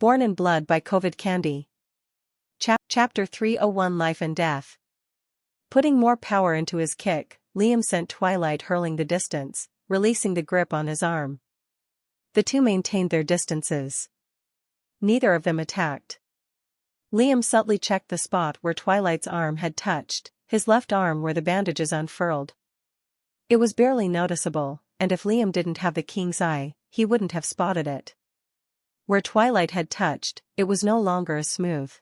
Born in Blood by Covid Candy. Chapter 301 Life and Death. Putting more power into his kick, Liam sent Twilight hurling the distance, releasing the grip on his arm. The two maintained their distances. Neither of them attacked. Liam subtly checked the spot where Twilight's arm had touched, his left arm where the bandages unfurled. It was barely noticeable, and if Liam didn't have the king's eye, he wouldn't have spotted it. Where Twilight had touched, it was no longer as smooth.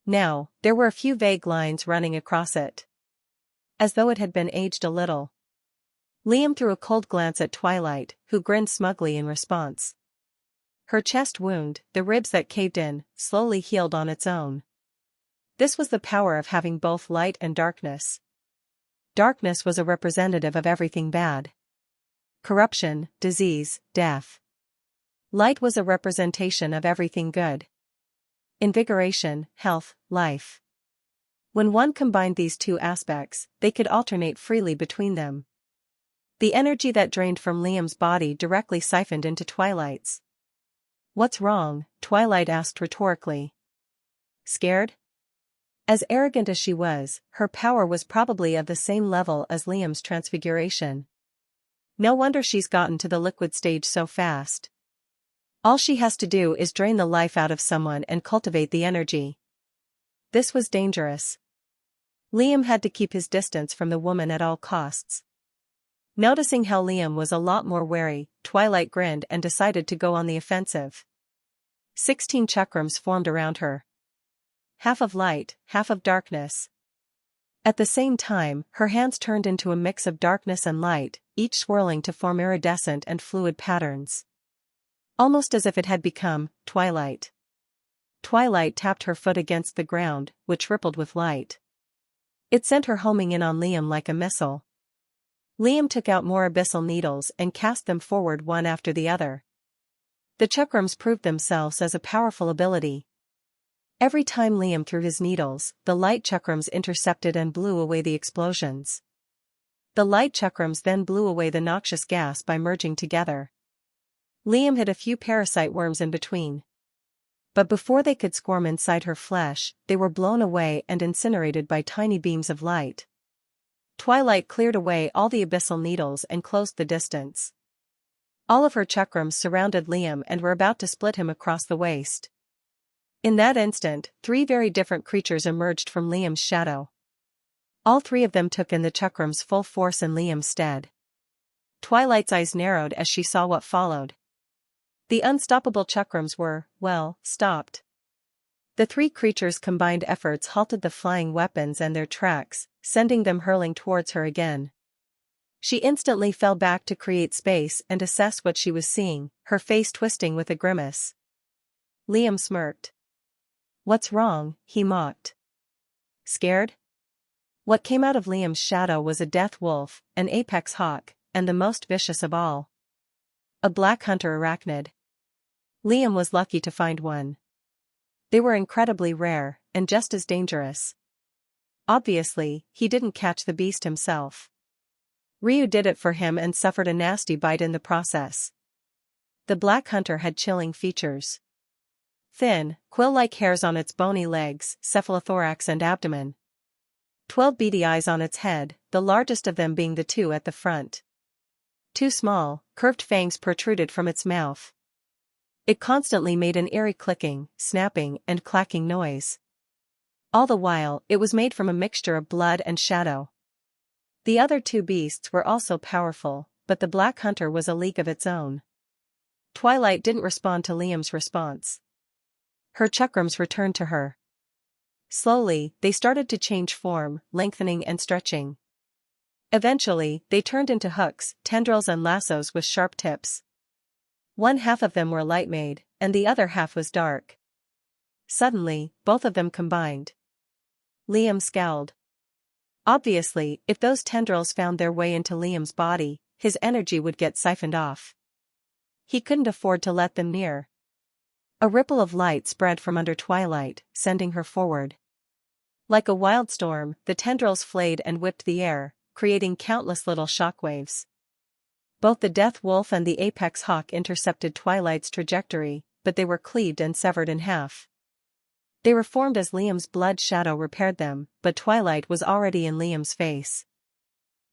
Now, there were a few vague lines running across it. As though it had been aged a little. Liam threw a cold glance at Twilight, who grinned smugly in response. Her chest wound, the ribs that caved in, slowly healed on its own. This was the power of having both light and darkness. Darkness was a representative of everything bad. Corruption, disease, death. Light was a representation of everything good. Invigoration, health, life. When one combined these two aspects, they could alternate freely between them. The energy that drained from Liam's body directly siphoned into Twilight's. "What's wrong?" Twilight asked rhetorically. "Scared?" As arrogant as she was, her power was probably of the same level as Liam's transfiguration. No wonder she's gotten to the liquid stage so fast. All she has to do is drain the life out of someone and cultivate the energy. This was dangerous. Liam had to keep his distance from the woman at all costs. Noticing how Liam was a lot more wary, Twilight grinned and decided to go on the offensive. 16 chakrams formed around her. Half of light, half of darkness. At the same time, her hands turned into a mix of darkness and light, each swirling to form iridescent and fluid patterns. Almost as if it had become Twilight. Twilight tapped her foot against the ground, which rippled with light. It sent her homing in on Liam like a missile. Liam took out more abyssal needles and cast them forward one after the other. The chakrams proved themselves as a powerful ability. Every time Liam threw his needles, the light chakrams intercepted and blew away the explosions. The light chakrams then blew away the noxious gas by merging together. Liam hit a few parasite worms in between. But before they could squirm inside her flesh, they were blown away and incinerated by tiny beams of light. Twilight cleared away all the abyssal needles and closed the distance. All of her chakrams surrounded Liam and were about to split him across the waist. In that instant, 3 very different creatures emerged from Liam's shadow. All 3 of them took in the chakrams' full force in Liam's stead. Twilight's eyes narrowed as she saw what followed. The unstoppable chakrams were, well, stopped. The 3 creatures' combined efforts halted the flying weapons and their tracks, sending them hurling towards her again. She instantly fell back to create space and assess what she was seeing, her face twisting with a grimace. Liam smirked. "What's wrong?" he mocked. "Scared?" What came out of Liam's shadow was a death wolf, an apex hawk, and the most vicious of all. A black hunter arachnid. Liam was lucky to find one. They were incredibly rare, and just as dangerous. Obviously, he didn't catch the beast himself. Ryu did it for him and suffered a nasty bite in the process. The black hunter had chilling features. Thin, quill-like hairs on its bony legs, cephalothorax and abdomen. 12 beady eyes on its head, the largest of them being the 2 at the front. 2 small, curved fangs protruded from its mouth. It constantly made an eerie clicking, snapping, and clacking noise. All the while, it was made from a mixture of blood and shadow. The other 2 beasts were also powerful, but the black hunter was a league of its own. Twilight didn't respond to Liam's response. Her chakrams returned to her. Slowly, they started to change form, lengthening and stretching. Eventually, they turned into hooks, tendrils and lassos with sharp tips. One half of them were light made, and the other half was dark. Suddenly, both of them combined. Liam scowled. Obviously, if those tendrils found their way into Liam's body, his energy would get siphoned off. He couldn't afford to let them near. A ripple of light spread from under Twilight, sending her forward. Like a wild storm, the tendrils flayed and whipped the air, creating countless little shockwaves. Both the death wolf and the apex hawk intercepted Twilight's trajectory, but they were cleaved and severed in half. They reformed as Liam's blood shadow repaired them, but twilight was already in Liam's face.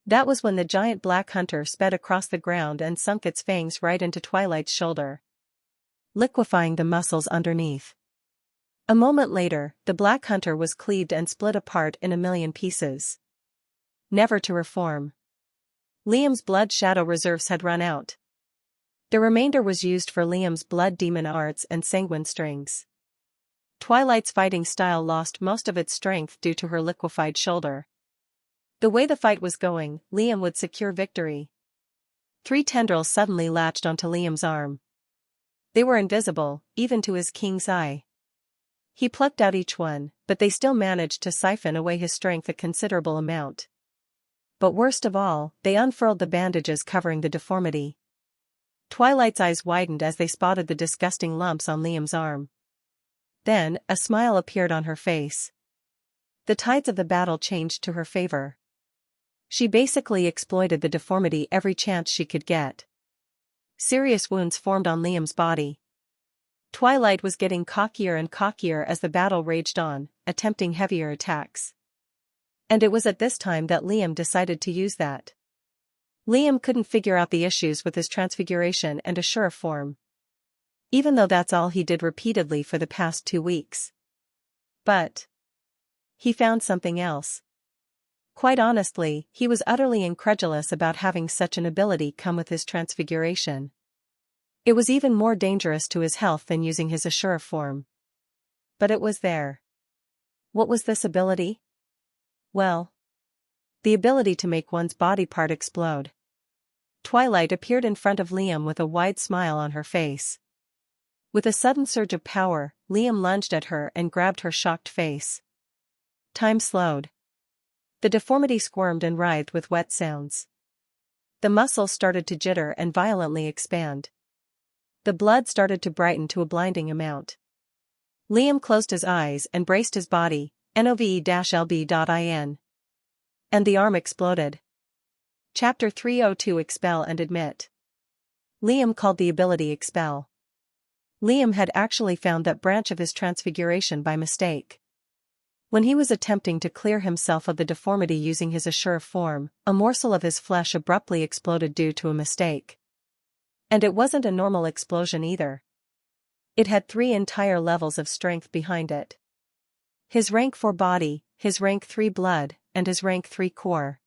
That was when the giant black hunter sped across the ground and sunk its fangs right into Twilight's shoulder, liquefying the muscles underneath. A moment later, the black hunter was cleaved and split apart in a million pieces, never to reform. Liam's blood shadow reserves had run out. The remainder was used for Liam's blood demon arts and sanguine strings. Twilight's fighting style lost most of its strength due to her liquefied shoulder. The way the fight was going, Liam would secure victory. 3 tendrils suddenly latched onto Liam's arm. They were invisible, even to his king's eye. He plucked out each one, but they still managed to siphon away his strength a considerable amount. But worst of all, they unfurled the bandages covering the deformity. Twilight's eyes widened as they spotted the disgusting lumps on Liam's arm. Then, a smile appeared on her face. The tides of the battle changed to her favor. She basically exploited the deformity every chance she could get. Serious wounds formed on Liam's body. Twilight was getting cockier and cockier as the battle raged on, attempting heavier attacks. And it was at this time that Liam decided to use that. Liam couldn't figure out the issues with his transfiguration and assure form, even though that's all he did repeatedly for the past 2 weeks. But he found something else. Quite honestly, he was utterly incredulous about having such an ability come with his transfiguration. It was even more dangerous to his health than using his assure form. But it was there. What was this ability? Well, the ability to make one's body part explode. Twilight appeared in front of Liam with a wide smile on her face. With a sudden surge of power, Liam lunged at her and grabbed her shocked face. Time slowed. The deformity squirmed and writhed with wet sounds. The muscles started to jitter and violently expand. The blood started to brighten to a blinding amount. Liam closed his eyes and braced his body, NOVE-LB.IN. And the arm exploded. Chapter 302 Expel and Admit. Liam called the ability Expel. Liam had actually found that branch of his transfiguration by mistake. When he was attempting to clear himself of the deformity using his assure form, a morsel of his flesh abruptly exploded due to a mistake. And it wasn't a normal explosion either. It had 3 entire levels of strength behind it. His rank 4 body, his rank 3 blood, and his rank 3 core.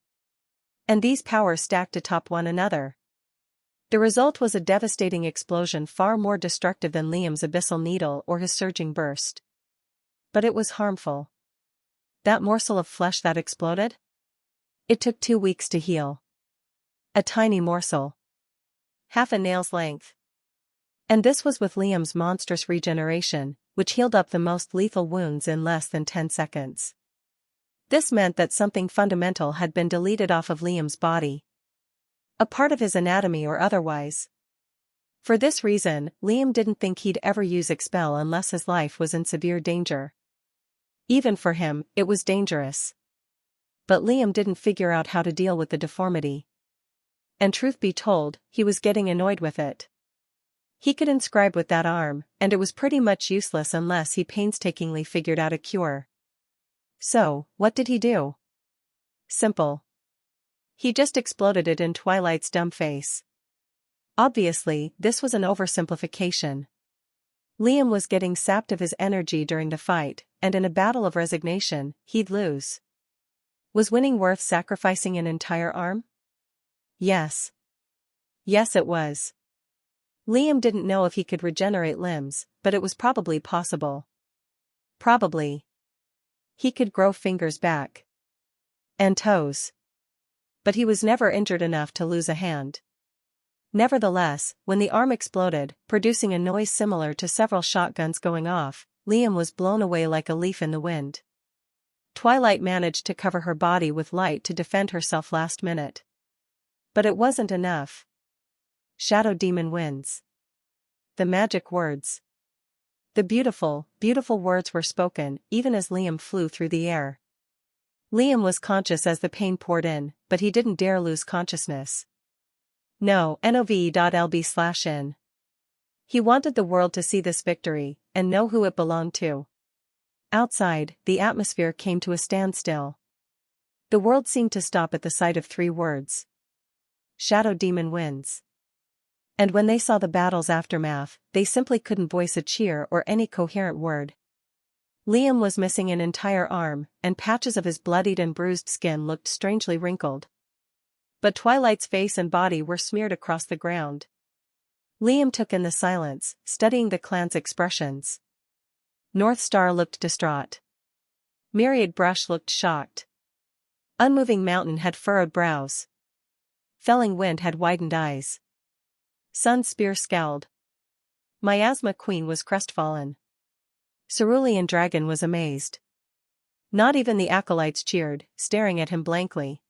And these powers stacked atop one another. The result was a devastating explosion far more destructive than Liam's abyssal needle or his surging burst. But it was harmful. That morsel of flesh that exploded? It took 2 weeks to heal. A tiny morsel. Half a nail's length. And this was with Liam's monstrous regeneration, which healed up the most lethal wounds in less than 10 seconds. This meant that something fundamental had been deleted off of Liam's body. A part of his anatomy or otherwise. For this reason, Liam didn't think he'd ever use Expel unless his life was in severe danger. Even for him, it was dangerous. But Liam didn't figure out how to deal with the deformity. And truth be told, he was getting annoyed with it. He could inscribe with that arm, and it was pretty much useless unless he painstakingly figured out a cure. So, what did he do? Simple. He just exploded it in Twilight's dumb face. Obviously, this was an oversimplification. Liam was getting sapped of his energy during the fight, and in a battle of resignation, he'd lose. Was winning worth sacrificing an entire arm? Yes. Yes, it was. Liam didn't know if he could regenerate limbs, but it was probably possible. Probably. He could grow fingers back. And toes. But he was never injured enough to lose a hand. Nevertheless, when the arm exploded, producing a noise similar to several shotguns going off, Liam was blown away like a leaf in the wind. Twilight managed to cover her body with light to defend herself last minute. But it wasn't enough. Shadow Demon wins. The magic words. The beautiful, beautiful words were spoken, even as Liam flew through the air. Liam was conscious as the pain poured in, but he didn't dare lose consciousness. No, NOVE.LB/in. He wanted the world to see this victory, and know who it belonged to. Outside, the atmosphere came to a standstill. The world seemed to stop at the sight of 3 words. Shadow Demon wins. And when they saw the battle's aftermath, they simply couldn't voice a cheer or any coherent word. Liam was missing an entire arm, and patches of his bloodied and bruised skin looked strangely wrinkled. But Twilight's face and body were smeared across the ground. Liam took in the silence, studying the clan's expressions. North Star looked distraught. Myriad Brush looked shocked. Unmoving Mountain had furrowed brows. Felling Wind had widened eyes. Sun Spear scowled. Miasma Queen was crestfallen. Cerulean Dragon was amazed. Not even the acolytes cheered, staring at him blankly.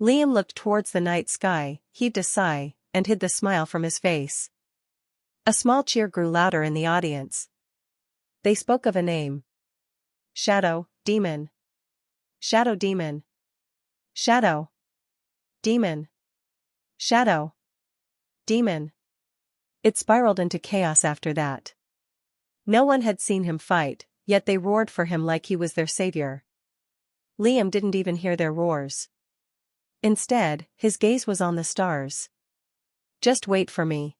Liam looked towards the night sky, heaved a sigh, and hid the smile from his face. A small cheer grew louder in the audience. They spoke of a name. Shadow Demon. Shadow Demon. Shadow Demon. Shadow Demon. It spiraled into chaos after that. No one had seen him fight, yet they roared for him like he was their savior. Liam didn't even hear their roars. Instead, his gaze was on the stars. Just wait for me.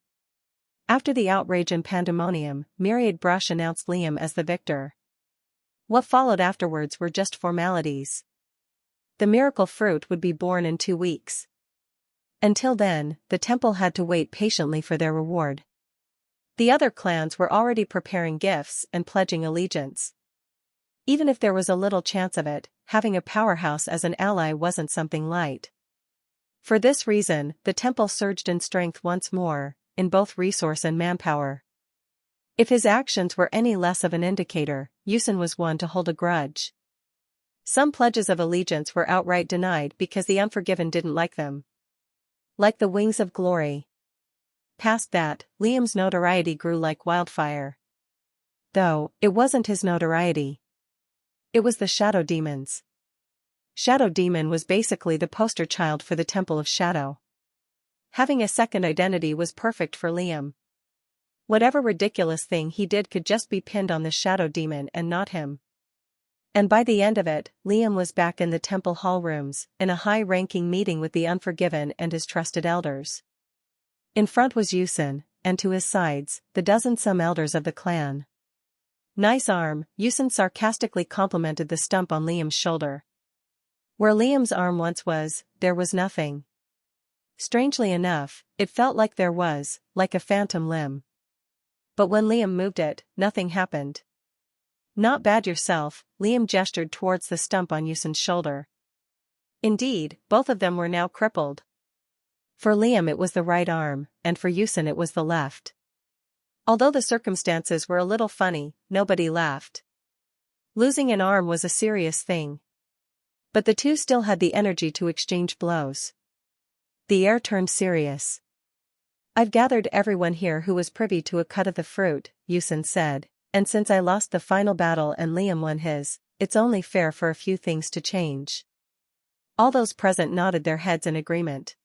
After the outrage and pandemonium, Myriad Brush announced Liam as the victor. What followed afterwards were just formalities. The miracle fruit would be born in 2 weeks. Until then, the temple had to wait patiently for their reward. The other clans were already preparing gifts and pledging allegiance. Even if there was a little chance of it, having a powerhouse as an ally wasn't something light. For this reason, the temple surged in strength once more, in both resource and manpower. If his actions were any less of an indicator, Yusin was one to hold a grudge. Some pledges of allegiance were outright denied because the Unforgiven didn't like them. Like the wings of glory. Past that, Liam's notoriety grew like wildfire. Though, it wasn't his notoriety. It was the Shadow Demon's. Shadow Demon was basically the poster child for the Temple of Shadow. Having a second identity was perfect for Liam. Whatever ridiculous thing he did could just be pinned on the Shadow Demon and not him. And by the end of it, Liam was back in the temple hall rooms, in a high-ranking meeting with the Unforgiven and his trusted elders. In front was Yusin, and to his sides, the dozen-some elders of the clan. Nice arm, Yusin sarcastically complimented the stump on Liam's shoulder. Where Liam's arm once was, there was nothing. Strangely enough, it felt like there was, like a phantom limb. But when Liam moved it, nothing happened. Not bad yourself, Liam gestured towards the stump on Yusin's shoulder. Indeed, both of them were now crippled. For Liam it was the right arm, and for Yusin it was the left. Although the circumstances were a little funny, nobody laughed. Losing an arm was a serious thing. But the two still had the energy to exchange blows. The air turned serious. I've gathered everyone here who was privy to a cut of the fruit, Yusin said, and since I lost the final battle and Liam won his, it's only fair for a few things to change. All those present nodded their heads in agreement.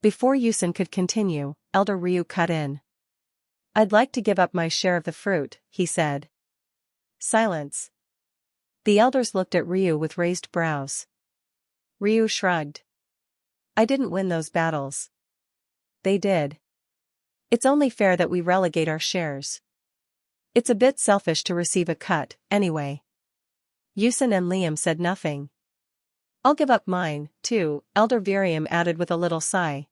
Before Yusin could continue, Elder Ryu cut in. I'd like to give up my share of the fruit, he said. Silence. The elders looked at Ryu with raised brows. Ryu shrugged. I didn't win those battles. They did. It's only fair that we relegate our shares. It's a bit selfish to receive a cut, anyway. Yusin and Liam said nothing. I'll give up mine, too, Elder Virium added with a little sigh.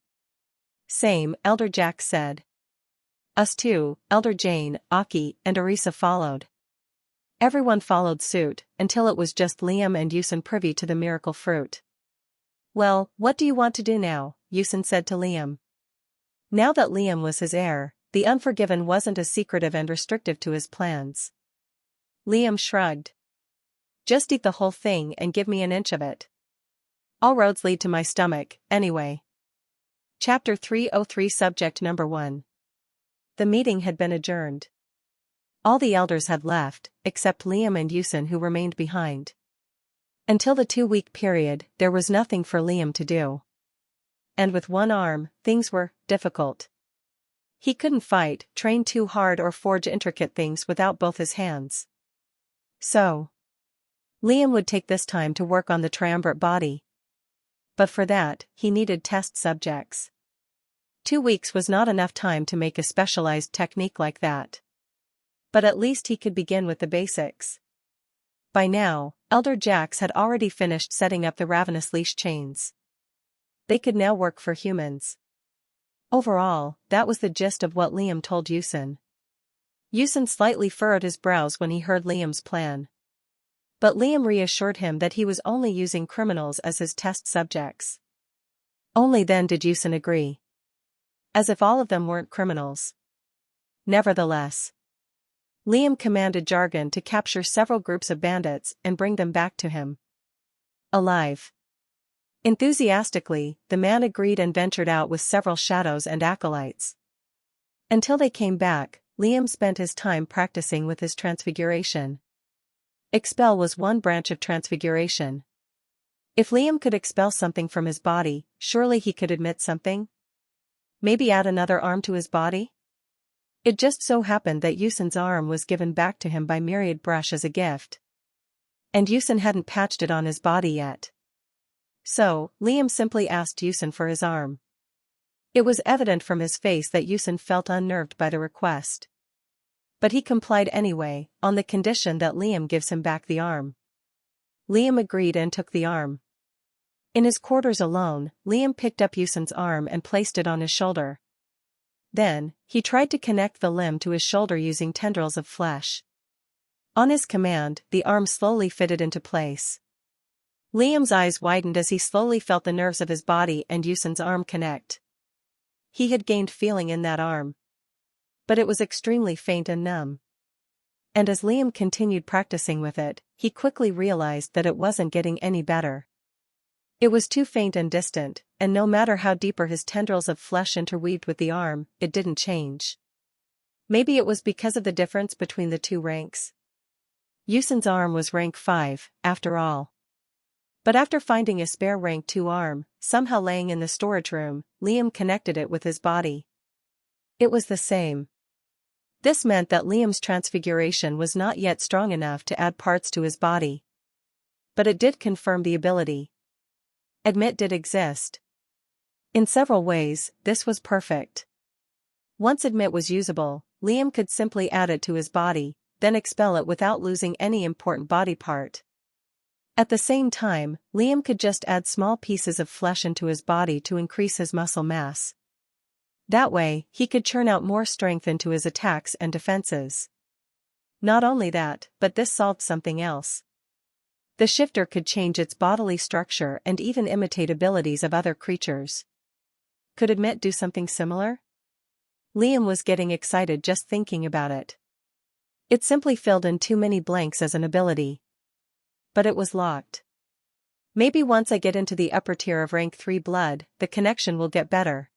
Same, Elder Jack said. Us too, Elder Jane, Aki, and Arisa followed. Everyone followed suit, until it was just Liam and Yusin privy to the miracle fruit. Well, what do you want to do now? Yusin said to Liam. Now that Liam was his heir, the Unforgiven wasn't as secretive and restrictive to his plans. Liam shrugged. Just eat the whole thing and give me an inch of it. All roads lead to my stomach, anyway. Chapter 303 Subject Number 1. The meeting had been adjourned. All the elders had left, except Liam and Yusin who remained behind. Until the 2-week period, there was nothing for Liam to do. And with one arm, things were difficult. He couldn't fight, train too hard or forge intricate things without both his hands. So, Liam would take this time to work on the triumvirate body. But for that, he needed test subjects. 2 weeks was not enough time to make a specialized technique like that. But at least he could begin with the basics. By now, Elder Jax had already finished setting up the ravenous leash chains. They could now work for humans. Overall, that was the gist of what Liam told Yusin. Yusin slightly furrowed his brows when he heard Liam's plan. But Liam reassured him that he was only using criminals as his test subjects. Only then did Yusin agree. As if all of them weren't criminals. Nevertheless, Liam commanded Jargon to capture several groups of bandits and bring them back to him. Alive. Enthusiastically, the man agreed and ventured out with several shadows and acolytes. Until they came back, Liam spent his time practicing with his transfiguration. Expel was one branch of transfiguration. If Liam could expel something from his body, surely he could admit something? Maybe add another arm to his body? It just so happened that Yusin's arm was given back to him by Myriad Brush as a gift. And Yusin hadn't patched it on his body yet. So, Liam simply asked Yusin for his arm. It was evident from his face that Yusin felt unnerved by the request. But he complied anyway, on the condition that Liam gives him back the arm. Liam agreed and took the arm. In his quarters alone, Liam picked up Yusin's arm and placed it on his shoulder. Then, he tried to connect the limb to his shoulder using tendrils of flesh. On his command, the arm slowly fitted into place. Liam's eyes widened as he slowly felt the nerves of his body and Yusin's arm connect. He had gained feeling in that arm. But it was extremely faint and numb. And as Liam continued practicing with it, he quickly realized that it wasn't getting any better. It was too faint and distant, and no matter how deeper his tendrils of flesh interweaved with the arm, it didn't change. Maybe it was because of the difference between the two ranks. Yusin's arm was rank 5, after all. But after finding a spare rank 2 arm, somehow laying in the storage room, Liam connected it with his body. It was the same. This meant that Liam's transfiguration was not yet strong enough to add parts to his body. But it did confirm the ability. Admit did exist. In several ways, this was perfect. Once admit was usable, Liam could simply add it to his body, then expel it without losing any important body part. At the same time, Liam could just add small pieces of flesh into his body to increase his muscle mass. That way, he could churn out more strength into his attacks and defenses. Not only that, but this solved something else. The shifter could change its bodily structure and even imitate abilities of other creatures. Could admit do something similar? Liam was getting excited just thinking about it. It simply filled in too many blanks as an ability. But it was locked. Maybe once I get into the upper tier of rank 3 blood, the connection will get better.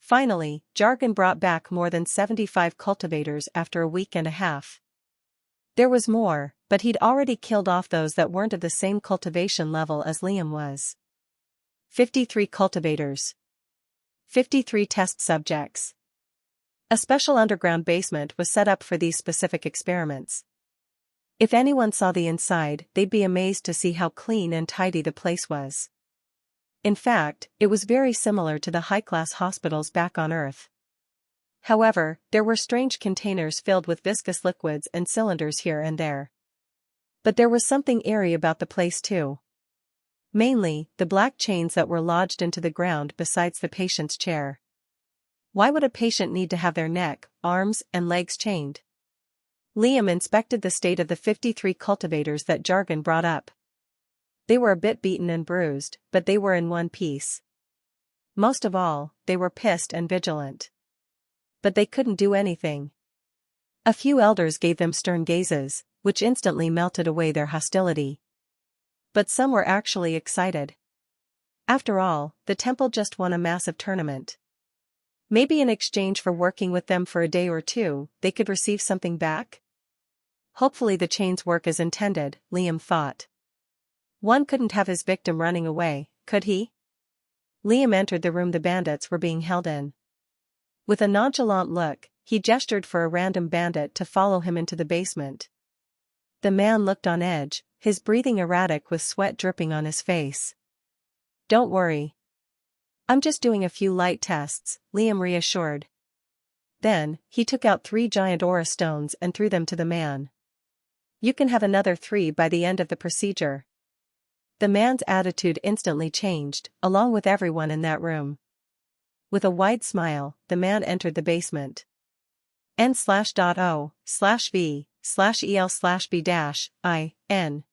Finally, Jargon brought back more than 75 cultivators after a week and a half. There was more, but he'd already killed off those that weren't of the same cultivation level as Liam was. 53 cultivators. 53 test subjects. A special underground basement was set up for these specific experiments. If anyone saw the inside, they'd be amazed to see how clean and tidy the place was. In fact, it was very similar to the high-class hospitals back on Earth. However, there were strange containers filled with viscous liquids and cylinders here and there. But there was something eerie about the place too. Mainly, the black chains that were lodged into the ground besides the patient's chair. Why would a patient need to have their neck, arms, and legs chained? Liam inspected the state of the 53 cultivators that Jargon brought up. They were a bit beaten and bruised, but they were in one piece. Most of all, they were pissed and vigilant. But they couldn't do anything. A few elders gave them stern gazes, which instantly melted away their hostility. But some were actually excited. After all, the temple just won a massive tournament. Maybe in exchange for working with them for a day or two, they could receive something back? Hopefully the chains work as intended, Liam thought. One couldn't have his victim running away, could he? Liam entered the room the bandits were being held in. With a nonchalant look, he gestured for a random bandit to follow him into the basement. The man looked on edge, his breathing erratic with sweat dripping on his face. "Don't worry. I'm just doing a few light tests," Liam reassured. Then, he took out 3 giant aura stones and threw them to the man. "You can have another 3 by the end of the procedure." The man's attitude instantly changed, along with everyone in that room. With a wide smile, the man entered the basement. end.O/V/EL/B-IN.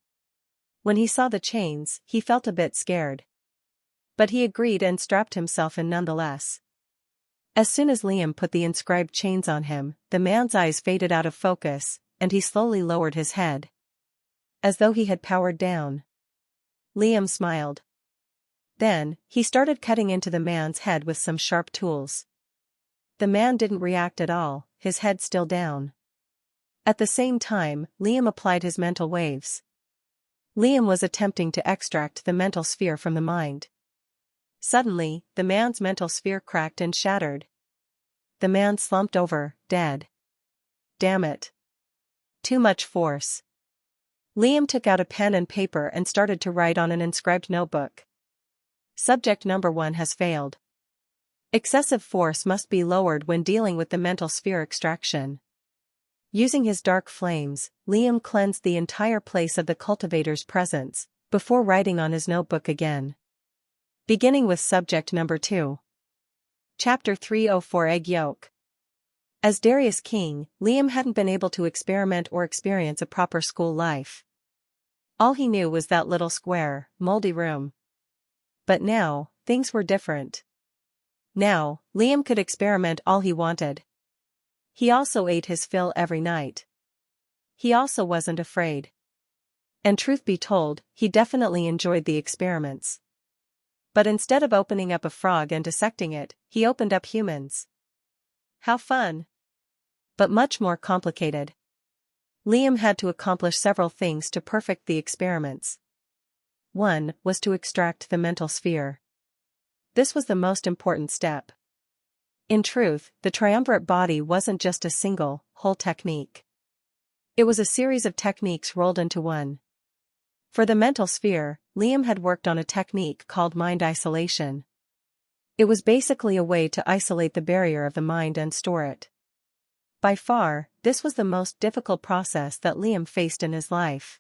When he saw the chains, he felt a bit scared. But he agreed and strapped himself in nonetheless. As soon as Liam put the inscribed chains on him, the man's eyes faded out of focus, and he slowly lowered his head. As though he had powered down. Liam smiled. Then, he started cutting into the man's head with some sharp tools. The man didn't react at all, his head still down. At the same time, Liam applied his mental waves. Liam was attempting to extract the mental sphere from the mind. Suddenly, the man's mental sphere cracked and shattered. The man slumped over, dead. Damn it. Too much force. Liam took out a pen and paper and started to write on an inscribed notebook. Subject number 1 has failed. Excessive force must be lowered when dealing with the mental sphere extraction. Using his dark flames, Liam cleansed the entire place of the cultivator's presence, before writing on his notebook again. Beginning with subject number 2. Chapter 304 Egg Yolk. As Darius King, Liam hadn't been able to experiment or experience a proper school life. All he knew was that little square, moldy room. But now, things were different. Now, Liam could experiment all he wanted. He also ate his fill every night. He also wasn't afraid. And truth be told, he definitely enjoyed the experiments. But instead of opening up a frog and dissecting it, he opened up humans. How fun! But much more complicated. Liam had to accomplish several things to perfect the experiments. One was to extract the mental sphere. This was the most important step. In truth, the triumvirate body wasn't just a single, whole technique. It was a series of techniques rolled into one. For the mental sphere, Liam had worked on a technique called mind isolation. It was basically a way to isolate the barrier of the mind and store it. By far, this was the most difficult process that Liam faced in his life.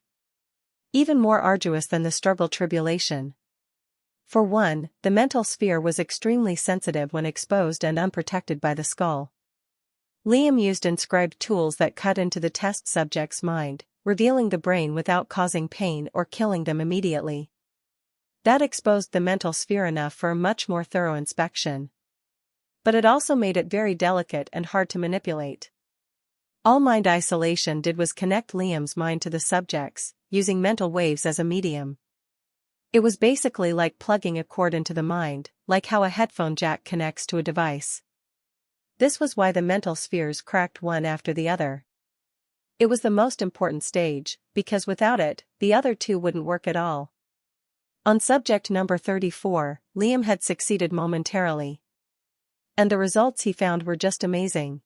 Even more arduous than the struggle-tribulation. For one, the mental sphere was extremely sensitive when exposed and unprotected by the skull. Liam used inscribed tools that cut into the test subject's mind, revealing the brain without causing pain or killing them immediately. That exposed the mental sphere enough for a much more thorough inspection. But it also made it very delicate and hard to manipulate. All mind isolation did was connect Liam's mind to the subject's, using mental waves as a medium. It was basically like plugging a cord into the mind, like how a headphone jack connects to a device. This was why the mental spheres cracked one after the other. It was the most important stage, because without it, the other two wouldn't work at all. On subject number 34, Liam had succeeded momentarily. And the results he found were just amazing.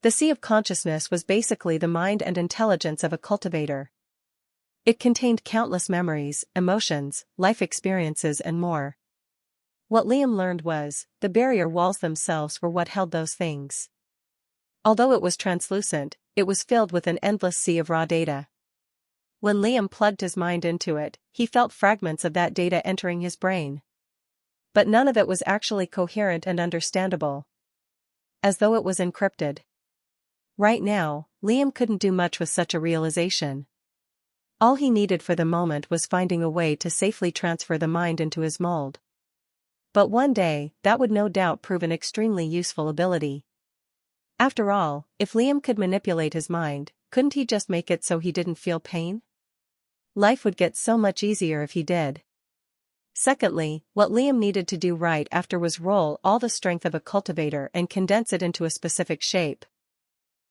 The sea of consciousness was basically the mind and intelligence of a cultivator. It contained countless memories, emotions, life experiences and more. What Liam learned was, the barrier walls themselves were what held those things. Although it was translucent, it was filled with an endless sea of raw data. When Liam plugged his mind into it, he felt fragments of that data entering his brain. But none of it was actually coherent and understandable. As though it was encrypted. Right now, Liam couldn't do much with such a realization. All he needed for the moment was finding a way to safely transfer the mind into his mold. But one day, that would no doubt prove an extremely useful ability. After all, if Liam could manipulate his mind, couldn't he just make it so he didn't feel pain? Life would get so much easier if he did. Secondly, what Liam needed to do right after was roll all the strength of a cultivator and condense it into a specific shape.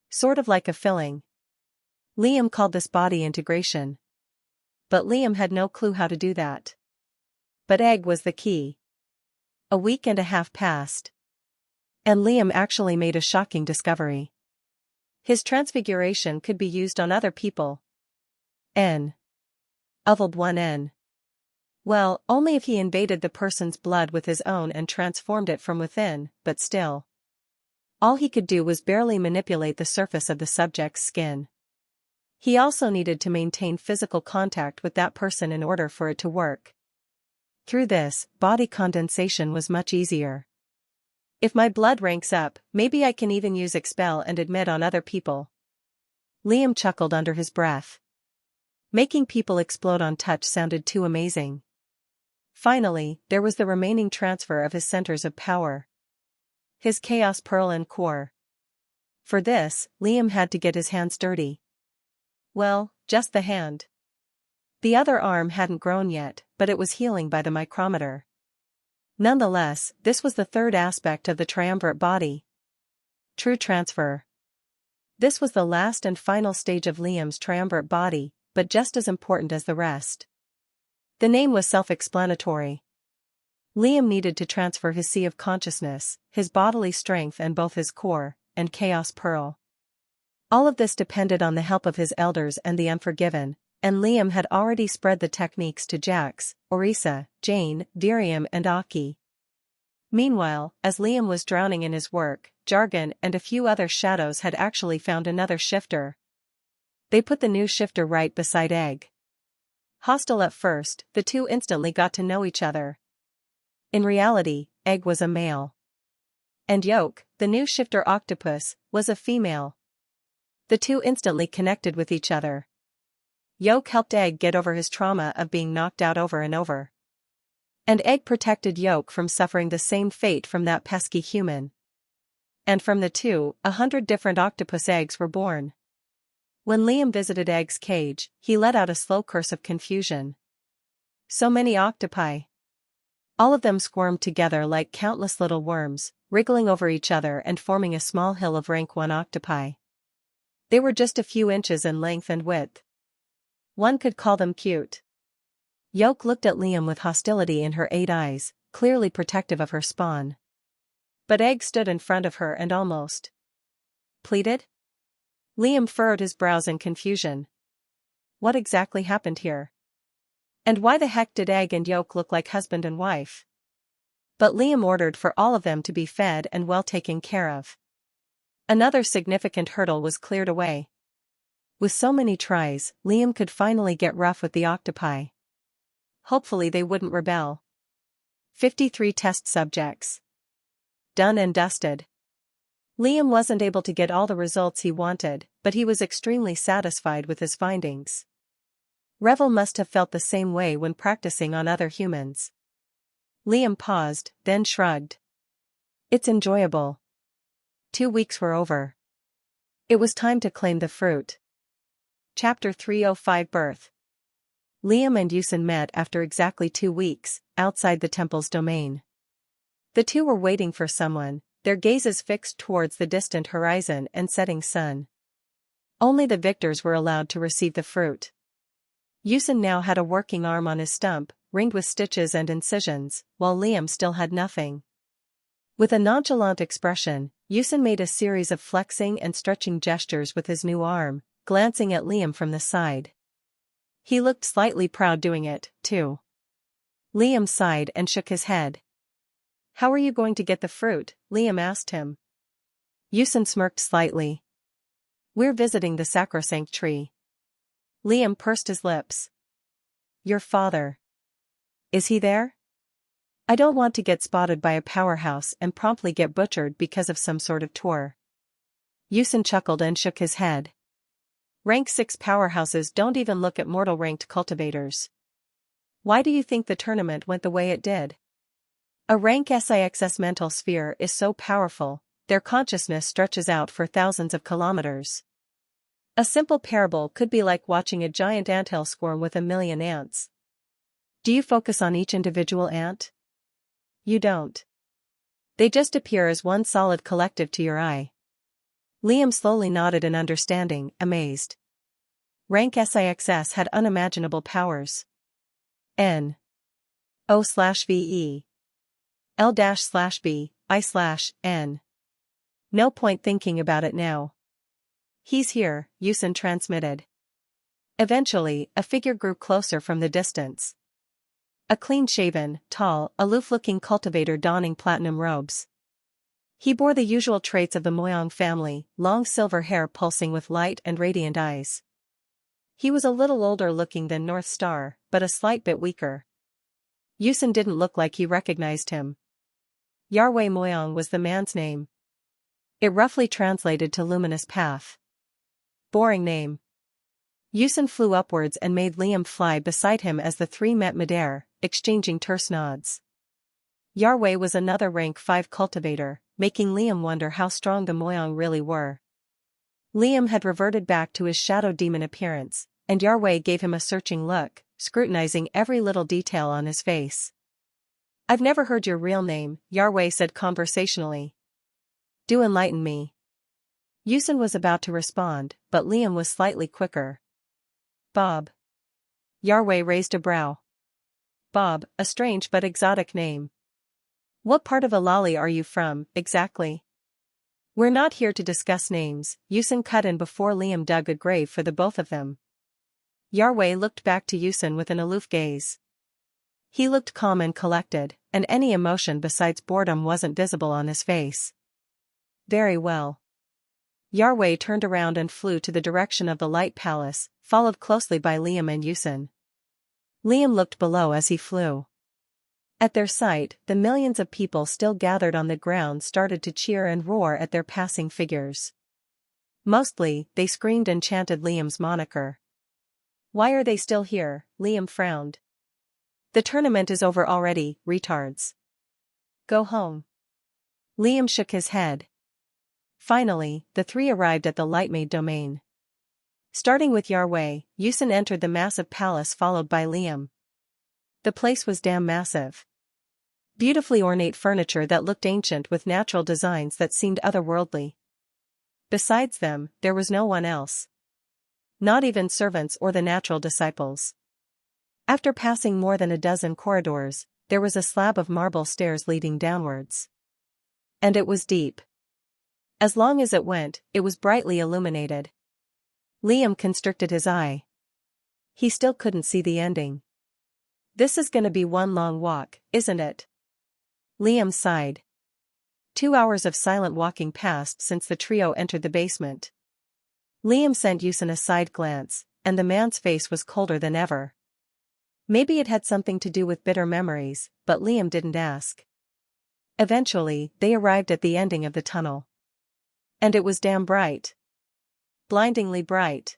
Sort of like a filling. Liam called this body integration. But Liam had no clue how to do that. But egg was the key. A week and a half passed. And Liam actually made a shocking discovery. His transfiguration could be used on other people. Ucladd 1N. Well, only if he invaded the person's blood with his own and transformed it from within, but still. All he could do was barely manipulate the surface of the subject's skin. He also needed to maintain physical contact with that person in order for it to work. Through this, body condensation was much easier. If my blood ranks up, maybe I can even use expel and admit on other people. Liam chuckled under his breath. Making people explode on touch sounded too amazing. Finally, there was the remaining transfer of his centers of power. His chaos pearl and core. For this, Liam had to get his hands dirty. Well, just the hand. The other arm hadn't grown yet, but it was healing by the micrometer. Nonetheless, this was the third aspect of the triumvirate body. True transfer. This was the last and final stage of Liam's triumvirate body, but just as important as the rest. The name was self-explanatory. Liam needed to transfer his sea of consciousness, his bodily strength and both his core, and chaos pearl. All of this depended on the help of his elders and the unforgiven, and Liam had already spread the techniques to Jax, Orisa, Jane, Virium and Aki. Meanwhile, as Liam was drowning in his work, jargon and a few other shadows had actually found another shifter. They put the new shifter right beside Egg. Hostile at first, the two instantly got to know each other. In reality, Egg was a male. And Yolk, the new shifter octopus, was a female. The two instantly connected with each other. Yolk helped Egg get over his trauma of being knocked out over and over. And Egg protected Yolk from suffering the same fate from that pesky human. And from the two, 100 different octopus eggs were born. When Liam visited Egg's cage, he let out a slow curse of confusion. So many octopi. All of them squirmed together like countless little worms, wriggling over each other and forming a small hill of rank 1 octopi. They were just a few inches in length and width. One could call them cute. Yolk looked at Liam with hostility in her 8 eyes, clearly protective of her spawn. But Egg stood in front of her and almost pleaded? Liam furrowed his brows in confusion. What exactly happened here? And why the heck did Egg and Yolk look like husband and wife? But Liam ordered for all of them to be fed and well taken care of. Another significant hurdle was cleared away. With so many tries, Liam could finally get rough with the octopi. Hopefully they wouldn't rebel. 53 test subjects. Done and dusted. Liam wasn't able to get all the results he wanted, but he was extremely satisfied with his findings. Revel must have felt the same way when practicing on other humans. Liam paused, then shrugged. It's enjoyable. 2 weeks were over. It was time to claim the fruit. Chapter 305 Birth. Liam and Ucladd met after exactly 2 weeks, outside the temple's domain. The two were waiting for someone, their gazes fixed towards the distant horizon and setting sun. Only the victors were allowed to receive the fruit. Ucladd now had a working arm on his stump, ringed with stitches and incisions, while Liam still had nothing. With a nonchalant expression, Ucladd made a series of flexing and stretching gestures with his new arm, glancing at Liam from the side. He looked slightly proud doing it, too. Liam sighed and shook his head. How are you going to get the fruit? Liam asked him. Ucladd smirked slightly. We're visiting the sacrosanct tree. Liam pursed his lips. Your father. Is he there? I don't want to get spotted by a powerhouse and promptly get butchered because of some sort of tour. Ucladd chuckled and shook his head. Rank 6 powerhouses don't even look at mortal ranked cultivators. Why do you think the tournament went the way it did? A rank 6 mental sphere is so powerful, their consciousness stretches out for thousands of kilometers. A simple parable could be like watching a giant anthill swarm with 1,000,000 ants. Do you focus on each individual ant? You don't. They just appear as one solid collective to your eye. Liam slowly nodded in understanding, amazed. Rank 6 had unimaginable powers. N.O/VE. L-B, I/N. No point thinking about it now. He's here, Yusin transmitted. Eventually, a figure grew closer from the distance. A clean-shaven, tall, aloof-looking cultivator donning platinum robes. He bore the usual traits of the Moyang family, long silver hair pulsing with light and radiant eyes. He was a little older looking than North Star, but a slight bit weaker. Yusin didn't look like he recognized him. Yarway Moyang was the man's name. It roughly translated to luminous path. Boring name. Yusin flew upwards and made Liam fly beside him as the three met midair, exchanging terse nods. Yarway was another rank 5 cultivator, making Liam wonder how strong the Moyang really were. Liam had reverted back to his shadow demon appearance, and Yarway gave him a searching look, scrutinizing every little detail on his face. "I've never heard your real name," Yarway said conversationally. "Do enlighten me." Yusin was about to respond, but Liam was slightly quicker. "Bob." Yarway raised a brow. "Bob, a strange but exotic name. What part of Alali are you from, exactly?" "We're not here to discuss names," Yusin cut in before Liam dug a grave for the both of them. Yarway looked back to Yusin with an aloof gaze. He looked calm and collected, and any emotion besides boredom wasn't visible on his face. "Very well." Yarway turned around and flew to the direction of the Light Palace, followed closely by Liam and Yusin. Liam looked below as he flew. At their sight, the millions of people still gathered on the ground started to cheer and roar at their passing figures. Mostly, they screamed and chanted Liam's moniker. "Why are they still here?" Liam frowned. "The tournament is over already, retards. Go home." Liam shook his head. Finally, the three arrived at the Lightmaid domain. Starting with Yarway, Yusin entered the massive palace followed by Liam. The place was damn massive. Beautifully ornate furniture that looked ancient with natural designs that seemed otherworldly. Besides them, there was no one else. Not even servants or the natural disciples. After passing more than a dozen corridors, there was a slab of marble stairs leading downwards. And it was deep. As long as it went, it was brightly illuminated. Liam constricted his eye. He still couldn't see the ending. "This is gonna be one long walk, isn't it?" Liam sighed. 2 hours of silent walking passed since the trio entered the basement. Liam sent Yusin a side glance, and the man's face was colder than ever. Maybe it had something to do with bitter memories, but Liam didn't ask. Eventually, they arrived at the ending of the tunnel. And it was damn bright. Blindingly bright.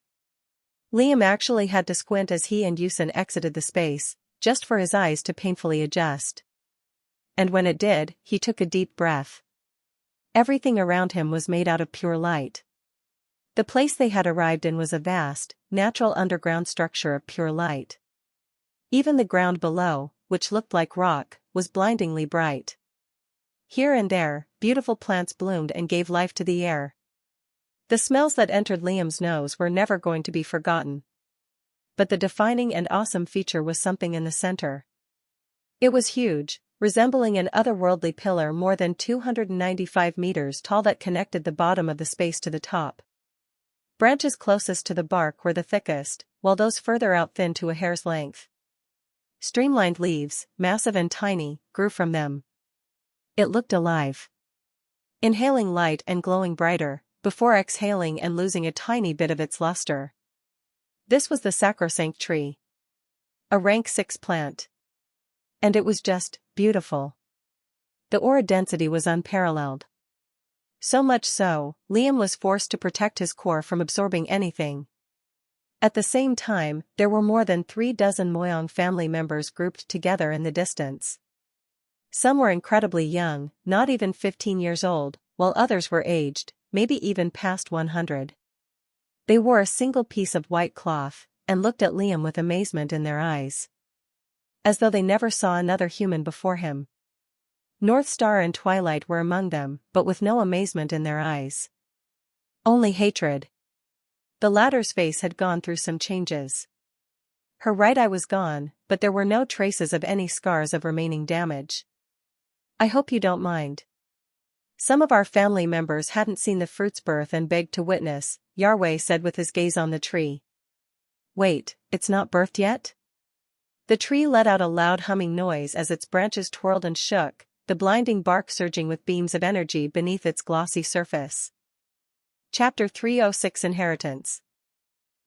Liam actually had to squint as he and Yusin exited the space, just for his eyes to painfully adjust. And when it did, he took a deep breath. Everything around him was made out of pure light. The place they had arrived in was a vast, natural underground structure of pure light. Even the ground below, which looked like rock, was blindingly bright. Here and there, beautiful plants bloomed and gave life to the air. The smells that entered Liam's nose were never going to be forgotten. But the defining and awesome feature was something in the center. It was huge, resembling an otherworldly pillar more than 295 meters tall that connected the bottom of the space to the top. Branches closest to the bark were the thickest, while those further out thinned to a hair's length. Streamlined leaves, massive and tiny, grew from them. It looked alive. Inhaling light and glowing brighter, before exhaling and losing a tiny bit of its luster. This was the sacrosanct tree. A rank 6 plant. And it was just beautiful. The aura density was unparalleled. So much so, Liam was forced to protect his core from absorbing anything. At the same time, there were more than 3 dozen Moyang family members grouped together in the distance. Some were incredibly young, not even 15 years old, while others were aged, maybe even past 100. They wore a single piece of white cloth, and looked at Liam with amazement in their eyes. As though they never saw another human before him. North Star and Twilight were among them, but with no amazement in their eyes. Only hatred. The latter's face had gone through some changes. Her right eye was gone, but there were no traces of any scars of remaining damage. "I hope you don't mind." Some of our family members hadn't seen the fruit's birth and begged to witness, Yahweh said with his gaze on the tree. Wait, it's not birthed yet? The tree let out a loud humming noise as its branches twirled and shook, the blinding bark surging with beams of energy beneath its glossy surface. Chapter 306 Inheritance.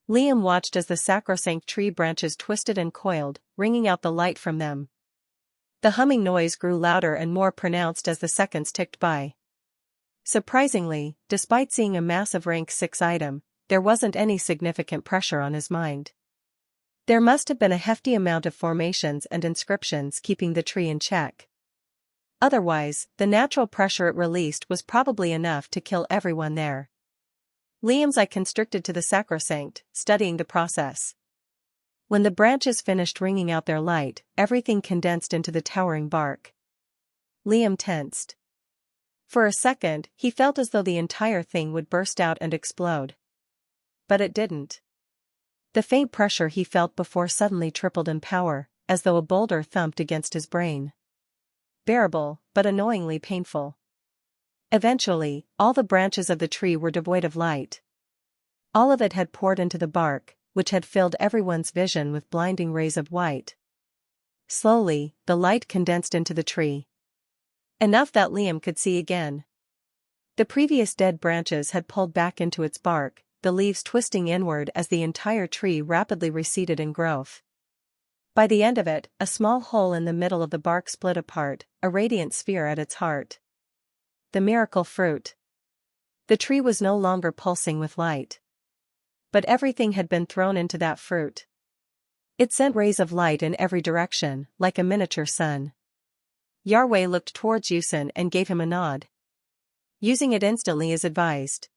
Liam watched as the sacrosanct tree branches twisted and coiled, wringing out the light from them. The humming noise grew louder and more pronounced as the seconds ticked by. Surprisingly, despite seeing a massive rank 6 item, there wasn't any significant pressure on his mind. There must have been a hefty amount of formations and inscriptions keeping the tree in check. Otherwise, the natural pressure it released was probably enough to kill everyone there. Liam's eye constricted to the sacrosanct, studying the process. When the branches finished wringing out their light, everything condensed into the towering bark. Liam tensed. For a second, he felt as though the entire thing would burst out and explode. But it didn't. The faint pressure he felt before suddenly tripled in power, as though a boulder thumped against his brain. Bearable, but annoyingly painful. Eventually, all the branches of the tree were devoid of light. All of it had poured into the bark, which had filled everyone's vision with blinding rays of white. Slowly, the light condensed into the tree. Enough that Liam could see again. The previous dead branches had pulled back into its bark, the leaves twisting inward as the entire tree rapidly receded in growth. By the end of it, a small hole in the middle of the bark split apart, a radiant sphere at its heart. The miracle fruit. The tree was no longer pulsing with light. But everything had been thrown into that fruit. It sent rays of light in every direction, like a miniature sun. Yahweh looked towards Ucladd and gave him a nod. Using it instantly is advised.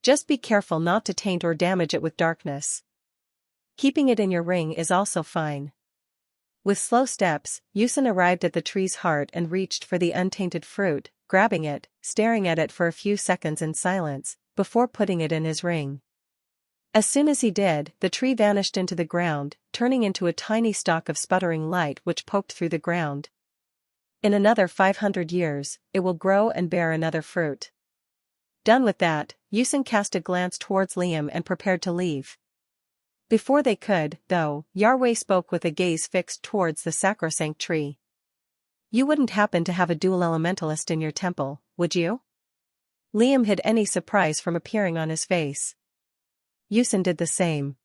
Just be careful not to taint or damage it with darkness. Keeping it in your ring is also fine. With slow steps, Ucladd arrived at the tree's heart and reached for the untainted fruit, grabbing it, staring at it for a few seconds in silence, before putting it in his ring. As soon as he did, the tree vanished into the ground, turning into a tiny stalk of sputtering light which poked through the ground. In another 500 years, it will grow and bear another fruit. Done with that, Ucladd cast a glance towards Liam and prepared to leave. Before they could, though, Yahweh spoke with a gaze fixed towards the sacrosanct tree. You wouldn't happen to have a dual elementalist in your temple, would you? Liam hid any surprise from appearing on his face. Ucladd did the same.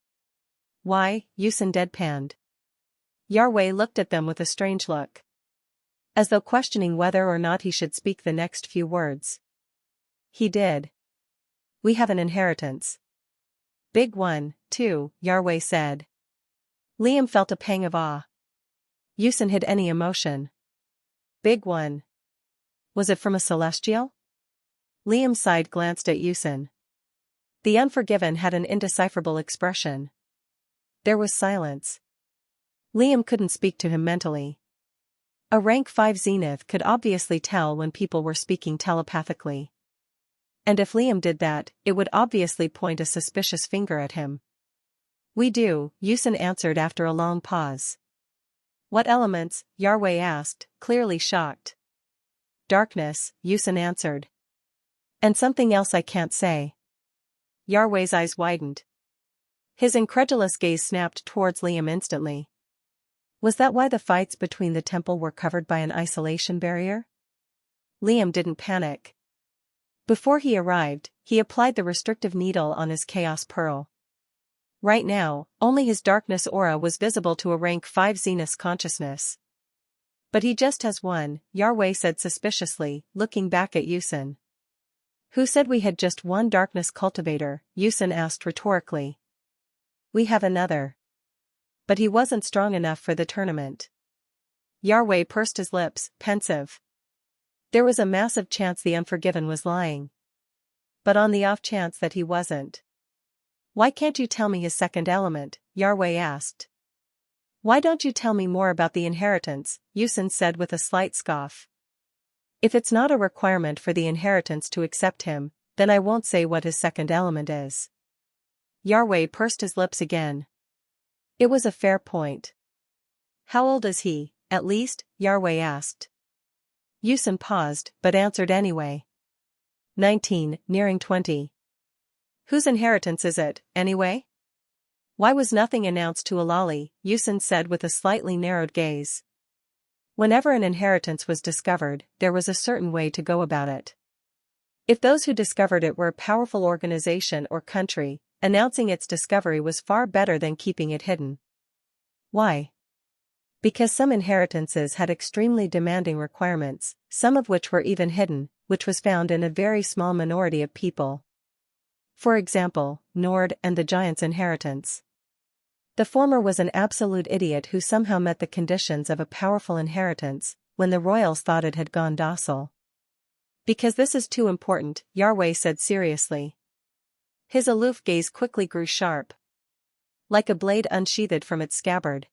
Why? Ucladd deadpanned. Yahweh looked at them with a strange look. As though questioning whether or not he should speak the next few words. He did. We have an inheritance. Big one, too, Yahweh said. Liam felt a pang of awe. Ucladd hid any emotion. Big one. Was it from a celestial? Liam sighed, glanced at Ucladd. The Unforgiven had an indecipherable expression. There was silence. Liam couldn't speak to him mentally. A rank 5 Zenith could obviously tell when people were speaking telepathically. And if Liam did that, it would obviously point a suspicious finger at him. We do, Ucladd answered after a long pause. What elements? Yahweh asked, clearly shocked. Darkness, Ucladd answered. And something else I can't say. Yahweh's eyes widened. His incredulous gaze snapped towards Liam instantly. Was that why the fights between the temple were covered by an isolation barrier? Liam didn't panic. Before he arrived, he applied the restrictive needle on his chaos pearl. Right now, only his darkness aura was visible to a rank 5 Zenith's consciousness. But he just has one, Yahweh said suspiciously, looking back at Ucladd. Who said we had just one darkness cultivator? Ucladd asked rhetorically. We have another. But he wasn't strong enough for the tournament. Yahweh pursed his lips, pensive. There was a massive chance the Unforgiven was lying. But on the off chance that he wasn't. Why can't you tell me his second element? Yahweh asked. Why don't you tell me more about the inheritance? Ucladd said with a slight scoff. If it's not a requirement for the inheritance to accept him, then I won't say what his second element is. Yahweh pursed his lips again. It was a fair point. How old is he, at least? Yahweh asked. Yusin paused, but answered anyway. 19, nearing 20. Whose inheritance is it, anyway? Why was nothing announced to Ucladd? Yusin said with a slightly narrowed gaze. Whenever an inheritance was discovered, there was a certain way to go about it. If those who discovered it were a powerful organization or country, announcing its discovery was far better than keeping it hidden. Why? Because some inheritances had extremely demanding requirements, some of which were even hidden, which was found in a very small minority of people. For example, Nord and the Giant's inheritance. The former was an absolute idiot who somehow met the conditions of a powerful inheritance, when the royals thought it had gone docile. Because this is too important, Yarway said seriously. His aloof gaze quickly grew sharp. Like a blade unsheathed from its scabbard.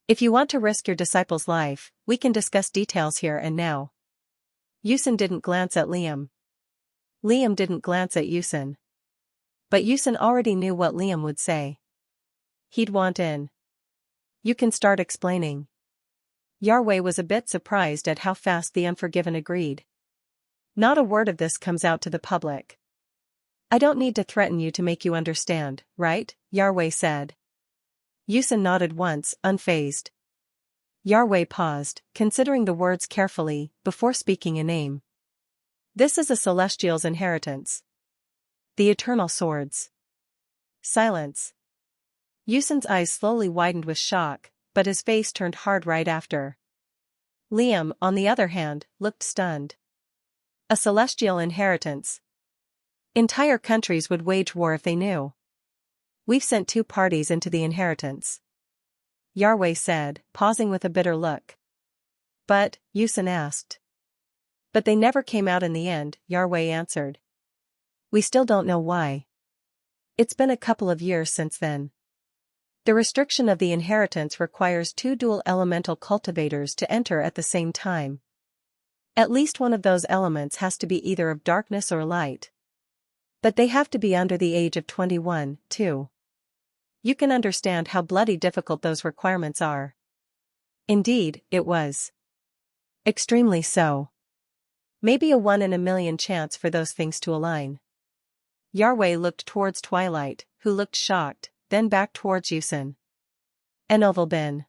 If you want to risk your disciple's life, we can discuss details here and now. Yusin didn't glance at Liam. Liam didn't glance at Yusin. But Yusin already knew what Liam would say. He'd want in. You can start explaining. Yarway was a bit surprised at how fast the Unforgiven agreed. Not a word of this comes out to the public. I don't need to threaten you to make you understand, right? Yarway said. Yusin nodded once, unfazed. Yarway paused, considering the words carefully, before speaking a name. This is a Celestial's inheritance. The Eternal Swords. Silence. Yusin's eyes slowly widened with shock, but his face turned hard right after. Liam, on the other hand, looked stunned. A Celestial inheritance. Entire countries would wage war if they knew. We've sent 2 parties into the inheritance. Yarway said, pausing with a bitter look. But, Yusin asked. But they never came out in the end, Yarway answered. We still don't know why. It's been a couple of years since then. The restriction of the inheritance requires 2 dual elemental cultivators to enter at the same time. At least one of those elements has to be either of darkness or light. But they have to be under the age of 21, too. You can understand how bloody difficult those requirements are. Indeed, it was. Extremely so. Maybe a 1 in a million chance for those things to align. Yarway looked towards Twilight, who looked shocked, then back towards Yusin. An oval bin.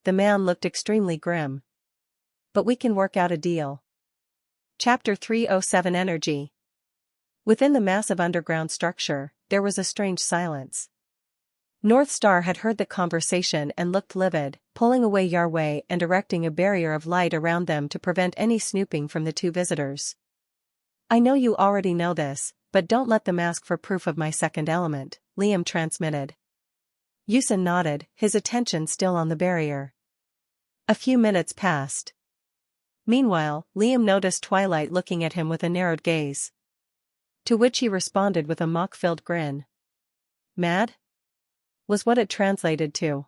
The man looked extremely grim. But we can work out a deal. Chapter 307 Energy. Within the massive underground structure, there was a strange silence. North Star had heard the conversation and looked livid, pulling away Yarway and erecting a barrier of light around them to prevent any snooping from the 2 visitors. I know you already know this, but don't let them ask for proof of my second element, Liam transmitted. Yusin nodded, his attention still on the barrier. A few minutes passed. Meanwhile, Liam noticed Twilight looking at him with a narrowed gaze. To which he responded with a mock-filled grin. Mad? Was what it translated to.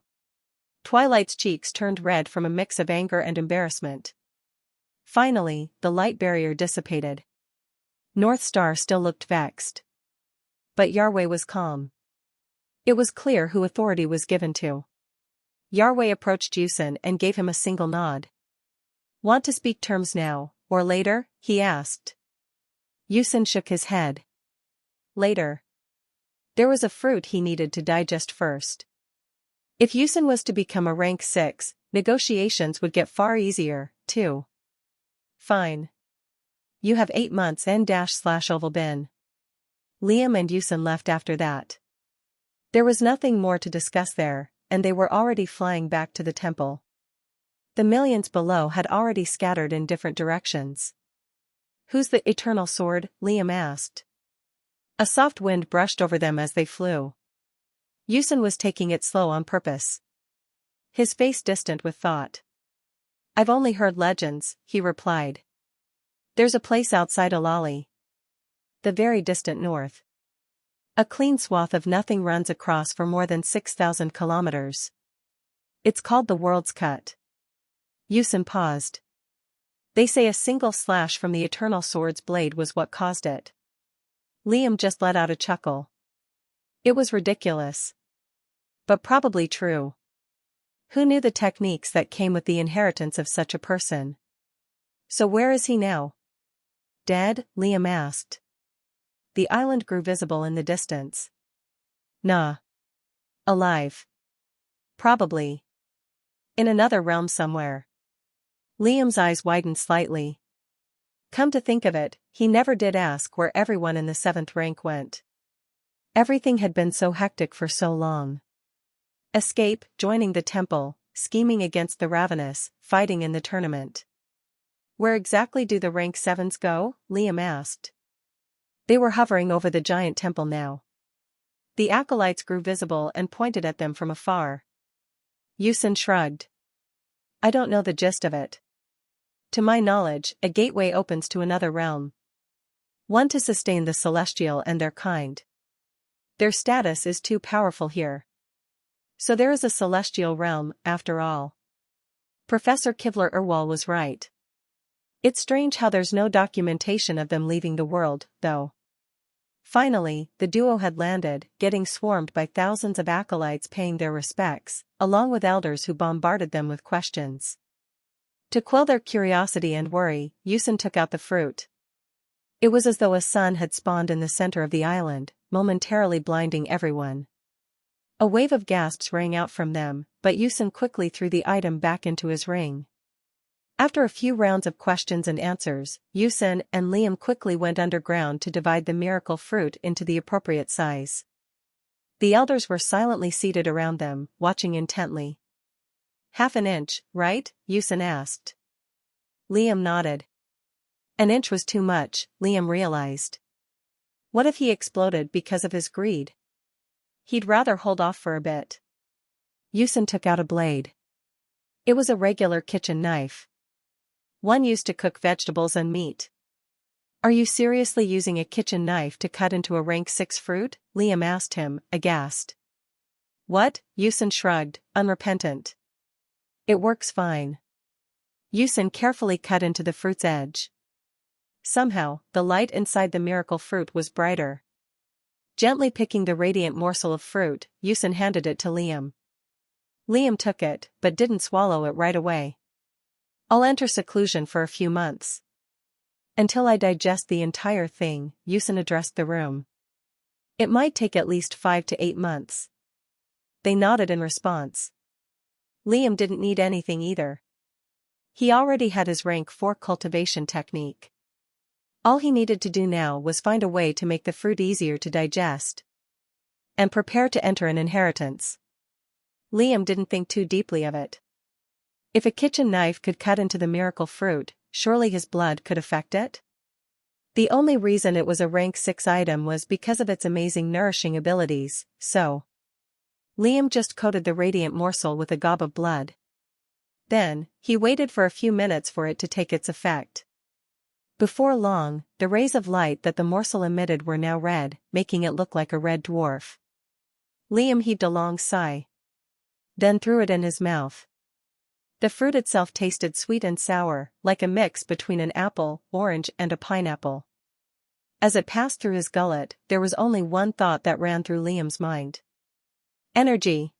Twilight's cheeks turned red from a mix of anger and embarrassment. Finally, the light barrier dissipated. North Star still looked vexed. But Yarway was calm. It was clear who authority was given to. Yarway approached Yusin and gave him a single nod. Want to speak terms now, or later? He asked. Yusin shook his head. Later. There was a fruit he needed to digest first. If Yusin was to become a rank 6, negotiations would get far easier, too. Fine. You have 8 months end./oval bin. Liam and Yusin left after that. There was nothing more to discuss there, and they were already flying back to the temple. The millions below had already scattered in different directions. Who's the Eternal Sword? Liam asked. A soft wind brushed over them as they flew. Yusin was taking it slow on purpose. His face distant with thought. I've only heard legends, he replied. There's a place outside Ucladd. The very distant north. A clean swath of nothing runs across for more than 6,000 kilometers. It's called the World's Cut. Yusin paused. They say a single slash from the Eternal Sword's blade was what caused it. Liam just let out a chuckle. It was ridiculous. But probably true. Who knew the techniques that came with the inheritance of such a person? So where is he now? Dead? Liam asked. The island grew visible in the distance. Nah. Alive. Probably. In another realm somewhere. Liam's eyes widened slightly. Come to think of it, he never did ask where everyone in the 7th rank went. Everything had been so hectic for so long. Escape, joining the temple, scheming against the ravenous, fighting in the tournament. Where exactly do the rank 7s go? Liam asked. They were hovering over the giant temple now. The acolytes grew visible and pointed at them from afar. Ucladd shrugged. I don't know the gist of it. To my knowledge, a gateway opens to another realm. One to sustain the celestial and their kind. Their status is too powerful here. So there is a celestial realm, after all. Professor Kivler Irwal was right. It's strange how there's no documentation of them leaving the world, though. Finally, the duo had landed, getting swarmed by thousands of acolytes paying their respects, along with elders who bombarded them with questions. To quell their curiosity and worry, Ucladd took out the fruit. It was as though a sun had spawned in the center of the island, momentarily blinding everyone. A wave of gasps rang out from them, but Ucladd quickly threw the item back into his ring. After a few rounds of questions and answers, Ucladd and Liam quickly went underground to divide the miracle fruit into the appropriate size. The elders were silently seated around them, watching intently. Half an inch, right? Ucladd asked. Liam nodded. An inch was too much, Liam realized. What if he exploded because of his greed? He'd rather hold off for a bit. Ucladd took out a blade. It was a regular kitchen knife. One used to cook vegetables and meat. Are you seriously using a kitchen knife to cut into a rank 6 fruit? Liam asked him, aghast. What? Ucladd shrugged, unrepentant. It works fine. Ucladd carefully cut into the fruit's edge. Somehow, the light inside the miracle fruit was brighter. Gently picking the radiant morsel of fruit, Ucladd handed it to Liam. Liam took it, but didn't swallow it right away. I'll enter seclusion for a few months. Until I digest the entire thing, Ucladd addressed the room. It might take at least 5 to 8 months. They nodded in response. Liam didn't need anything either. He already had his rank 4 cultivation technique. All he needed to do now was find a way to make the fruit easier to digest. And prepare to enter an inheritance. Liam didn't think too deeply of it. If a kitchen knife could cut into the miracle fruit, surely his blood could affect it? The only reason it was a rank 6 item was because of its amazing nourishing abilities, so Liam just coated the radiant morsel with a gob of blood. Then, he waited for a few minutes for it to take its effect. Before long, the rays of light that the morsel emitted were now red, making it look like a red dwarf. Liam heaved a long sigh. Then threw it in his mouth. The fruit itself tasted sweet and sour, like a mix between an apple, orange and a pineapple. As it passed through his gullet, there was only one thought that ran through Liam's mind. Energy.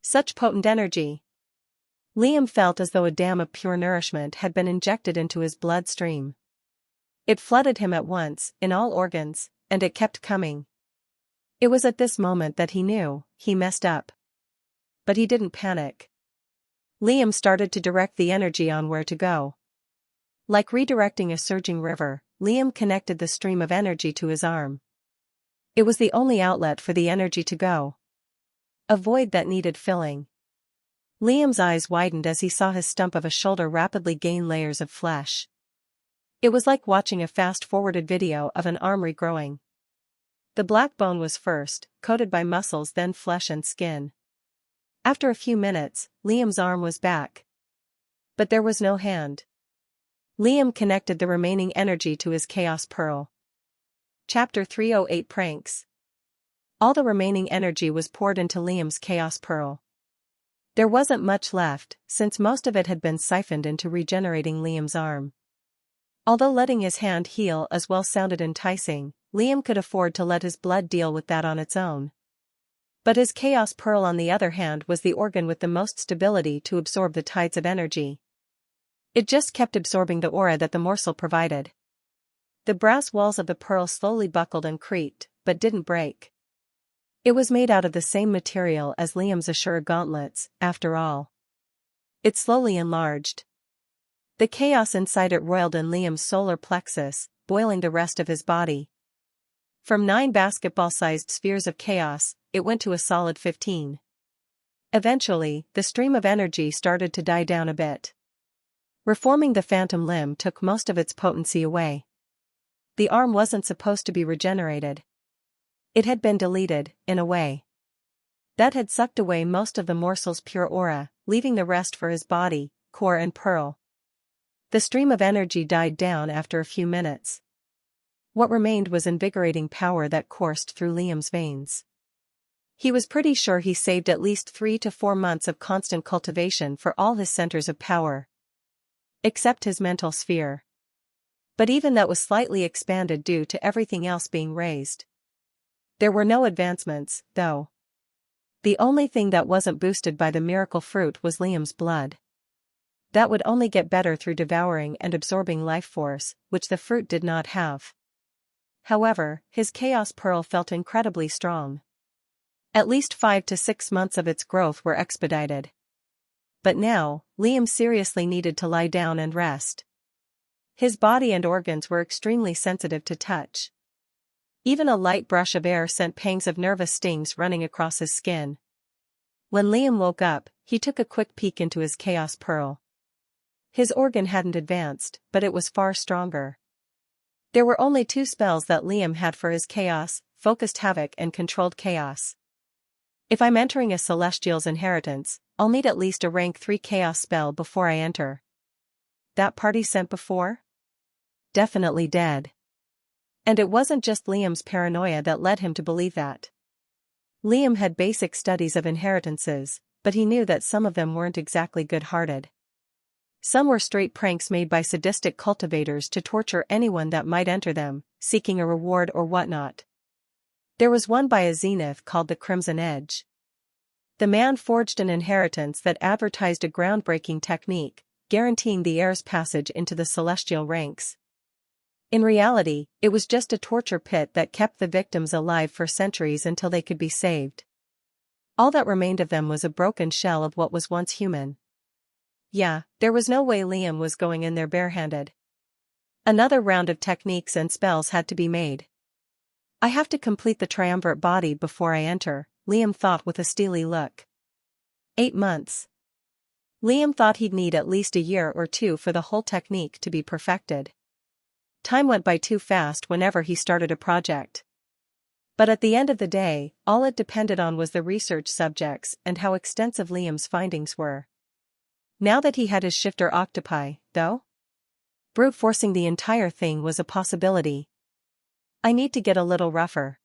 Such potent energy. Liam felt as though a dam of pure nourishment had been injected into his bloodstream. It flooded him at once, in all organs, and it kept coming. It was at this moment that he knew, he messed up. But he didn't panic. Liam started to direct the energy on where to go. Like redirecting a surging river, Liam connected the stream of energy to his arm. It was the only outlet for the energy to go. A void that needed filling. Liam's eyes widened as he saw his stump of a shoulder rapidly gain layers of flesh. It was like watching a fast-forwarded video of an arm regrowing. The black bone was first, coated by muscles, then flesh and skin. After a few minutes, Liam's arm was back. But there was no hand. Liam connected the remaining energy to his Chaos Pearl. Chapter 308 Pranks. All the remaining energy was poured into Liam's Chaos Pearl. There wasn't much left, since most of it had been siphoned into regenerating Liam's arm. Although letting his hand heal as well sounded enticing, Liam could afford to let his blood deal with that on its own. But his Chaos Pearl on the other hand was the organ with the most stability to absorb the tides of energy. It just kept absorbing the aura that the morsel provided. The brass walls of the pearl slowly buckled and creaked, but didn't break. It was made out of the same material as Liam's Ashura gauntlets, after all. It slowly enlarged. The chaos inside it roiled in Liam's solar plexus, boiling the rest of his body. From 9 basketball-sized spheres of chaos, it went to a solid 15. Eventually, the stream of energy started to die down a bit. Reforming the phantom limb took most of its potency away. The arm wasn't supposed to be regenerated. It had been deleted, in a way. That had sucked away most of the morsel's pure aura, leaving the rest for his body, core and pearl. The stream of energy died down after a few minutes. What remained was invigorating power that coursed through Liam's veins. He was pretty sure he saved at least 3 to 4 months of constant cultivation for all his centers of power. Except his mental sphere. But even that was slightly expanded due to everything else being raised. There were no advancements, though. The only thing that wasn't boosted by the miracle fruit was Liam's blood. That would only get better through devouring and absorbing life force, which the fruit did not have. However, his chaos pearl felt incredibly strong. At least 5 to 6 months of its growth were expedited. But now, Liam seriously needed to lie down and rest. His body and organs were extremely sensitive to touch. Even a light brush of air sent pangs of nervous stings running across his skin. When Liam woke up, he took a quick peek into his chaos pearl. His organ hadn't advanced, but it was far stronger. There were only 2 spells that Liam had for his chaos: focused havoc and controlled chaos. If I'm entering a celestial's inheritance, I'll need at least a rank 3 chaos spell before I enter. That party sent before? Definitely dead. And it wasn't just Liam's paranoia that led him to believe that. Liam had basic studies of inheritances, but he knew that some of them weren't exactly good-hearted. Some were straight pranks made by sadistic cultivators to torture anyone that might enter them, seeking a reward or whatnot. There was one by a zenith called the Crimson Edge. The man forged an inheritance that advertised a groundbreaking technique, guaranteeing the heir's passage into the celestial ranks. In reality, it was just a torture pit that kept the victims alive for centuries until they could be saved. All that remained of them was a broken shell of what was once human. Yeah, there was no way Liam was going in there barehanded. Another round of techniques and spells had to be made. I have to complete the triumvirate body before I enter, Liam thought with a steely look. 8 months. Liam thought he'd need at least a year or 2 for the whole technique to be perfected. Time went by too fast whenever he started a project. But at the end of the day, all it depended on was the research subjects and how extensive Liam's findings were. Now that he had his shifter octopi, though, brute forcing the entire thing was a possibility. I need to get a little rougher.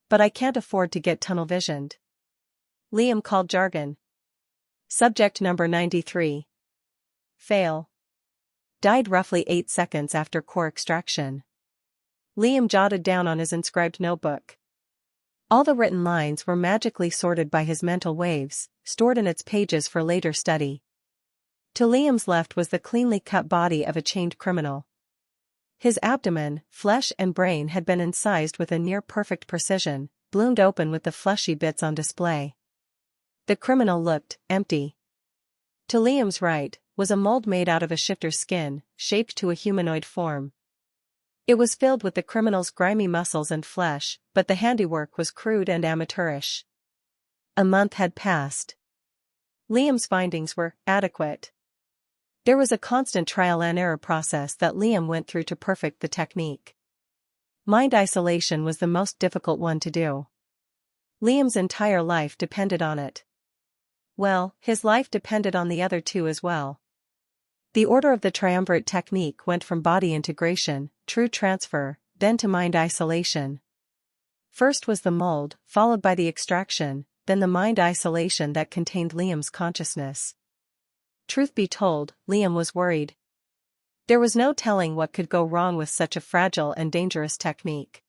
But I can't afford to get tunnel-visioned. Liam called jargon. Subject number 93. Fail. Died roughly 8 seconds after core extraction. Liam jotted down on his inscribed notebook. All the written lines were magically sorted by his mental waves, stored in its pages for later study. To Liam's left was the cleanly cut body of a chained criminal. His abdomen, flesh and brain had been incised with a near-perfect precision, bloomed open with the fleshy bits on display. The criminal looked empty. To Liam's right was a mold made out of a shifter's skin, shaped to a humanoid form. It was filled with the criminal's grimy muscles and flesh, but the handiwork was crude and amateurish. A month had passed. Liam's findings were adequate. There was a constant trial and error process that Liam went through to perfect the technique. Mind isolation was the most difficult one to do. Liam's entire life depended on it. Well, his life depended on the other 2 as well. The order of the triumvirate technique went from body integration, true transfer, then to mind isolation. First was the mold, followed by the extraction, then the mind isolation that contained Liam's consciousness. Truth be told, Liam was worried. There was no telling what could go wrong with such a fragile and dangerous technique.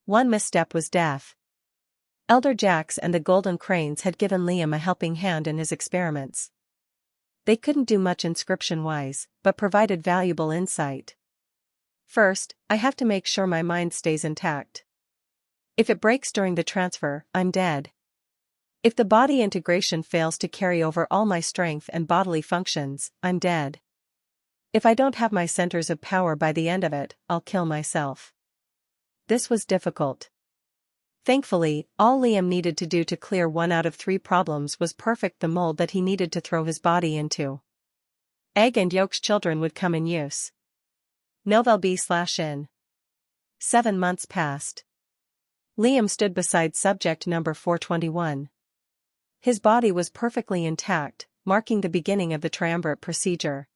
One misstep was death. Elder Jax and the Golden Cranes had given Liam a helping hand in his experiments. They couldn't do much inscription-wise, but provided valuable insight. First, I have to make sure my mind stays intact. If it breaks during the transfer, I'm dead. If the body integration fails to carry over all my strength and bodily functions, I'm dead. If I don't have my centers of power by the end of it, I'll kill myself. This was difficult. Thankfully, all Liam needed to do to clear 1 out of 3 problems was perfect the mold that he needed to throw his body into. Egg and yolk's children would come in use. Novel B/in. 7 months passed. Liam stood beside subject number 421. His body was perfectly intact, marking the beginning of the triumvirate procedure.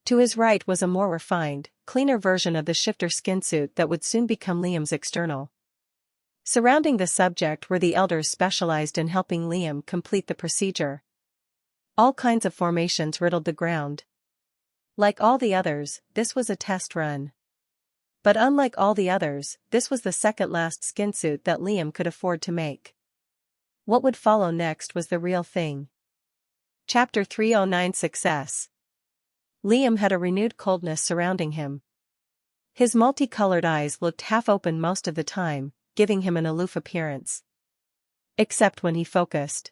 To his right was a more refined, cleaner version of the shifter skin suit that would soon become Liam's external. Surrounding the subject were the elders specialized in helping Liam complete the procedure. All kinds of formations riddled the ground. Like all the others, this was a test run. But unlike all the others, this was the second-last skin suit that Liam could afford to make. What would follow next was the real thing. Chapter 309 Success. Liam had a renewed coldness surrounding him. His multicolored eyes looked half-open most of the time, giving him an aloof appearance. Except when he focused.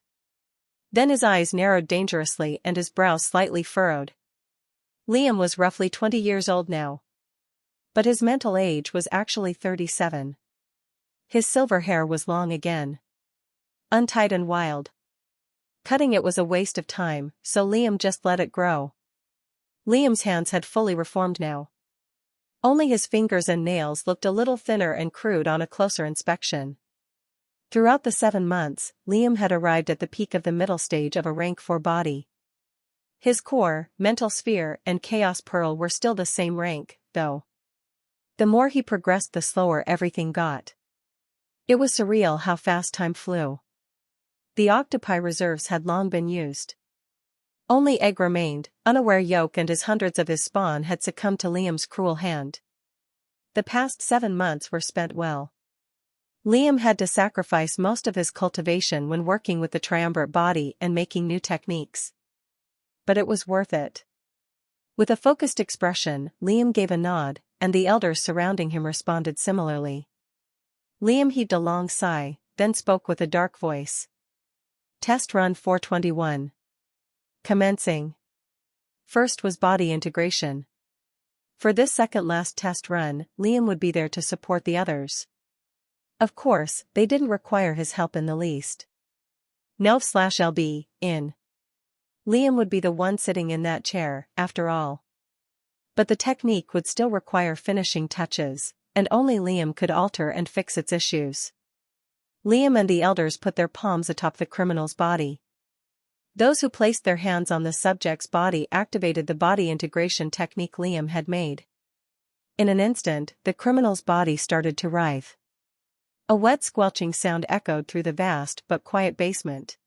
Then his eyes narrowed dangerously and his brows slightly furrowed. Liam was roughly 20 years old now. But his mental age was actually 37. His silver hair was long again. Untied and wild. Cutting it was a waste of time, so Liam just let it grow. Liam's hands had fully reformed now. Only his fingers and nails looked a little thinner and crude on a closer inspection. Throughout the 7 months, Liam had arrived at the peak of the middle stage of a rank 4 body. His core, mental sphere, and chaos pearl were still the same rank, though. The more he progressed, the slower everything got. It was surreal how fast time flew. The octopi reserves had long been used. Only Egg remained, unaware Yolk and his hundreds of his spawn had succumbed to Liam's cruel hand. The past 7 months were spent well. Liam had to sacrifice most of his cultivation when working with the triumvirate body and making new techniques. But it was worth it. With a focused expression, Liam gave a nod, and the elders surrounding him responded similarly. Liam heaved a long sigh, then spoke with a dark voice. Test run 421. Commencing. First was body integration. For this second-last test run, Liam would be there to support the others. Of course, they didn't require his help in the least. Nov/LB, in. Liam would be the one sitting in that chair, after all. But the technique would still require finishing touches, and only Liam could alter and fix its issues. Liam and the elders put their palms atop the criminal's body. Those who placed their hands on the subject's body activated the body integration technique Liam had made. In an instant, the criminal's body started to writhe. A wet squelching sound echoed through the vast but quiet basement.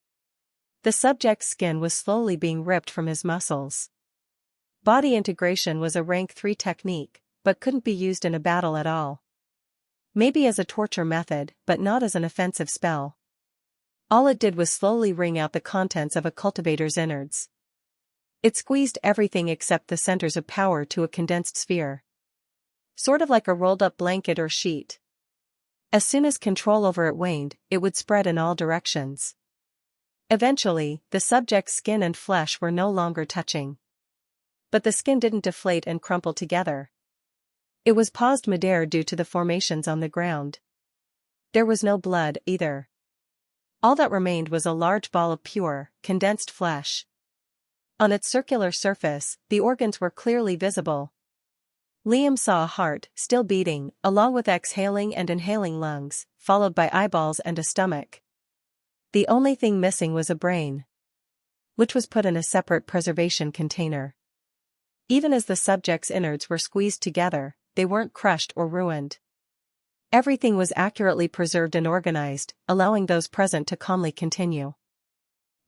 The subject's skin was slowly being ripped from his muscles. Body integration was a rank 3 technique, but couldn't be used in a battle at all. Maybe as a torture method, but not as an offensive spell. All it did was slowly wring out the contents of a cultivator's innards. It squeezed everything except the centers of power to a condensed sphere. Sort of like a rolled-up blanket or sheet. As soon as control over it waned, it would spread in all directions. Eventually, the subject's skin and flesh were no longer touching. But the skin didn't deflate and crumple together. It was paused midair due to the formations on the ground. There was no blood, either. All that remained was a large ball of pure, condensed flesh. On its circular surface, the organs were clearly visible. Liam saw a heart, still beating, along with exhaling and inhaling lungs, followed by eyeballs and a stomach. The only thing missing was a brain, which was put in a separate preservation container. Even as the subject's innards were squeezed together, they weren't crushed or ruined. Everything was accurately preserved and organized, allowing those present to calmly continue.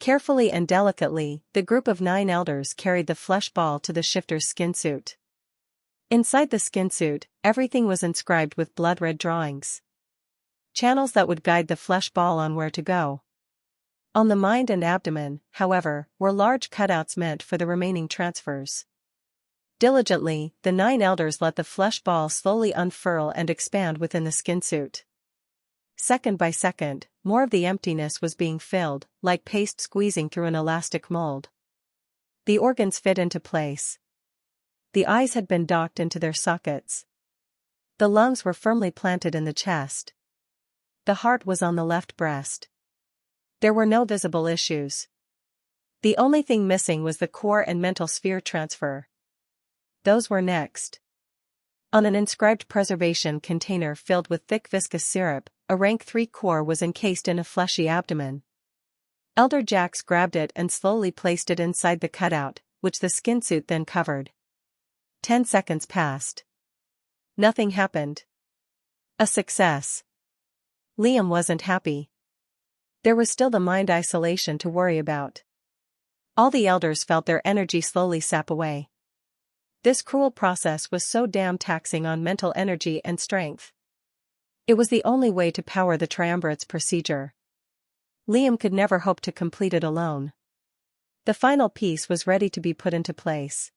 Carefully and delicately, the group of 9 elders carried the flesh ball to the shifter's skin suit. Inside the skin suit, everything was inscribed with blood-red drawings. Channels that would guide the flesh ball on where to go. On the mind and abdomen, however, were large cutouts meant for the remaining transfers. Diligently, the 9 elders let the flesh ball slowly unfurl and expand within the skin suit. Second by second, more of the emptiness was being filled, like paste squeezing through an elastic mold. The organs fit into place. The eyes had been docked into their sockets. The lungs were firmly planted in the chest. The heart was on the left breast. There were no visible issues. The only thing missing was the core and mental sphere transfer. Those were next. On an inscribed preservation container filled with thick viscous syrup, a rank 3 core was encased in a fleshy abdomen. Elder Jax grabbed it and slowly placed it inside the cutout, which the skin suit then covered. 10 seconds passed. Nothing happened. A success. Liam wasn't happy. There was still the mind isolation to worry about. All the elders felt their energy slowly sap away. This cruel process was so damn taxing on mental energy and strength. It was the only way to power the triumvirate's procedure. Liam could never hope to complete it alone. The final piece was ready to be put into place.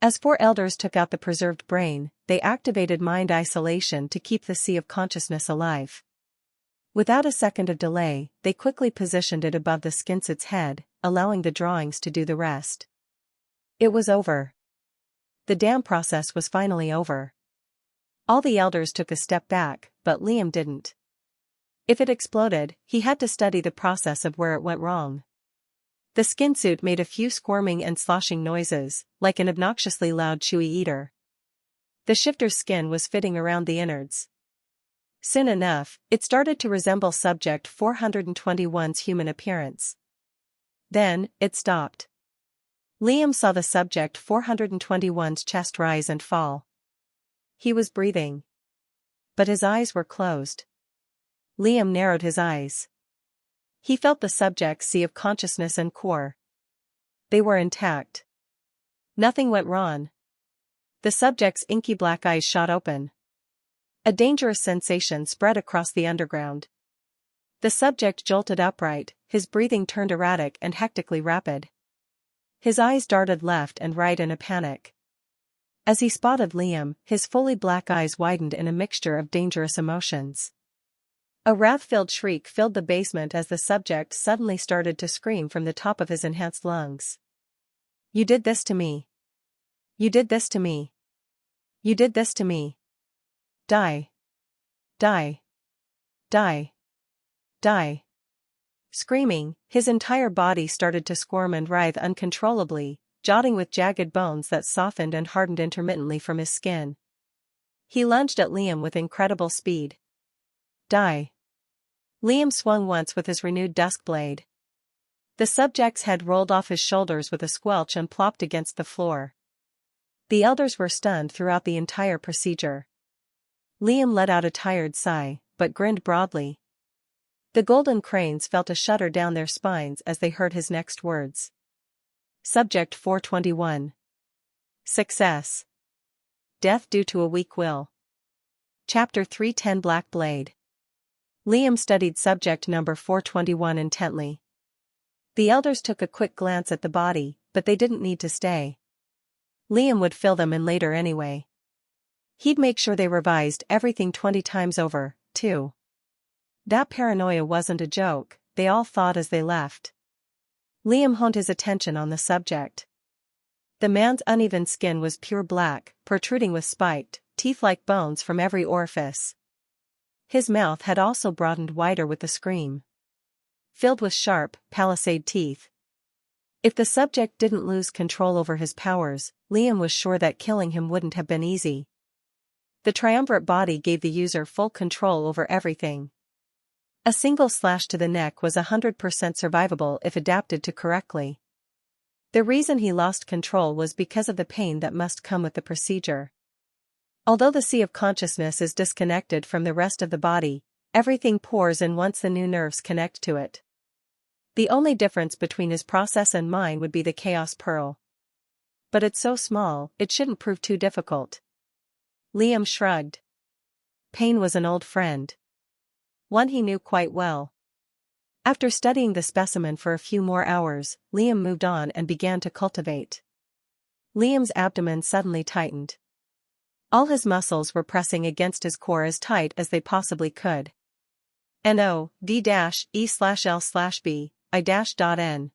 As 4 elders took out the preserved brain, they activated mind isolation to keep the sea of consciousness alive. Without a second of delay, they quickly positioned it above the skin suit's head, allowing the drawings to do the rest. It was over. The damn process was finally over. All the elders took a step back, but Liam didn't. If it exploded, he had to study the process of where it went wrong. The skin suit made a few squirming and sloshing noises, like an obnoxiously loud chewy eater. The shifter's skin was fitting around the innards. Soon enough, it started to resemble Subject 421's human appearance. Then, it stopped. Liam saw the Subject 421's chest rise and fall. He was breathing. But his eyes were closed. Liam narrowed his eyes. He felt the subject's sea of consciousness and core. They were intact. Nothing went wrong. The subject's inky black eyes shot open. A dangerous sensation spread across the underground. The subject jolted upright, his breathing turned erratic and hectically rapid. His eyes darted left and right in a panic. As he spotted Liam, his fully black eyes widened in a mixture of dangerous emotions. A wrath-filled shriek filled the basement as the subject suddenly started to scream from the top of his enhanced lungs. "You did this to me. You did this to me. You did this to me. Die. Die. Die. Die." Screaming, his entire body started to squirm and writhe uncontrollably, jotting with jagged bones that softened and hardened intermittently from his skin. He lunged at Liam with incredible speed. Die. Liam swung once with his renewed dusk blade. The subject's head rolled off his shoulders with a squelch and plopped against the floor. The elders were stunned throughout the entire procedure. Liam let out a tired sigh, but grinned broadly. The golden cranes felt a shudder down their spines as they heard his next words. Subject 421. Success. Death due to a weak will. Chapter 310 Black Blade. Liam studied subject number 421 intently. The elders took a quick glance at the body, but they didn't need to stay. Liam would fill them in later anyway. He'd make sure they revised everything 20 times over, too. That paranoia wasn't a joke, they all thought as they left. Liam honed his attention on the subject. The man's uneven skin was pure black, protruding with spiked, teeth-like bones from every orifice. His mouth had also broadened wider with the scream. Filled with sharp, palisade teeth. If the subject didn't lose control over his powers, Liam was sure that killing him wouldn't have been easy. The triumvirate body gave the user full control over everything. A single slash to the neck was 100% survivable if adapted to correctly. The reason he lost control was because of the pain that must come with the procedure. Although the sea of consciousness is disconnected from the rest of the body, everything pours in once the new nerves connect to it. The only difference between his process and mine would be the chaos pearl. But it's so small, it shouldn't prove too difficult. Liam shrugged. Pain was an old friend. One he knew quite well. After studying the specimen for a few more hours, Liam moved on and began to cultivate. Liam's abdomen suddenly tightened. All his muscles were pressing against his core as tight as they possibly could. end.E/L/B, I-N.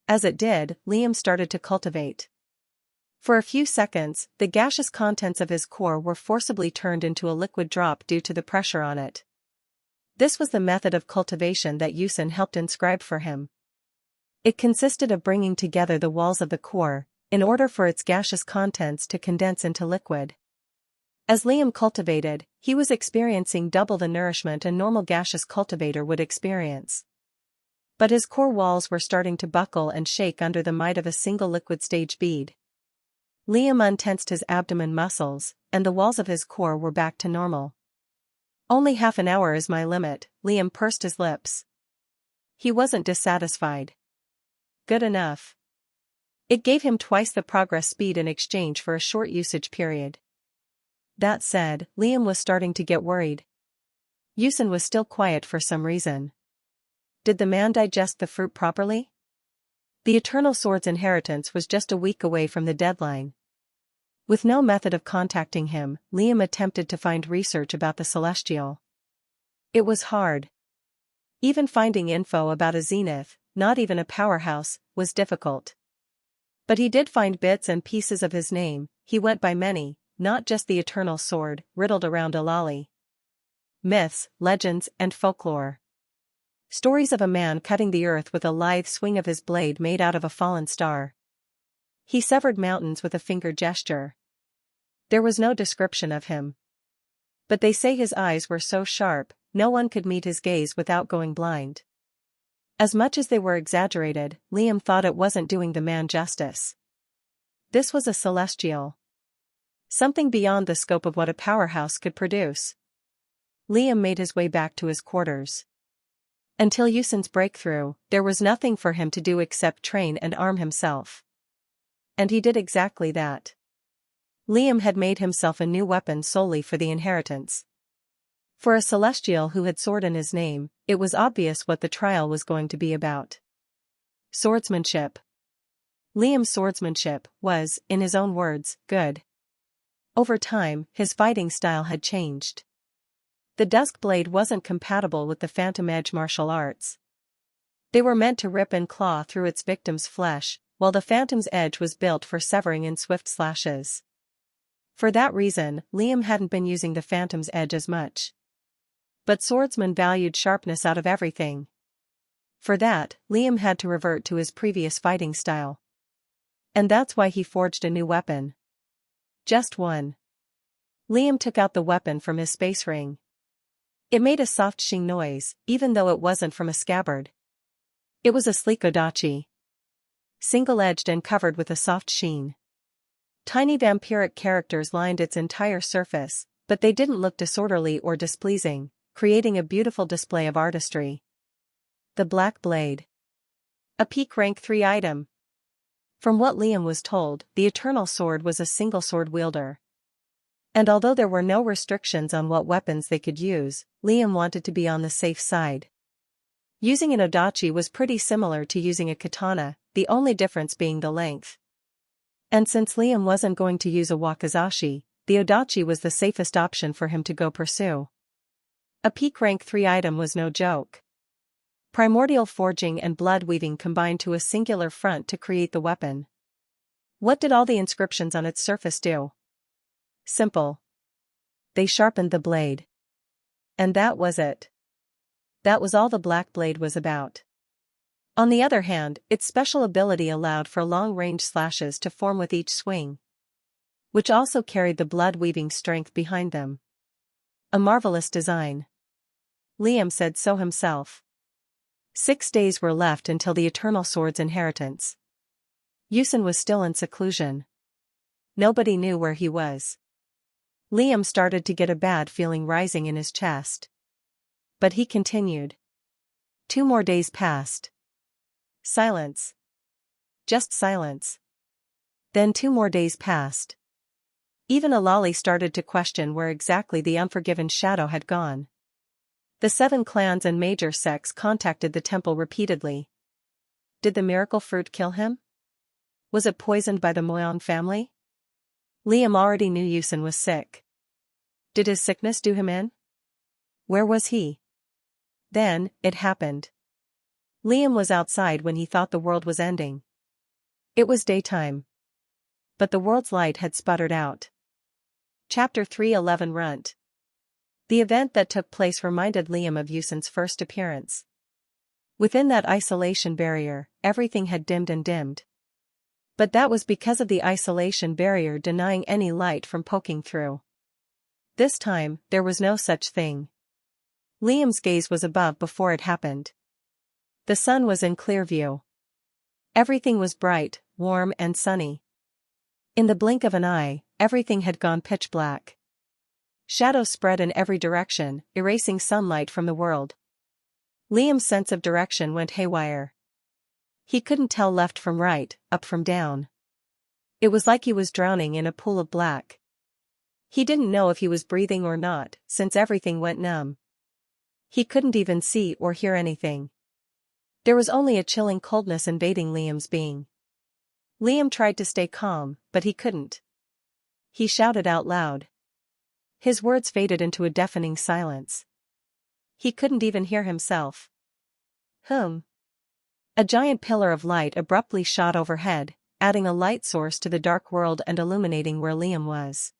As it did, Liam started to cultivate. For a few seconds, the gaseous contents of his core were forcibly turned into a liquid drop due to the pressure on it. This was the method of cultivation that Ucladd helped inscribe for him. It consisted of bringing together the walls of the core, in order for its gaseous contents to condense into liquid. As Liam cultivated, he was experiencing double the nourishment a normal gaseous cultivator would experience. But his core walls were starting to buckle and shake under the might of a single liquid stage bead. Liam untensed his abdomen muscles, and the walls of his core were back to normal. "Only half an hour is my limit," Liam pursed his lips. He wasn't dissatisfied. Good enough. It gave him twice the progress speed in exchange for a short usage period. That said, Liam was starting to get worried. Ucladd was still quiet for some reason. Did the man digest the fruit properly? The Eternal Sword's inheritance was just a week away from the deadline. With no method of contacting him, Liam attempted to find research about the Celestial. It was hard. Even finding info about a zenith, not even a powerhouse, was difficult. But he did find bits and pieces of his name. He went by many, not just the Eternal Sword, riddled around Alali. Myths, legends, and folklore. Stories of a man cutting the earth with a lithe swing of his blade made out of a fallen star. He severed mountains with a finger gesture. There was no description of him. But they say his eyes were so sharp, no one could meet his gaze without going blind. As much as they were exaggerated, Liam thought it wasn't doing the man justice. This was a celestial. Something beyond the scope of what a powerhouse could produce. Liam made his way back to his quarters. Until Ucladd's breakthrough, there was nothing for him to do except train and arm himself. And he did exactly that. Liam had made himself a new weapon solely for the inheritance. For a celestial who had sword in his name, it was obvious what the trial was going to be about. Swordsmanship. Liam's swordsmanship was, in his own words, good. Over time, his fighting style had changed. The dusk blade wasn't compatible with the phantom edge martial arts. They were meant to rip and claw through its victim's flesh, while the phantom's edge was built for severing in swift slashes. For that reason, Liam hadn't been using the phantom's edge as much. But swordsmen valued sharpness out of everything. For that, Liam had to revert to his previous fighting style. And that's why he forged a new weapon. Just one. Liam took out the weapon from his space ring. It made a soft shing noise, even though it wasn't from a scabbard. It was a sleek odachi. Single-edged and covered with a soft sheen. Tiny vampiric characters lined its entire surface, but they didn't look disorderly or displeasing, creating a beautiful display of artistry. The Black Blade. A peak rank 3 item. From what Liam was told, the Eternal Sword was a single sword wielder. And although there were no restrictions on what weapons they could use, Liam wanted to be on the safe side. Using an odachi was pretty similar to using a katana, the only difference being the length. And since Liam wasn't going to use a wakizashi, the odachi was the safest option for him to go pursue. A peak rank 3 item was no joke. Primordial forging and blood weaving combined to a singular front to create the weapon. What did all the inscriptions on its surface do? Simple. They sharpened the blade. And that was it. That was all the Black Blade was about. On the other hand, its special ability allowed for long-range slashes to form with each swing, which also carried the blood-weaving strength behind them. A marvelous design. Liam said so himself. 6 days were left until the Eternal Sword's inheritance. Ucladd was still in seclusion. Nobody knew where he was. Liam started to get a bad feeling rising in his chest. But he continued. 2 more days passed. Silence. Just silence. Then 2 more days passed. Even Alali started to question where exactly the unforgiven shadow had gone. The 7 clans and major sects contacted the temple repeatedly. Did the miracle fruit kill him? Was it poisoned by the Moyang family? Liam already knew Yusin was sick. Did his sickness do him in? Where was he? Then, it happened. Liam was outside when he thought the world was ending. It was daytime. But the world's light had sputtered out. Chapter 3:11 Runt. The event that took place reminded Liam of Yusin's first appearance. Within that isolation barrier, everything had dimmed and dimmed. But that was because of the isolation barrier denying any light from poking through. This time, there was no such thing. Liam's gaze was above before it happened. The sun was in clear view. Everything was bright, warm and sunny. In the blink of an eye, everything had gone pitch black. Shadows spread in every direction, erasing sunlight from the world. Liam's sense of direction went haywire. He couldn't tell left from right, up from down. It was like he was drowning in a pool of black. He didn't know if he was breathing or not, since everything went numb. He couldn't even see or hear anything. There was only a chilling coldness invading Liam's being. Liam tried to stay calm, but he couldn't. He shouted out loud. His words faded into a deafening silence. He couldn't even hear himself. A giant pillar of light abruptly shot overhead, adding a light source to the dark world and illuminating where Liam was.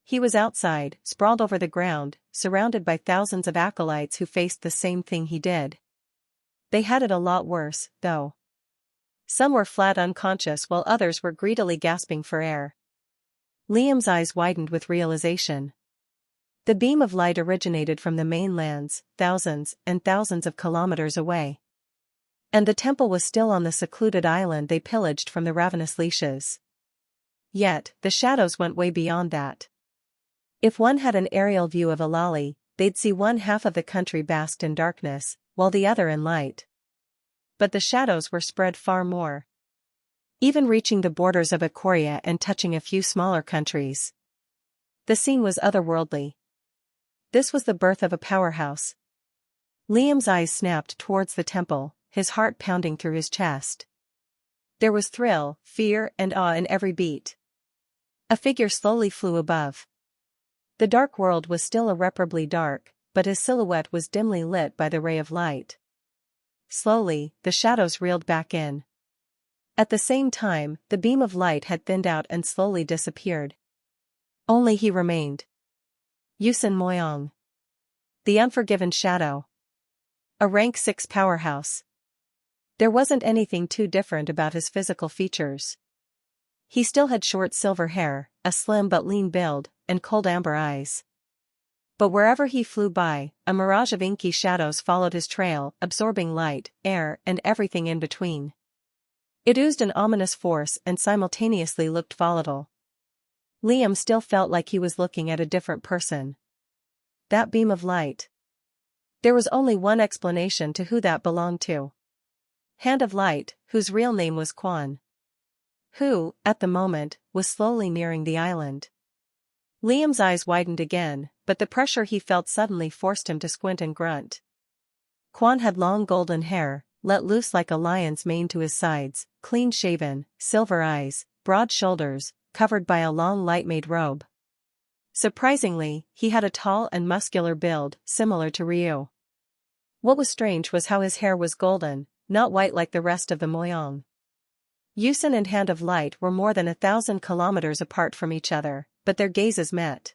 He was outside, sprawled over the ground, surrounded by thousands of acolytes who faced the same thing he did. They had it a lot worse, though. Some were flat unconscious while others were greedily gasping for air. Liam's eyes widened with realization. The beam of light originated from the mainlands, thousands and thousands of kilometers away. And the temple was still on the secluded island they pillaged from the ravenous leashes. Yet, the shadows went way beyond that. If one had an aerial view of Alali, they'd see one half of the country basked in darkness, while the other in light. But the shadows were spread far more. Even reaching the borders of Ikoria and touching a few smaller countries. The scene was otherworldly. This was the birth of a powerhouse. Liam's eyes snapped towards the temple, his heart pounding through his chest. There was thrill, fear and awe in every beat. A figure slowly flew above. The dark world was still irreparably dark, but his silhouette was dimly lit by the ray of light. Slowly, the shadows reeled back in. At the same time, the beam of light had thinned out and slowly disappeared. Only he remained. Yusin Moyang. The Unforgiven Shadow. A rank 6 powerhouse. There wasn't anything too different about his physical features. He still had short silver hair, a slim but lean build, and cold amber eyes. But wherever he flew by, a mirage of inky shadows followed his trail, absorbing light, air, and everything in between. It oozed an ominous force and simultaneously looked volatile. Liam still felt like he was looking at a different person. That beam of light. There was only one explanation to who that belonged to. Hand of Light, whose real name was Quan. Who, at the moment, was slowly nearing the island. Liam's eyes widened again, but the pressure he felt suddenly forced him to squint and grunt. Quan had long golden hair, let loose like a lion's mane to his sides, clean-shaven, silver eyes, broad shoulders, covered by a long light-made robe. Surprisingly, he had a tall and muscular build, similar to Ryu. What was strange was how his hair was golden, not white like the rest of the Moyang. Yusin and Hand of Light were more than 1,000 kilometers apart from each other, but their gazes met.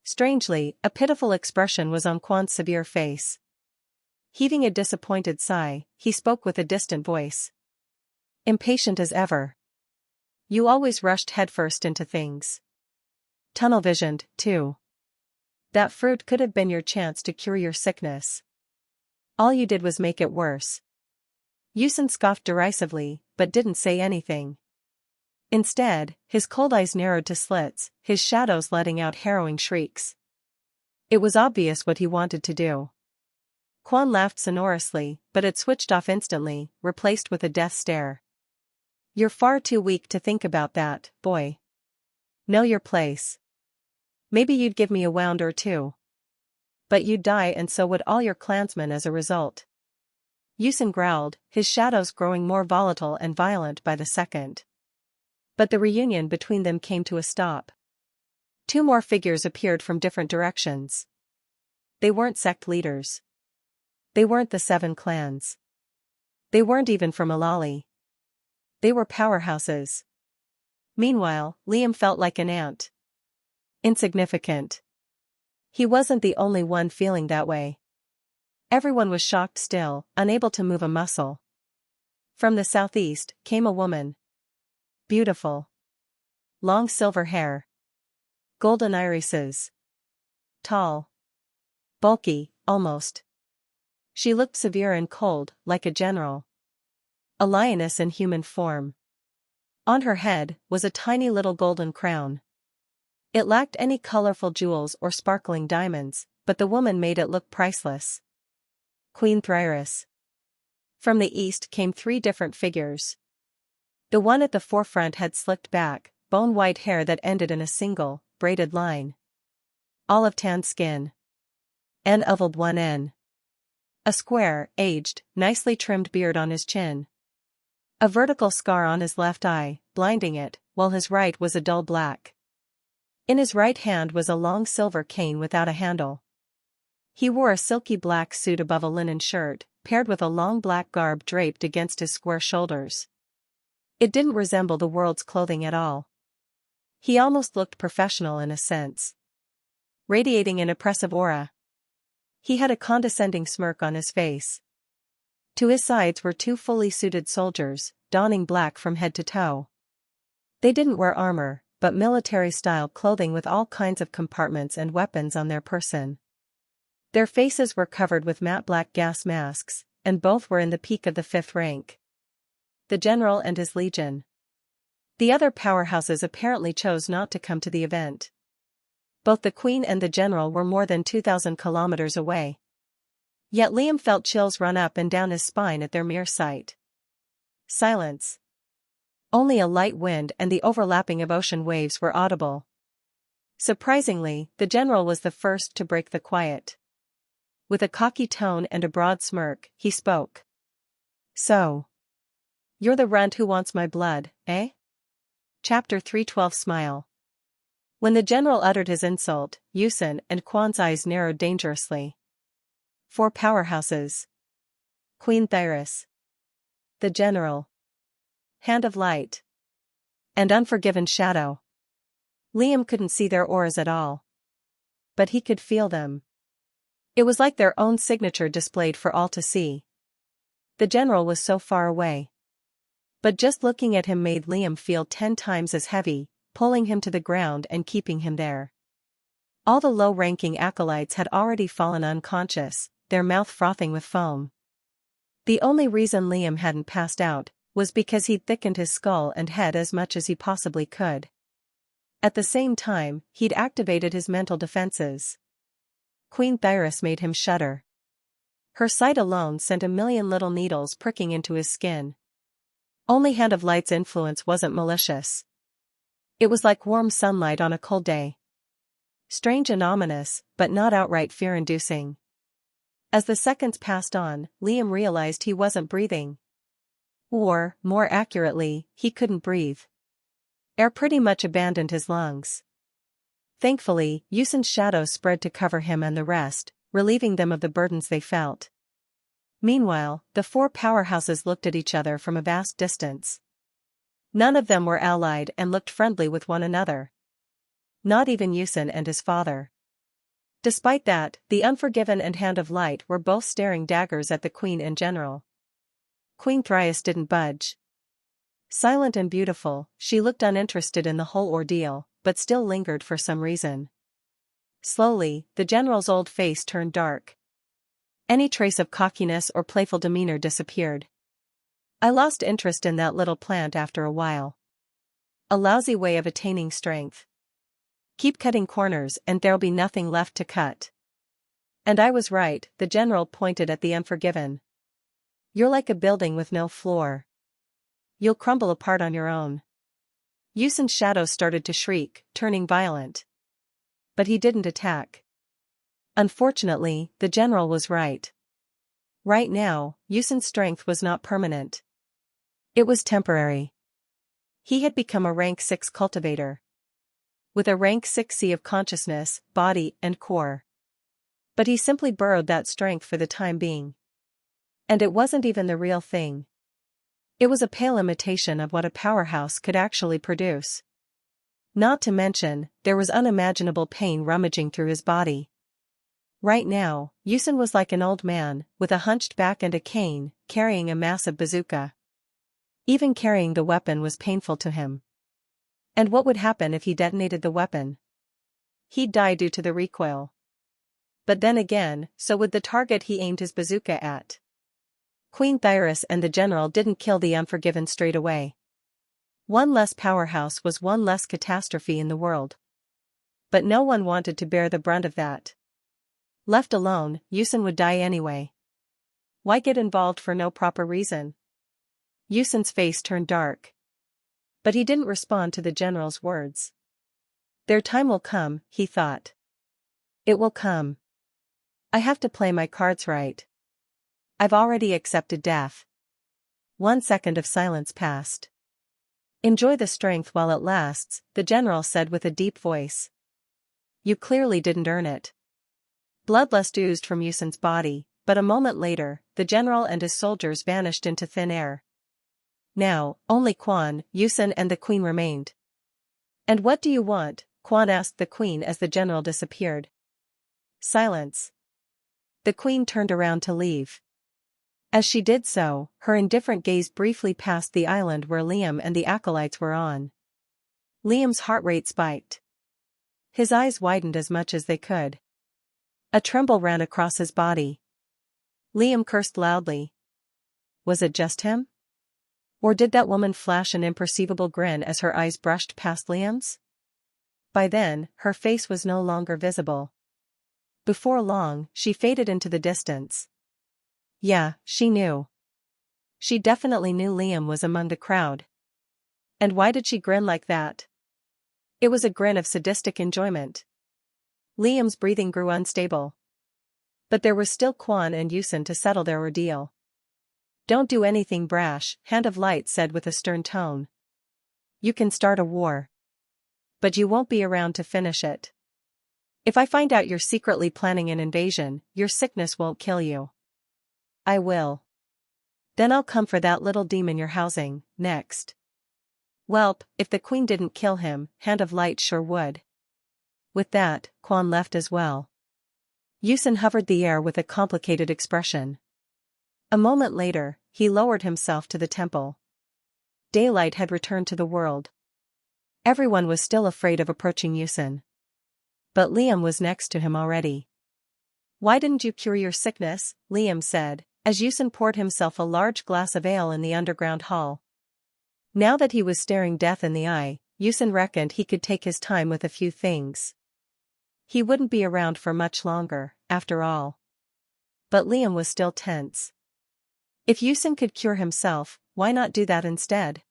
Strangely, a pitiful expression was on Quan's severe face. Heaving a disappointed sigh, he spoke with a distant voice. Impatient as ever. You always rushed headfirst into things. Tunnel-visioned, too. That fruit could have been your chance to cure your sickness. All you did was make it worse. Yusin scoffed derisively, but didn't say anything. Instead, his cold eyes narrowed to slits, his shadows letting out harrowing shrieks. It was obvious what he wanted to do. Quan laughed sonorously, but it switched off instantly, replaced with a death stare. You're far too weak to think about that, boy. Know your place. Maybe you'd give me a wound or two. But you'd die and so would all your clansmen as a result. Ucladd growled, his shadows growing more volatile and violent by the second. But the reunion between them came to a stop. Two more figures appeared from different directions. They weren't sect leaders. They weren't the 7 clans. They weren't even from Alali. They were powerhouses. Meanwhile, Liam felt like an ant. Insignificant. He wasn't the only one feeling that way. Everyone was shocked still, unable to move a muscle. From the southeast came a woman. Beautiful. Long silver hair. Golden irises. Tall. Bulky, almost. She looked severe and cold, like a general. A lioness in human form. On her head was a tiny little golden crown. It lacked any colorful jewels or sparkling diamonds, but the woman made it look priceless. Darius. From the east came 3 different figures. The one at the forefront had slicked back, bone-white hair that ended in a single, braided line. Olive-tanned skin. An ovaled one N. A square, aged, nicely trimmed beard on his chin. A vertical scar on his left eye, blinding it, while his right was a dull black. In his right hand was a long silver cane without a handle. He wore a silky black suit above a linen shirt, paired with a long black garb draped against his square shoulders. It didn't resemble the world's clothing at all. He almost looked professional in a sense. Radiating an oppressive aura. He had a condescending smirk on his face. To his sides were 2 fully suited soldiers, donning black from head to toe. They didn't wear armor, but military-style clothing with all kinds of compartments and weapons on their person. Their faces were covered with matte black gas masks, and both were in the peak of the 5th rank. The general and his legion. The other powerhouses apparently chose not to come to the event. Both the queen and the general were more than 2,000 kilometers away. Yet Liam felt chills run up and down his spine at their mere sight. Silence. Only a light wind and the overlapping of ocean waves were audible. Surprisingly, the general was the first to break the quiet. With a cocky tone and a broad smirk, he spoke. So. You're the runt who wants my blood, eh? Chapter 3:12 Smile. When the general uttered his insult, Ucladd and Quan's eyes narrowed dangerously. 4 powerhouses. Darius. The general. Hand of light. And unforgiven shadow. Liam couldn't see their auras at all. But he could feel them. It was like their own signature displayed for all to see. The general was so far away. But just looking at him made Liam feel 10 times as heavy, pulling him to the ground and keeping him there. All the low-ranking acolytes had already fallen unconscious, their mouth frothing with foam. The only reason Liam hadn't passed out was because he'd thickened his skull and head as much as he possibly could. At the same time, he'd activated his mental defenses. Darius made him shudder. Her sight alone sent a million little needles pricking into his skin. Only Hand of Light's influence wasn't malicious. It was like warm sunlight on a cold day. Strange and ominous, but not outright fear-inducing. As the seconds passed on, Liam realized he wasn't breathing. Or, more accurately, he couldn't breathe. Air pretty much abandoned his lungs. Thankfully, Ucladd's shadow spread to cover him and the rest, relieving them of the burdens they felt. Meanwhile, the 4 powerhouses looked at each other from a vast distance. None of them were allied and looked friendly with one another. Not even Ucladd and his father. Despite that, the Unforgiven and Hand of Light were both staring daggers at the queen in general. Darius didn't budge. Silent and beautiful, she looked uninterested in the whole ordeal, but still lingered for some reason. Slowly, the general's old face turned dark. Any trace of cockiness or playful demeanor disappeared. I lost interest in that little plant after a while. A lousy way of attaining strength. Keep cutting corners and there'll be nothing left to cut. And I was right, the general pointed at the Unforgiven. You're like a building with no floor. You'll crumble apart on your own. Ucladd's shadow started to shriek, turning violent. But he didn't attack. Unfortunately, the general was right. Right now, Yusin's strength was not permanent. It was temporary. He had become a rank 6 cultivator, with a rank 6C of consciousness, body, and core. But he simply borrowed that strength for the time being. And it wasn't even the real thing. It was a pale imitation of what a powerhouse could actually produce. Not to mention, there was unimaginable pain rummaging through his body. Right now, Yusin was like an old man, with a hunched back and a cane, carrying a massive bazooka. Even carrying the weapon was painful to him. And what would happen if he detonated the weapon? He'd die due to the recoil. But then again, so would the target he aimed his bazooka at. Queen Darius and the general didn't kill the Unforgiven straight away. One less powerhouse was one less catastrophe in the world. But no one wanted to bear the brunt of that. Left alone, Yusin would die anyway. Why get involved for no proper reason? Yusin's face turned dark. But he didn't respond to the general's words. Their time will come, he thought. It will come. I have to play my cards right. I've already accepted death. 1 second of silence passed. Enjoy the strength while it lasts, the general said with a deep voice. You clearly didn't earn it. Bloodlust oozed from Yusin's body, but a moment later, the general and his soldiers vanished into thin air. Now, only Quan, Yusin and the queen remained. And what do you want? Quan asked the queen as the general disappeared. Silence. The queen turned around to leave. As she did so, her indifferent gaze briefly passed the island where Liam and the acolytes were on. Liam's heart rate spiked. His eyes widened as much as they could. A tremble ran across his body. Liam cursed loudly. Was it just him? Or did that woman flash an imperceivable grin as her eyes brushed past Liam's? By then, her face was no longer visible. Before long, she faded into the distance. Yeah, she knew. She definitely knew Liam was among the crowd. And why did she grin like that? It was a grin of sadistic enjoyment. Liam's breathing grew unstable. But there were still Quan and Yusin to settle their ordeal. Don't do anything brash, Hand of Light said with a stern tone. You can start a war. But you won't be around to finish it. If I find out you're secretly planning an invasion, your sickness won't kill you. I will. Then I'll come for that little demon you're housing, next. Welp, if the queen didn't kill him, Hand of Light sure would. With that, Quan left as well. Yusin hovered the air with a complicated expression. A moment later, he lowered himself to the temple. Daylight had returned to the world. Everyone was still afraid of approaching Yusin. But Liam was next to him already. Why didn't you cure your sickness? Liam said, as Yusin poured himself a large glass of ale in the underground hall. Now that he was staring death in the eye, Yusin reckoned he could take his time with a few things. He wouldn't be around for much longer, after all. But Liam was still tense. If Yusin could cure himself, why not do that instead?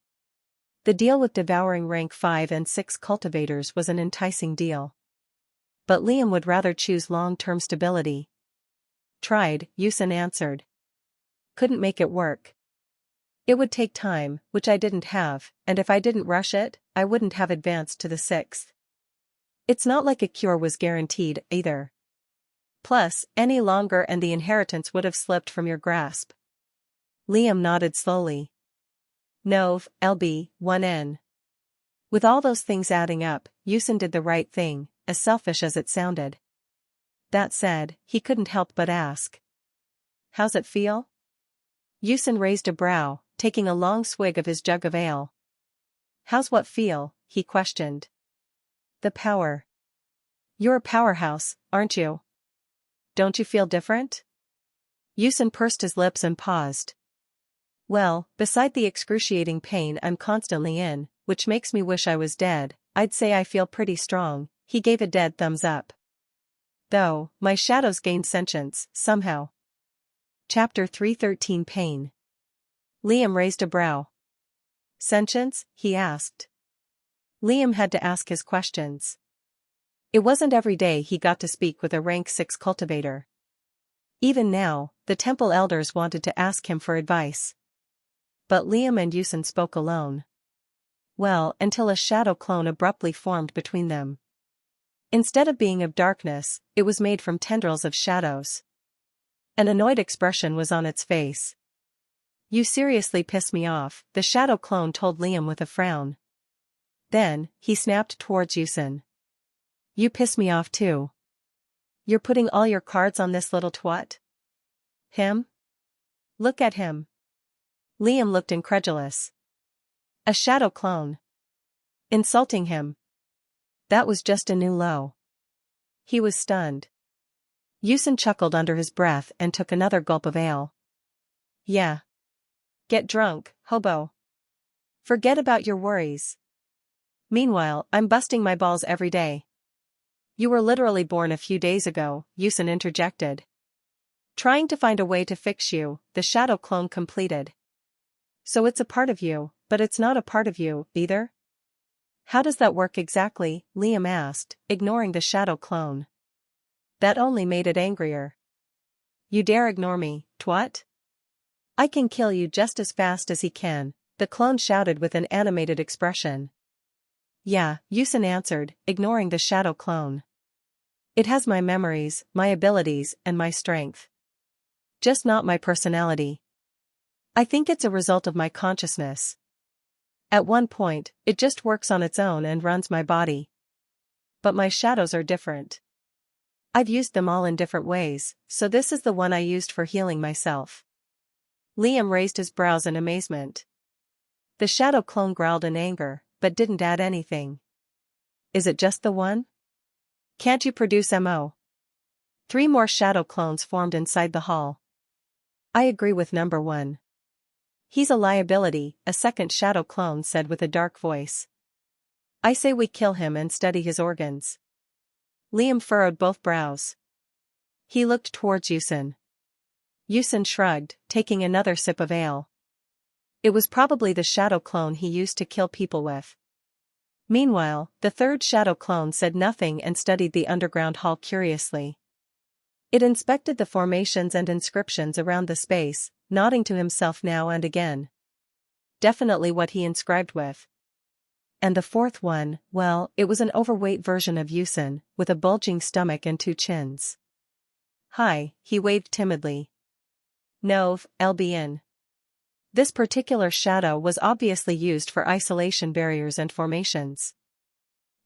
The deal with devouring rank 5 and 6 cultivators was an enticing deal. But Liam would rather choose long-term stability. Tried, Yusin answered. Couldn't make it work. It would take time, which I didn't have, and if I didn't rush it, I wouldn't have advanced to the 6th. It's not like a cure was guaranteed, either. Plus, any longer and the inheritance would have slipped from your grasp. Liam nodded slowly. Nov, LB, 1N. With all those things adding up, Yusin did the right thing, as selfish as it sounded. That said, he couldn't help but ask. How's it feel? Yusin raised a brow, taking a long swig of his jug of ale. How's what feel? He questioned. The power. You're a powerhouse, aren't you? Don't you feel different? Yusin pursed his lips and paused. Well, beside the excruciating pain I'm constantly in, which makes me wish I was dead, I'd say I feel pretty strong. He gave a dead thumbs up. Though, my shadows gained sentience, somehow. Chapter 313 Pain. Liam raised a brow. Sentience? He asked. Liam had to ask his questions. It wasn't every day he got to speak with a rank 6 cultivator. Even now, the temple elders wanted to ask him for advice. But Liam and Ucen spoke alone. Well, until a shadow clone abruptly formed between them. Instead of being of darkness, it was made from tendrils of shadows. An annoyed expression was on its face. "You seriously piss me off," the shadow clone told Liam with a frown. Then, he snapped towards Ucen. "You piss me off too. You're putting all your cards on this little twat? Him? Look at him." Liam looked incredulous. A shadow clone. Insulting him. That was just a new low. He was stunned. Ucen chuckled under his breath and took another gulp of ale. "Yeah. Get drunk, hobo. Forget about your worries. Meanwhile, I'm busting my balls every day." "You were literally born a few days ago," Ucen interjected. "Trying to find a way to fix you," the shadow clone completed. "So it's a part of you, but it's not a part of you, either?" "How does that work exactly?" Liam asked, ignoring the shadow clone. That only made it angrier. "You dare ignore me, twat? I can kill you just as fast as he can," the clone shouted with an animated expression. "Yeah," Ucen answered, ignoring the shadow clone. "It has my memories, my abilities, and my strength. Just not my personality. I think it's a result of my consciousness. At one point, it just works on its own and runs my body. But my shadows are different. I've used them all in different ways, so this is the one I used for healing myself." Liam raised his brows in amazement. The shadow clone growled in anger, but didn't add anything. "Is it just the one? Can't you produce mo?" 3 more shadow clones formed inside the hall. "I agree with number 1. He's a liability," a second shadow clone said with a dark voice. "I say we kill him and study his organs." Liam furrowed both brows. He looked towards Ucen. Ucen shrugged, taking another sip of ale. It was probably the shadow clone he used to kill people with. Meanwhile, the third shadow clone said nothing and studied the underground hall curiously. It inspected the formations and inscriptions around the space, nodding to himself now and again. Definitely what he inscribed with. And the fourth one, well, it was an overweight version of Ucen, with a bulging stomach and 2 chins. "Hi," he waved timidly. "Nov, LBN." This particular shadow was obviously used for isolation barriers and formations.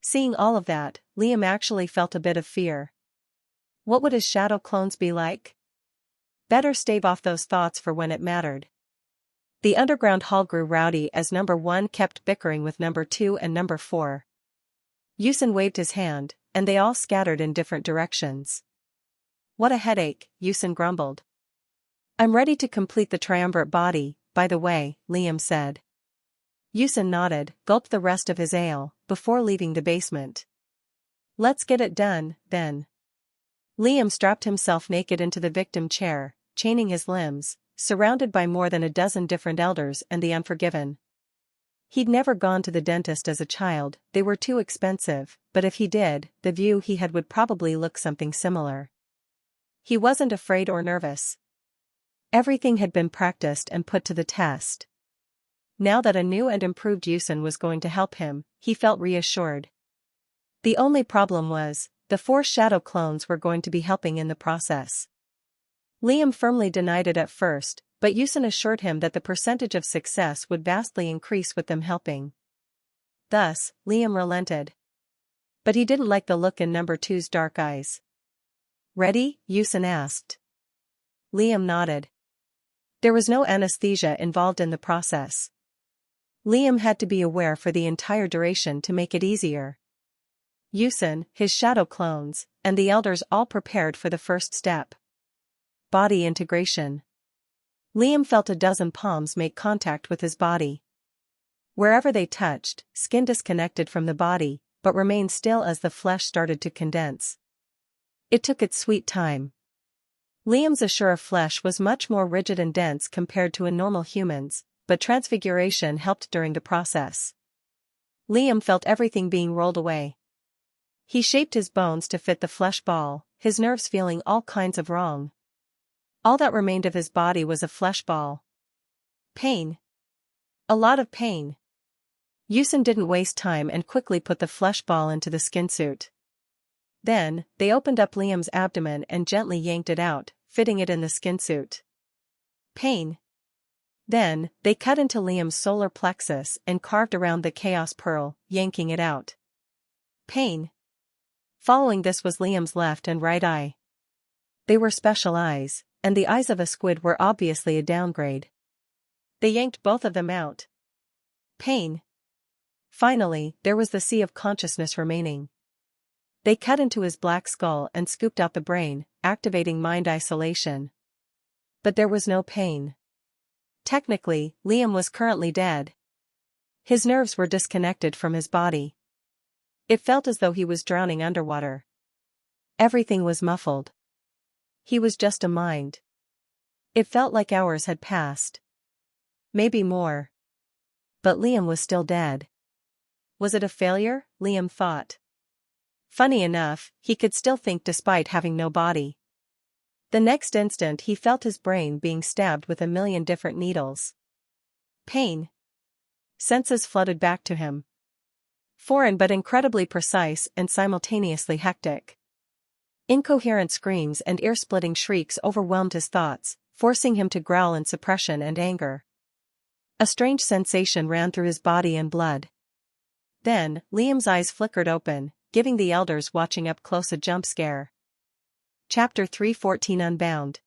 Seeing all of that, Liam actually felt a bit of fear. What would his shadow clones be like? Better stave off those thoughts for when it mattered. The underground hall grew rowdy as number 1 kept bickering with number 2 and number 4. Ucen waved his hand, and they all scattered in different directions. "What a headache," Ucen grumbled. "I'm ready to complete the triumvirate body, by the way," Liam said. Ucen nodded, gulped the rest of his ale, before leaving the basement. "Let's get it done, then." Liam strapped himself naked into the victim chair, chaining his limbs, surrounded by more than a dozen different elders and the unforgiven. He'd never gone to the dentist as a child, they were too expensive, but if he did, the view he had would probably look something similar. He wasn't afraid or nervous. Everything had been practiced and put to the test. Now that a new and improved Ucen was going to help him, he felt reassured. The only problem was, the 4 shadow clones were going to be helping in the process. Liam firmly denied it at first, but Ucen assured him that the percentage of success would vastly increase with them helping. Thus, Liam relented. But he didn't like the look in number 2's dark eyes. "Ready?" Ucen asked. Liam nodded. There was no anesthesia involved in the process. Liam had to be aware for the entire duration to make it easier. Ucen, his shadow clones, and the elders all prepared for the first step. Body integration. Liam felt a dozen palms make contact with his body. Wherever they touched, skin disconnected from the body, but remained still as the flesh started to condense. It took its sweet time. Liam's Ashura flesh was much more rigid and dense compared to a normal human's, but transfiguration helped during the process. Liam felt everything being rolled away. He shaped his bones to fit the flesh ball, his nerves feeling all kinds of wrong. All that remained of his body was a flesh ball. Pain. A lot of pain. Ucladd didn't waste time and quickly put the flesh ball into the skin suit. Then, they opened up Liam's abdomen and gently yanked it out, fitting it in the skin suit. Pain. Then, they cut into Liam's solar plexus and carved around the chaos pearl, yanking it out. Pain. Following this was Liam's left and right eye. They were special eyes, and the eyes of a squid were obviously a downgrade. They yanked both of them out. Pain. Finally, there was the sea of consciousness remaining. They cut into his black skull and scooped out the brain, activating mind isolation. But there was no pain. Technically, Liam was currently dead. His nerves were disconnected from his body. It felt as though he was drowning underwater. Everything was muffled. He was just a mind. It felt like hours had passed. Maybe more. But Liam was still dead. Was it a failure? Liam thought. Funny enough, he could still think despite having no body. The next instant he felt his brain being stabbed with a million different needles. Pain. Senses flooded back to him. Foreign but incredibly precise and simultaneously hectic. Incoherent screams and ear-splitting shrieks overwhelmed his thoughts, forcing him to growl in suppression and anger. A strange sensation ran through his body and blood. Then, Liam's eyes flickered open, giving the elders watching up close a jump scare. Chapter 314 Unbound.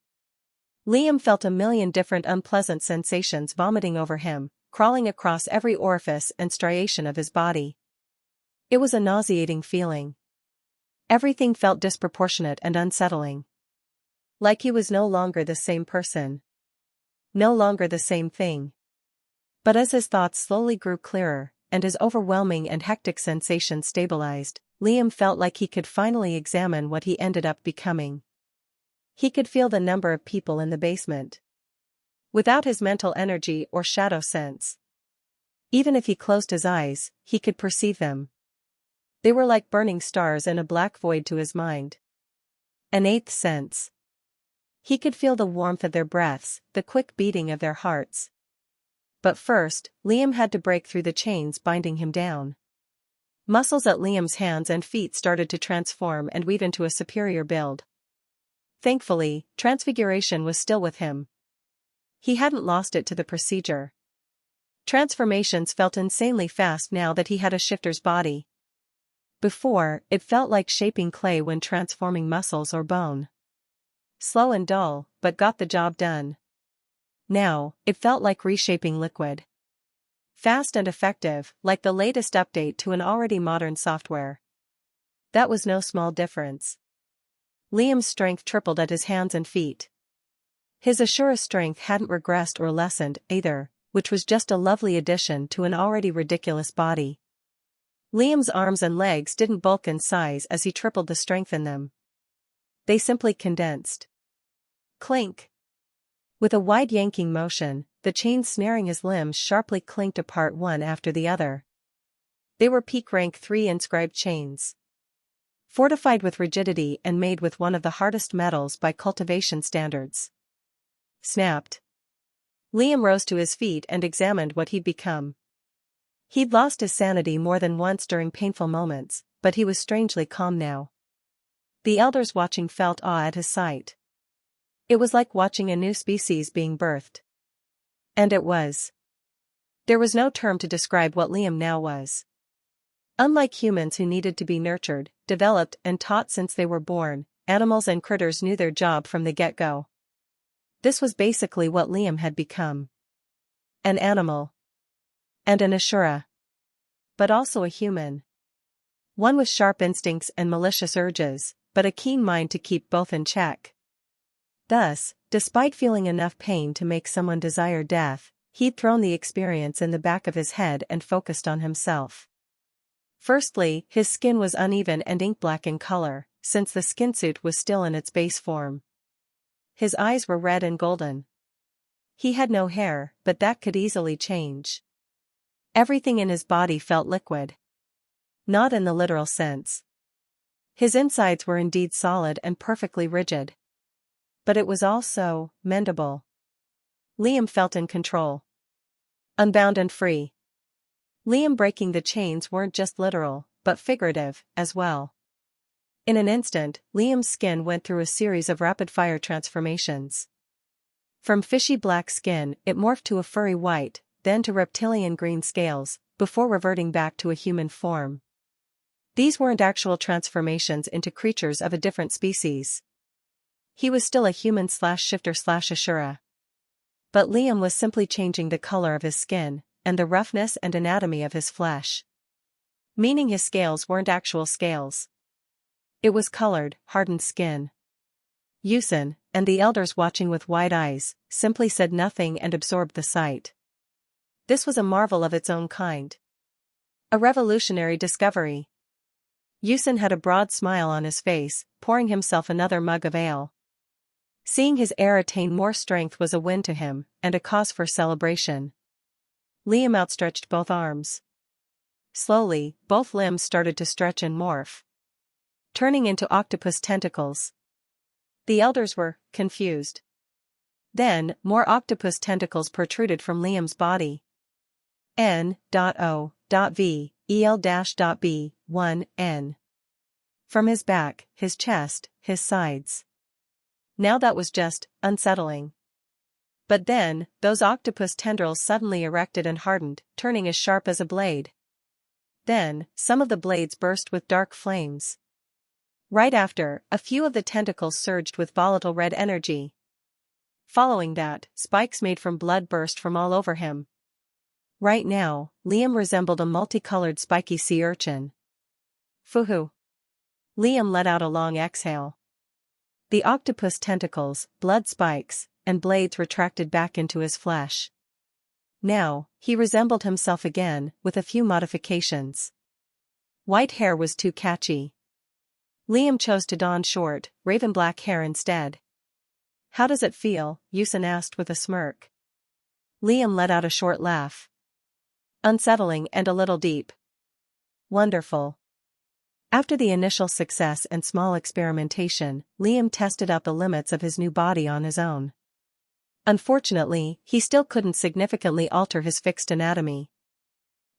Liam felt a million different unpleasant sensations vomiting over him, crawling across every orifice and striation of his body. It was a nauseating feeling. Everything felt disproportionate and unsettling. Like he was no longer the same person. No longer the same thing. But as his thoughts slowly grew clearer, and his overwhelming and hectic sensations stabilized, Liam felt like he could finally examine what he ended up becoming. He could feel the number of people in the basement. Without his mental energy or shadow sense. Even if he closed his eyes, he could perceive them. They were like burning stars in a black void to his mind. An eighth sense. He could feel the warmth of their breaths, the quick beating of their hearts. But first, Liam had to break through the chains binding him down. Muscles at Liam's hands and feet started to transform and weave into a superior build. Thankfully, transfiguration was still with him. He hadn't lost it to the procedure. Transformations felt insanely fast now that he had a shifter's body. Before, it felt like shaping clay when transforming muscles or bone. Slow and dull, but got the job done. Now, it felt like reshaping liquid. Fast and effective, like the latest update to an already modern software. That was no small difference. Liam's strength tripled at his hands and feet. His Ashura strength hadn't regressed or lessened either, which was just a lovely addition to an already ridiculous body. Liam's arms and legs didn't bulk in size as he tripled the strength in them. They simply condensed. Clink. With a wide yanking motion, the chains snaring his limbs sharply clinked apart one after the other. They were peak rank 3 inscribed chains. Fortified with rigidity and made with one of the hardest metals by cultivation standards. Snapped. Liam rose to his feet and examined what he'd become. He'd lost his sanity more than once during painful moments, but he was strangely calm now. The elders watching felt awe at his sight. It was like watching a new species being birthed. And it was. There was no term to describe what Liam now was. Unlike humans who needed to be nurtured, developed and taught since they were born, animals and critters knew their job from the get-go. This was basically what Liam had become. An animal. And an Ashura. But also a human. One with sharp instincts and malicious urges, but a keen mind to keep both in check. Thus, despite feeling enough pain to make someone desire death, he'd thrown the experience in the back of his head and focused on himself. Firstly, his skin was uneven and ink-black in color, since the skin suit was still in its base form. His eyes were red and golden. He had no hair, but that could easily change. Everything in his body felt liquid. Not in the literal sense. His insides were indeed solid and perfectly rigid. But it was also mendable. Liam felt in control. Unbound and free. Liam breaking the chains weren't just literal, but figurative, as well. In an instant, Liam's skin went through a series of rapid-fire transformations. From fishy black skin, it morphed to a furry white, then to reptilian green scales, before reverting back to a human form. These weren't actual transformations into creatures of a different species. He was still a human/shifter/Ashura. But Liam was simply changing the color of his skin, and the roughness and anatomy of his flesh. Meaning his scales weren't actual scales. It was colored, hardened skin. Ucladd, and the elders watching with wide eyes, simply said nothing and absorbed the sight. This was a marvel of its own kind. A revolutionary discovery. Ucladd had a broad smile on his face, pouring himself another mug of ale. Seeing his heir attain more strength was a win to him, and a cause for celebration. Liam outstretched both arms. Slowly, both limbs started to stretch and morph, turning into octopus tentacles. The elders were confused. Then, more octopus tentacles protruded from Liam's body. end.O.V, el-B, 1N. From his back, his chest, his sides. Now that was just unsettling. But then, those octopus tendrils suddenly erected and hardened, turning as sharp as a blade. Then, some of the blades burst with dark flames. Right after, a few of the tentacles surged with volatile red energy. Following that, spikes made from blood burst from all over him. Right now, Liam resembled a multicolored spiky sea urchin. Fuhu. Liam let out a long exhale. The octopus tentacles, blood spikes, and blades retracted back into his flesh. Now, he resembled himself again, with a few modifications. White hair was too catchy. Liam chose to don short, raven-black hair instead. "How does it feel?" Ucladd asked with a smirk. Liam let out a short laugh. "Unsettling and a little deep." "Wonderful." After the initial success and small experimentation, Liam tested out the limits of his new body on his own. Unfortunately, he still couldn't significantly alter his fixed anatomy.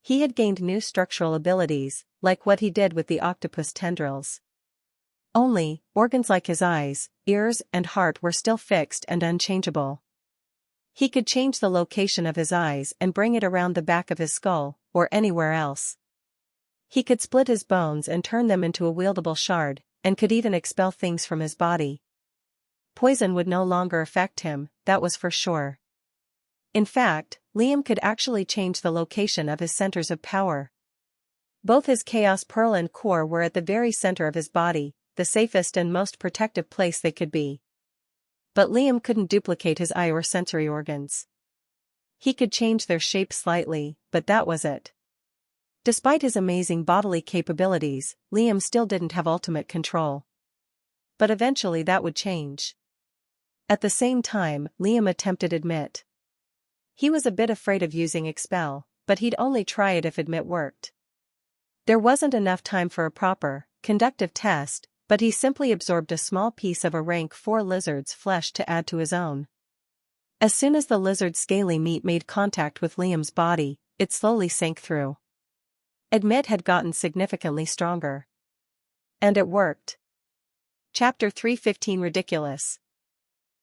He had gained new structural abilities, like what he did with the octopus tendrils. Only, organs like his eyes, ears, and heart were still fixed and unchangeable. He could change the location of his eyes and bring it around the back of his skull, or anywhere else. He could split his bones and turn them into a wieldable shard, and could even expel things from his body. Poison would no longer affect him, that was for sure. In fact, Liam could actually change the location of his centers of power. Both his Chaos Pearl and core were at the very center of his body, the safest and most protective place they could be. But Liam couldn't duplicate his eye or sensory organs. He could change their shape slightly, but that was it. Despite his amazing bodily capabilities, Liam still didn't have ultimate control. But eventually that would change. At the same time, Liam attempted admit. He was a bit afraid of using expel, but he'd only try it if admit worked. There wasn't enough time for a proper, conductive test, but he simply absorbed a small piece of a rank 4 lizard's flesh to add to his own. As soon as the lizard's scaly meat made contact with Liam's body, it slowly sank through. Admit had gotten significantly stronger. And it worked. Chapter 3:15 Ridiculous.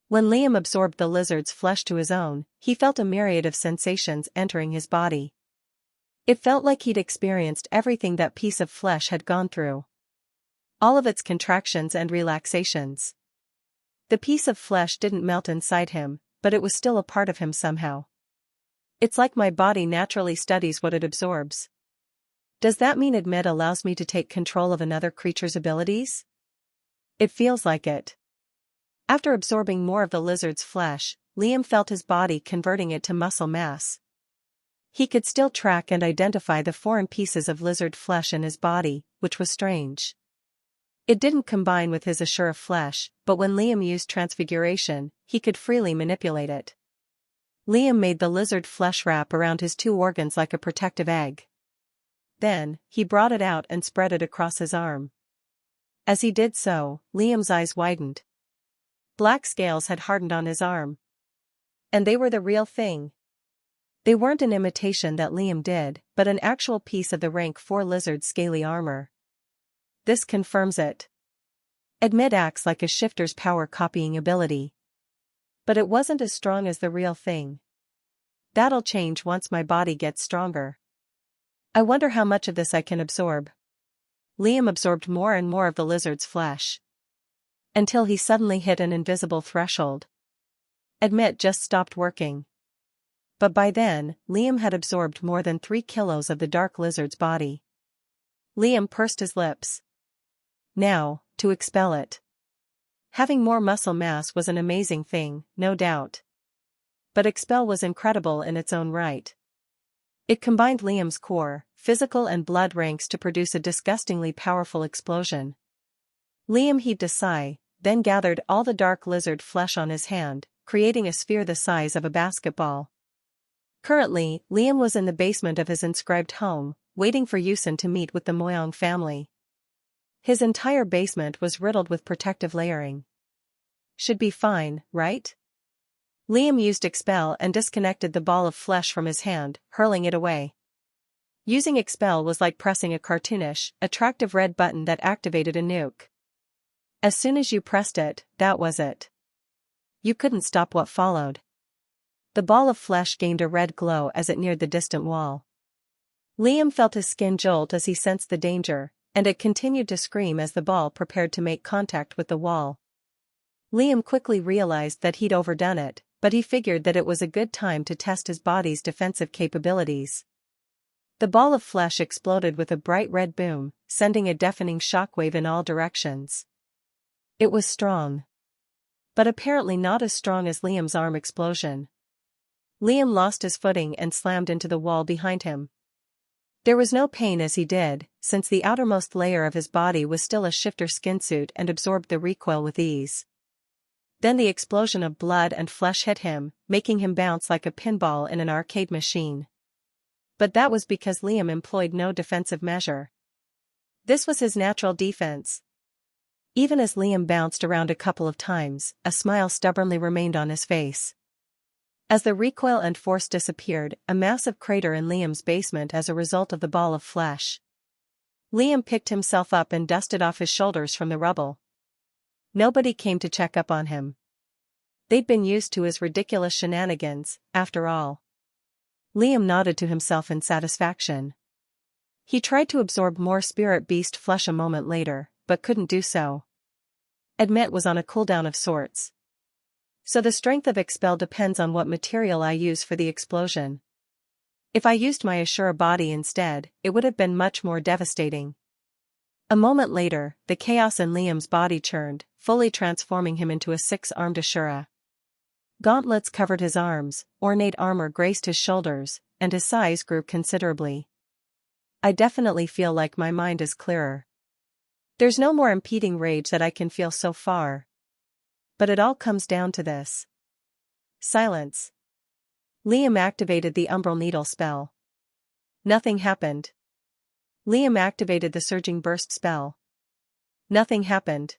When Liam absorbed the lizard's flesh to his own, he felt a myriad of sensations entering his body. It felt like he'd experienced everything that piece of flesh had gone through. All of its contractions and relaxations. The piece of flesh didn't melt inside him, but it was still a part of him somehow. It's like my body naturally studies what it absorbs. Does that mean admit allows me to take control of another creature's abilities? It feels like it. After absorbing more of the lizard's flesh, Liam felt his body converting it to muscle mass. He could still track and identify the foreign pieces of lizard flesh in his body, which was strange. It didn't combine with his Ashura flesh, but when Liam used transfiguration, he could freely manipulate it. Liam made the lizard flesh wrap around his 2 organs like a protective egg. Then, he brought it out and spread it across his arm. As he did so, Liam's eyes widened. Black scales had hardened on his arm. And they were the real thing. They weren't an imitation that Liam did, but an actual piece of the rank 4 lizard's scaly armor. This confirms it. Admit acts like a shifter's power copying ability. But it wasn't as strong as the real thing. That'll change once my body gets stronger. I wonder how much of this I can absorb. Liam absorbed more and more of the lizard's flesh. Until he suddenly hit an invisible threshold. Admit just stopped working. But by then, Liam had absorbed more than 3 kilos of the dark lizard's body. Liam pursed his lips. Now, to expel it. Having more muscle mass was an amazing thing, no doubt. But expel was incredible in its own right. It combined Liam's core, physical and blood ranks to produce a disgustingly powerful explosion. Liam heaved a sigh, then gathered all the dark lizard flesh on his hand, creating a sphere the size of a basketball. Currently, Liam was in the basement of his inscribed home, waiting for Yusin to meet with the Moyong family. His entire basement was riddled with protective layering. Should be fine, right? Liam used expel and disconnected the ball of flesh from his hand, hurling it away. Using expel was like pressing a cartoonish, attractive red button that activated a nuke. As soon as you pressed it, that was it. You couldn't stop what followed. The ball of flesh gained a red glow as it neared the distant wall. Liam felt his skin jolt as he sensed the danger, and it continued to scream as the ball prepared to make contact with the wall. Liam quickly realized that he'd overdone it, but he figured that it was a good time to test his body's defensive capabilities. The ball of flesh exploded with a bright red boom, sending a deafening shockwave in all directions. It was strong. But apparently not as strong as Liam's arm explosion. Liam lost his footing and slammed into the wall behind him. There was no pain as he did, since the outermost layer of his body was still a shifter skin suit and absorbed the recoil with ease. Then the explosion of blood and flesh hit him, making him bounce like a pinball in an arcade machine. But that was because Liam employed no defensive measure. This was his natural defense. Even as Liam bounced around a couple of times, a smile stubbornly remained on his face. As the recoil and force disappeared, a massive crater in Liam's basement as a result of the ball of flesh. Liam picked himself up and dusted off his shoulders from the rubble. Nobody came to check up on him. They'd been used to his ridiculous shenanigans, after all. Liam nodded to himself in satisfaction. He tried to absorb more spirit beast flesh a moment later, but couldn't do so. Admit was on a cooldown of sorts. So the strength of expel depends on what material I use for the explosion. If I used my Ashura body instead, it would have been much more devastating. A moment later, the chaos in Liam's body churned, fully transforming him into a 6-armed Ashura. Gauntlets covered his arms, ornate armor graced his shoulders, and his size grew considerably. I definitely feel like my mind is clearer. There's no more impeding rage that I can feel so far. But it all comes down to this. Silence. Liam activated the umbral needle spell. Nothing happened. Liam activated the surging burst spell. Nothing happened.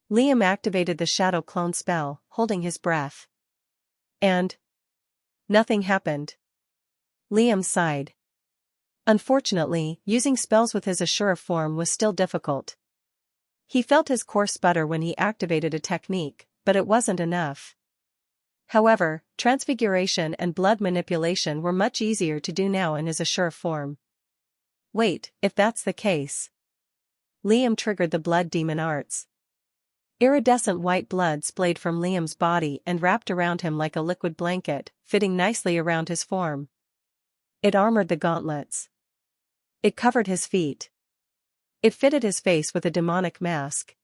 Liam activated the shadow clone spell, holding his breath. And nothing happened. Liam sighed. Unfortunately, using spells with his Ashura form was still difficult. He felt his core sputter when he activated a technique, but it wasn't enough. However, transfiguration and blood manipulation were much easier to do now in his Ashura form. Wait, if that's the case. Liam triggered the blood demon arts. Iridescent white blood splayed from Liam's body and wrapped around him like a liquid blanket, fitting nicely around his form. It armored the gauntlets. It covered his feet. It fitted his face with a demonic mask.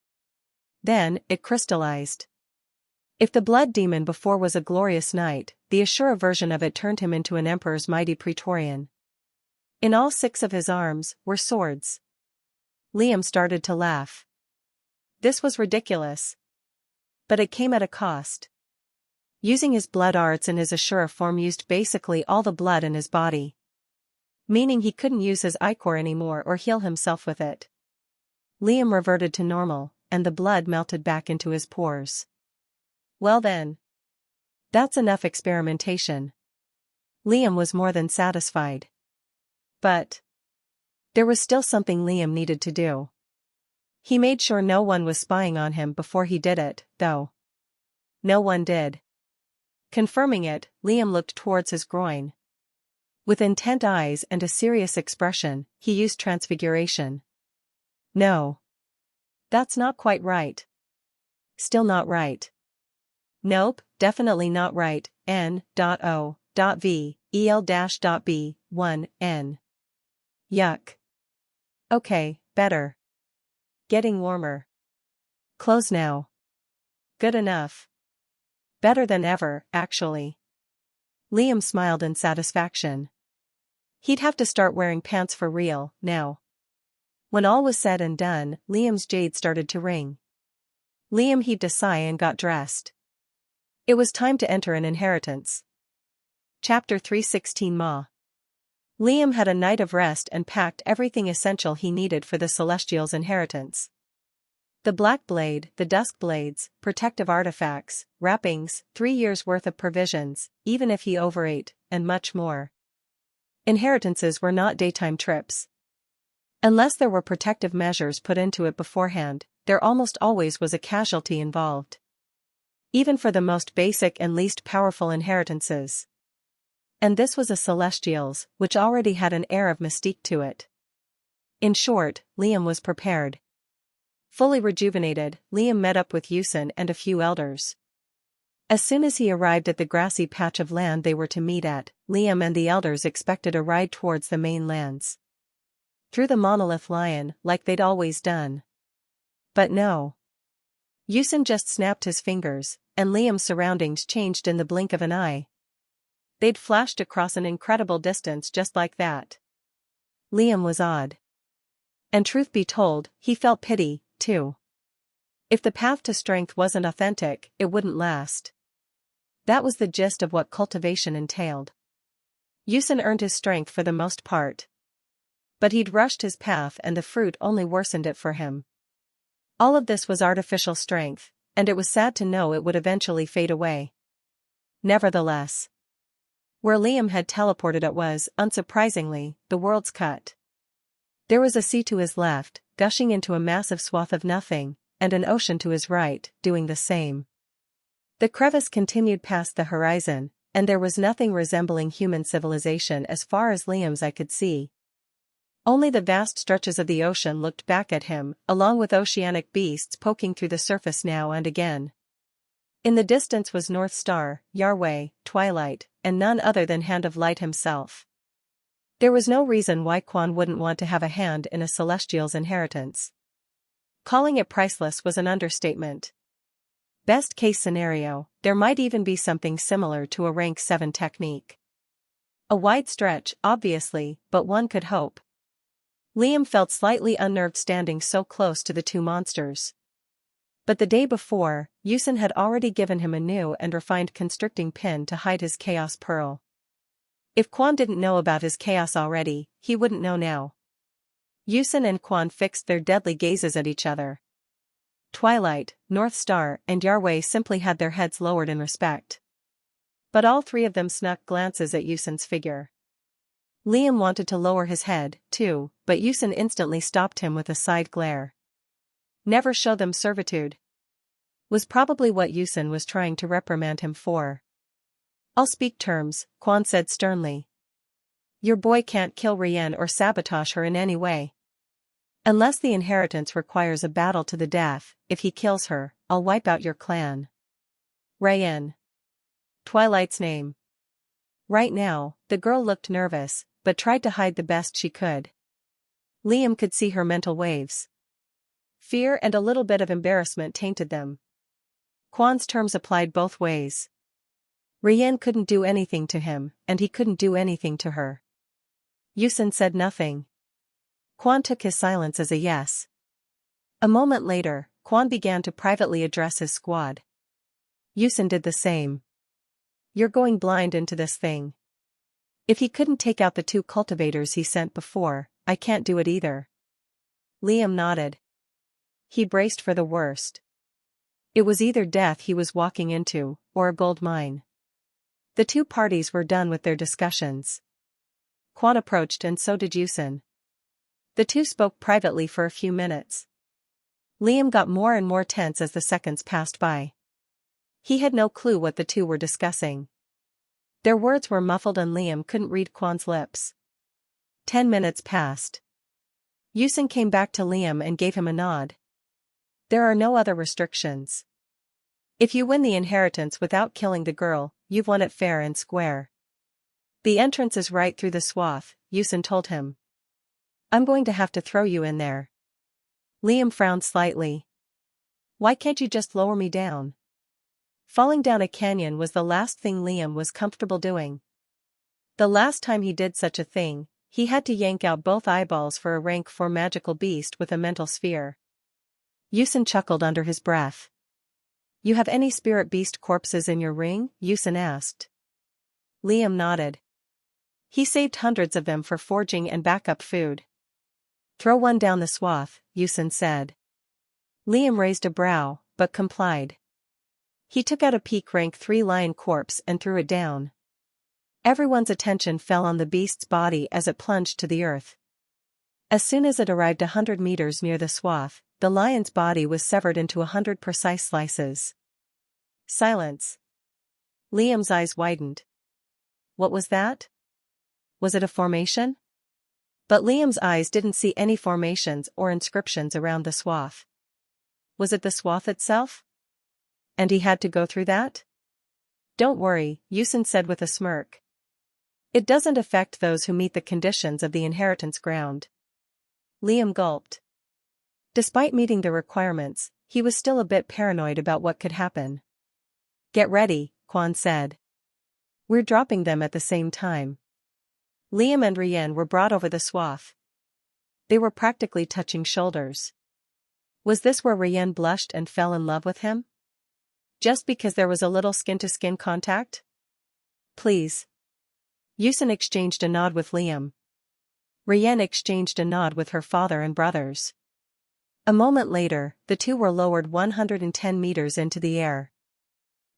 Then, it crystallized. If the blood demon before was a glorious knight, the Ashura version of it turned him into an emperor's mighty praetorian. In all 6 of his arms were swords. Liam started to laugh. This was ridiculous. But it came at a cost. Using his blood arts in his Ashura form used basically all the blood in his body. Meaning he couldn't use his ichor anymore or heal himself with it. Liam reverted to normal, and the blood melted back into his pores. Well then. That's enough experimentation. Liam was more than satisfied. But there was still something Liam needed to do. He made sure no one was spying on him before he did it, though. No one did. Confirming it, Liam looked towards his groin. With intent eyes and a serious expression, he used transfiguration. No. That's not quite right. Still not right. Nope, definitely not right. end.O.V, el-B, 1, n. Yuck. Okay, better. Getting warmer. Close now. Good enough. Better than ever, actually. Liam smiled in satisfaction. He'd have to start wearing pants for real, now. When all was said and done, Liam's jade started to ring. Liam heaved a sigh and got dressed. It was time to enter an inheritance. Chapter 3:16 Ma. Liam had a night of rest and packed everything essential he needed for the Celestial's inheritance. The Black Blade, the Dusk Blades, protective artifacts, wrappings, 3 years' worth of provisions, even if he overate, and much more. Inheritances were not daytime trips. Unless there were protective measures put into it beforehand, there almost always was a casualty involved. Even for the most basic and least powerful inheritances. And this was a Celestial's, which already had an air of mystique to it. In short, Liam was prepared. Fully rejuvenated, Liam met up with Ucladd and a few elders. As soon as he arrived at the grassy patch of land they were to meet at, Liam and the elders expected a ride towards the main lands. Through the monolith lion, like they'd always done. But no. Ucladd just snapped his fingers, and Liam's surroundings changed in the blink of an eye. They'd flashed across an incredible distance just like that. Liam was awed. And truth be told, he felt pity, too. If the path to strength wasn't authentic, it wouldn't last. That was the gist of what cultivation entailed. Ucladd earned his strength for the most part. But he'd rushed his path and the fruit only worsened it for him. All of this was artificial strength, and it was sad to know it would eventually fade away. Nevertheless, where Liam had teleported it was, unsurprisingly, the world's cut. There was a sea to his left, gushing into a massive swath of nothing, and an ocean to his right, doing the same. The crevice continued past the horizon, and there was nothing resembling human civilization as far as Liam's eye could see. Only the vast stretches of the ocean looked back at him, along with oceanic beasts poking through the surface now and again. In the distance was North Star, Yahweh, Twilight, and none other than Hand of Light himself. There was no reason why Quan wouldn't want to have a hand in a Celestial's inheritance. Calling it priceless was an understatement. Best case scenario, there might even be something similar to a rank 7 technique. A wide stretch, obviously, but one could hope. Liam felt slightly unnerved standing so close to the two monsters. But the day before, Ucladd had already given him a new and refined constricting pin to hide his chaos pearl. If Quan didn't know about his chaos already, he wouldn't know now. Ucladd and Quan fixed their deadly gazes at each other. Twilight, North Star, and Yahweh simply had their heads lowered in respect. But all three of them snuck glances at Ucladd's figure. Liam wanted to lower his head, too, but Ucladd instantly stopped him with a side glare. Never show them servitude. Was probably what Ucladd was trying to reprimand him for. I'll speak terms, Quan said sternly. Your boy can't kill Rienne or sabotage her in any way. Unless the inheritance requires a battle to the death, if he kills her, I'll wipe out your clan. Rienne. Twilight's name. Right now, the girl looked nervous, but tried to hide the best she could. Liam could see her mental waves. Fear and a little bit of embarrassment tainted them. Quan's terms applied both ways. Rienne couldn't do anything to him, and he couldn't do anything to her. Ucladd said nothing. Quan took his silence as a yes. A moment later, Quan began to privately address his squad. Ucladd did the same. You're going blind into this thing. If he couldn't take out the 2 cultivators he sent before, I can't do it either. Liam nodded. He braced for the worst. It was either death he was walking into, or a gold mine. The two parties were done with their discussions. Quan approached and so did Yusin. The two spoke privately for a few minutes. Liam got more and more tense as the seconds passed by. He had no clue what the two were discussing. Their words were muffled and Liam couldn't read Quan's lips. 10 minutes passed. Yusin came back to Liam and gave him a nod. There are no other restrictions. If you win the inheritance without killing the girl, you've won it fair and square. The entrance is right through the swath, Yusin told him. I'm going to have to throw you in there. Liam frowned slightly. Why can't you just lower me down? Falling down a canyon was the last thing Liam was comfortable doing. The last time he did such a thing, he had to yank out both eyeballs for a rank 4 magical beast with a mental sphere. Yusin chuckled under his breath. You have any spirit beast corpses in your ring? Yusin asked. Liam nodded. He saved hundreds of them for foraging and backup food. Throw one down the swath, Yusin said. Liam raised a brow, but complied. He took out a peak rank 3 lion corpse and threw it down. Everyone's attention fell on the beast's body as it plunged to the earth. As soon as it arrived 100 meters near the swath, the lion's body was severed into 100 precise slices. Silence. Liam's eyes widened. What was that? Was it a formation? But Liam's eyes didn't see any formations or inscriptions around the swath. Was it the swath itself? And he had to go through that? Don't worry, Yusin said with a smirk. It doesn't affect those who meet the conditions of the inheritance ground. Liam gulped. Despite meeting the requirements, he was still a bit paranoid about what could happen. Get ready, Quan said. We're dropping them at the same time. Liam and Rien were brought over the swath. They were practically touching shoulders. Was this where Rien blushed and fell in love with him? Just because there was a little skin-to-skin contact? Please. Yusin exchanged a nod with Liam. Rien exchanged a nod with her father and brothers. A moment later, the two were lowered 110 meters into the air.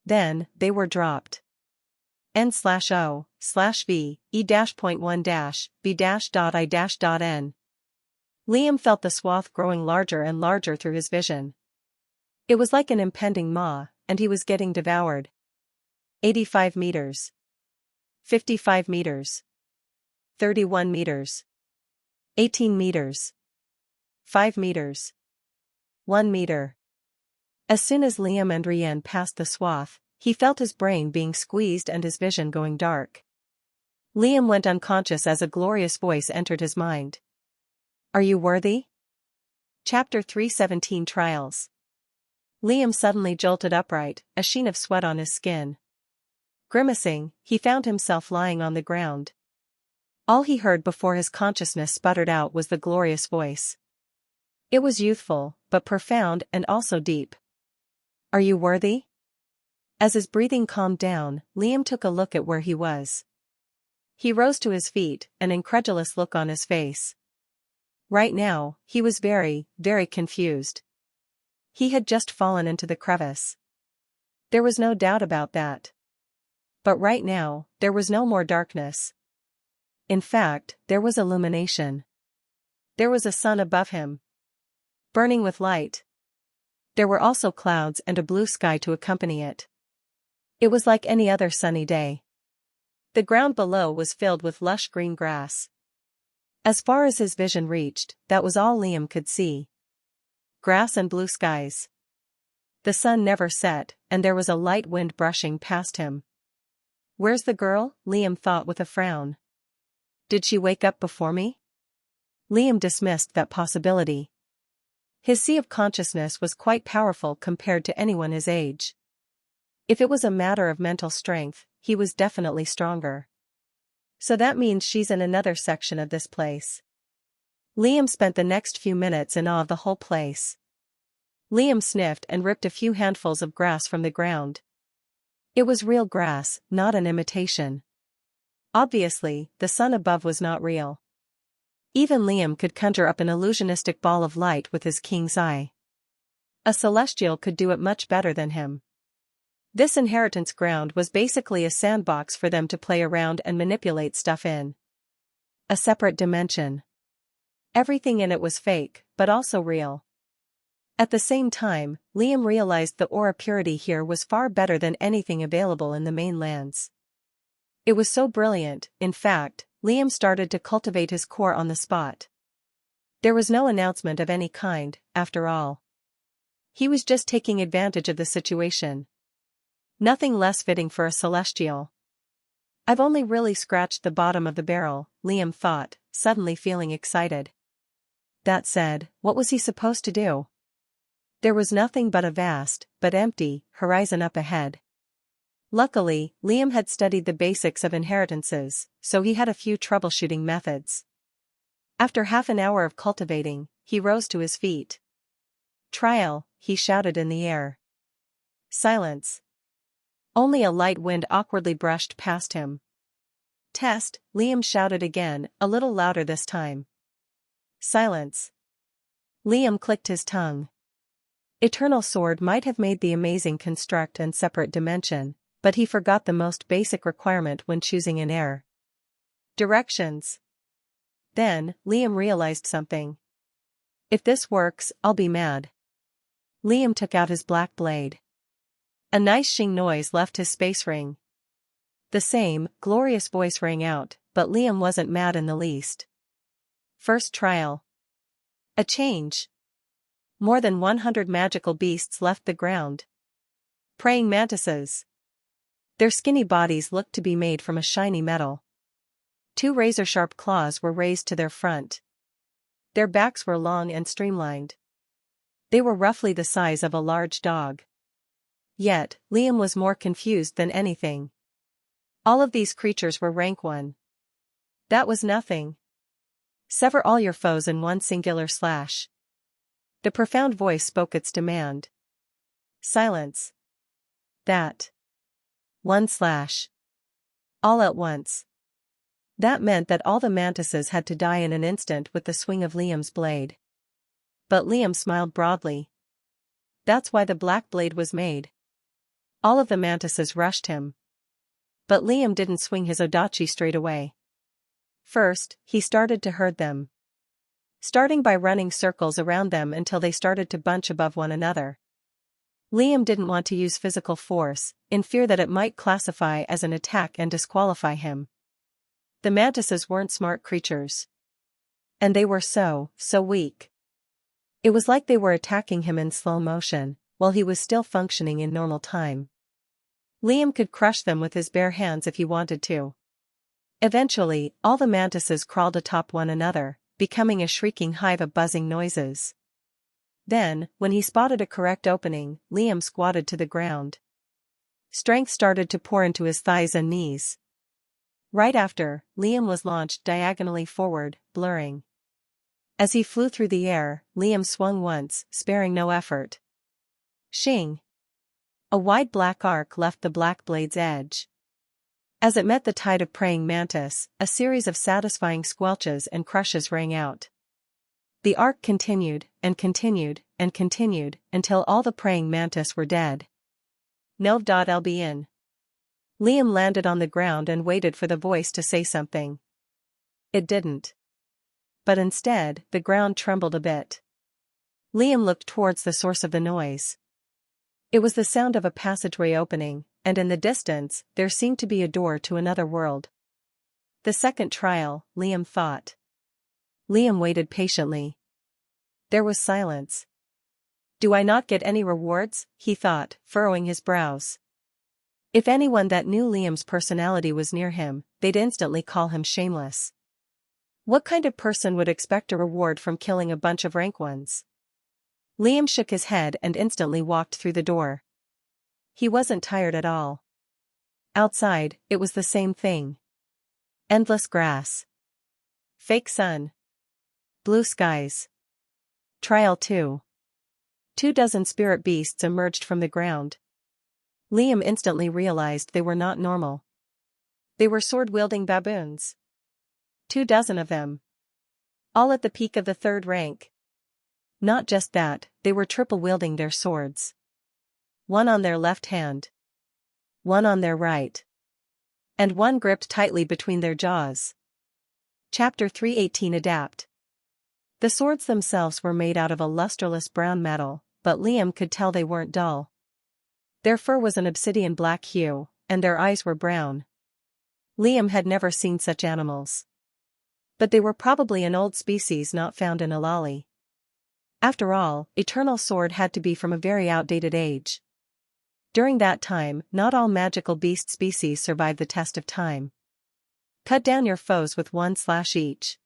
Then, they were dropped. N/O/V E-.1-B-.I-.N. Liam felt the swath growing larger and larger through his vision. It was like an impending maw, and he was getting devoured. 85 meters. 55 meters. 31 meters. 18 meters. 5 meters. 1 meter. As soon as Liam and Rien passed the swath, he felt his brain being squeezed and his vision going dark. Liam went unconscious as a glorious voice entered his mind. Are you worthy? Chapter 317 Trials. Liam suddenly jolted upright, a sheen of sweat on his skin. Grimacing, he found himself lying on the ground. All he heard before his consciousness sputtered out was the glorious voice. It was youthful, but profound and also deep. Are you worthy? As his breathing calmed down, Liam took a look at where he was. He rose to his feet, an incredulous look on his face. Right now, he was very, very confused. He had just fallen into the crevice. There was no doubt about that. But right now, there was no more darkness. In fact, there was illumination. There was a sun above him, burning with light. There were also clouds and a blue sky to accompany it. It was like any other sunny day. The ground below was filled with lush green grass. As far as his vision reached, that was all Liam could see. Grass and blue skies. The sun never set, and there was a light wind brushing past him. Where's the girl? Liam thought with a frown. Did she wake up before me? Liam dismissed that possibility. His sea of consciousness was quite powerful compared to anyone his age. If it was a matter of mental strength, he was definitely stronger. So that means she's in another section of this place. Liam spent the next few minutes in awe of the whole place. Liam sniffed and ripped a few handfuls of grass from the ground. It was real grass, not an imitation. Obviously, the sun above was not real. Even Liam could conjure up an illusionistic ball of light with his king's eye. A celestial could do it much better than him. This inheritance ground was basically a sandbox for them to play around and manipulate stuff in. A separate dimension. Everything in it was fake, but also real. At the same time, Liam realized the aura purity here was far better than anything available in the mainlands. It was so brilliant, in fact, Liam started to cultivate his core on the spot. There was no announcement of any kind, after all. He was just taking advantage of the situation. Nothing less fitting for a celestial. I've only really scratched the bottom of the barrel, Liam thought, suddenly feeling excited. That said, what was he supposed to do? There was nothing but a vast, but empty, horizon up ahead. Luckily, Liam had studied the basics of inheritances, so he had a few troubleshooting methods. After half an hour of cultivating, he rose to his feet. "Trial," he shouted in the air. Silence. Only a light wind awkwardly brushed past him. "Test," Liam shouted again, a little louder this time. Silence. Liam clicked his tongue. Eternal Sword might have made the amazing construct and separate dimension, but he forgot the most basic requirement when choosing an heir. Directions. Then, Liam realized something. If this works, I'll be mad. Liam took out his black blade. A nice shing noise left his space ring. The same, glorious voice rang out, but Liam wasn't mad in the least. First trial. A change. More than 100 magical beasts left the ground. Praying mantises. Their skinny bodies looked to be made from a shiny metal. 2 razor-sharp claws were raised to their front. Their backs were long and streamlined. They were roughly the size of a large dog. Yet, Liam was more confused than anything. All of these creatures were rank 1. That was nothing. Sever all your foes in one singular slash. The profound voice spoke its demand. Silence. That. 1 slash. All at once. That meant that all the mantises had to die in an instant with the swing of Liam's blade. But Liam smiled broadly. That's why the black blade was made. All of the mantises rushed him. But Liam didn't swing his odachi straight away. First, he started to herd them. Starting by running circles around them until they started to bunch above one another. Liam didn't want to use physical force, in fear that it might classify as an attack and disqualify him. The mantises weren't smart creatures. And they were so weak. It was like they were attacking him in slow motion, while he was still functioning in normal time. Liam could crush them with his bare hands if he wanted to. Eventually, all the mantises crawled atop one another, becoming a shrieking hive of buzzing noises. Then, when he spotted a correct opening, Liam squatted to the ground. Strength started to pour into his thighs and knees. Right after, Liam was launched diagonally forward, blurring. As he flew through the air, Liam swung once, sparing no effort. Shing! A wide black arc left the black blade's edge. As it met the tide of praying mantis, a series of satisfying squelches and crushes rang out. The arc continued, and continued, and continued, until all the praying mantis were dead. Nov.Lbn. Liam landed on the ground and waited for the voice to say something. It didn't. But instead, the ground trembled a bit. Liam looked towards the source of the noise. It was the sound of a passageway opening, and in the distance, there seemed to be a door to another world. The second trial, Liam thought. Liam waited patiently. There was silence. Do I not get any rewards? He thought, furrowing his brows. If anyone that knew Liam's personality was near him, they'd instantly call him shameless. What kind of person would expect a reward from killing a bunch of rank ones? Liam shook his head and instantly walked through the door. He wasn't tired at all. Outside, it was the same thing. Endless grass. Fake sun. Blue skies. Trial 2. 24 spirit beasts emerged from the ground. Liam instantly realized they were not normal. They were sword-wielding baboons. 24 of them. All at the peak of the 3rd rank. Not just that, they were triple-wielding their swords. One on their left hand, one on their right, and one gripped tightly between their jaws. Chapter 3:18 Adapt. The swords themselves were made out of a lusterless brown metal, but Liam could tell they weren't dull. Their fur was an obsidian black hue, and their eyes were brown. Liam had never seen such animals. But they were probably an old species not found in Alali. After all, Eternal Sword had to be from a very outdated age. During that time, not all magical beast species survived the test of time. Cut down your foes with 1 slash each.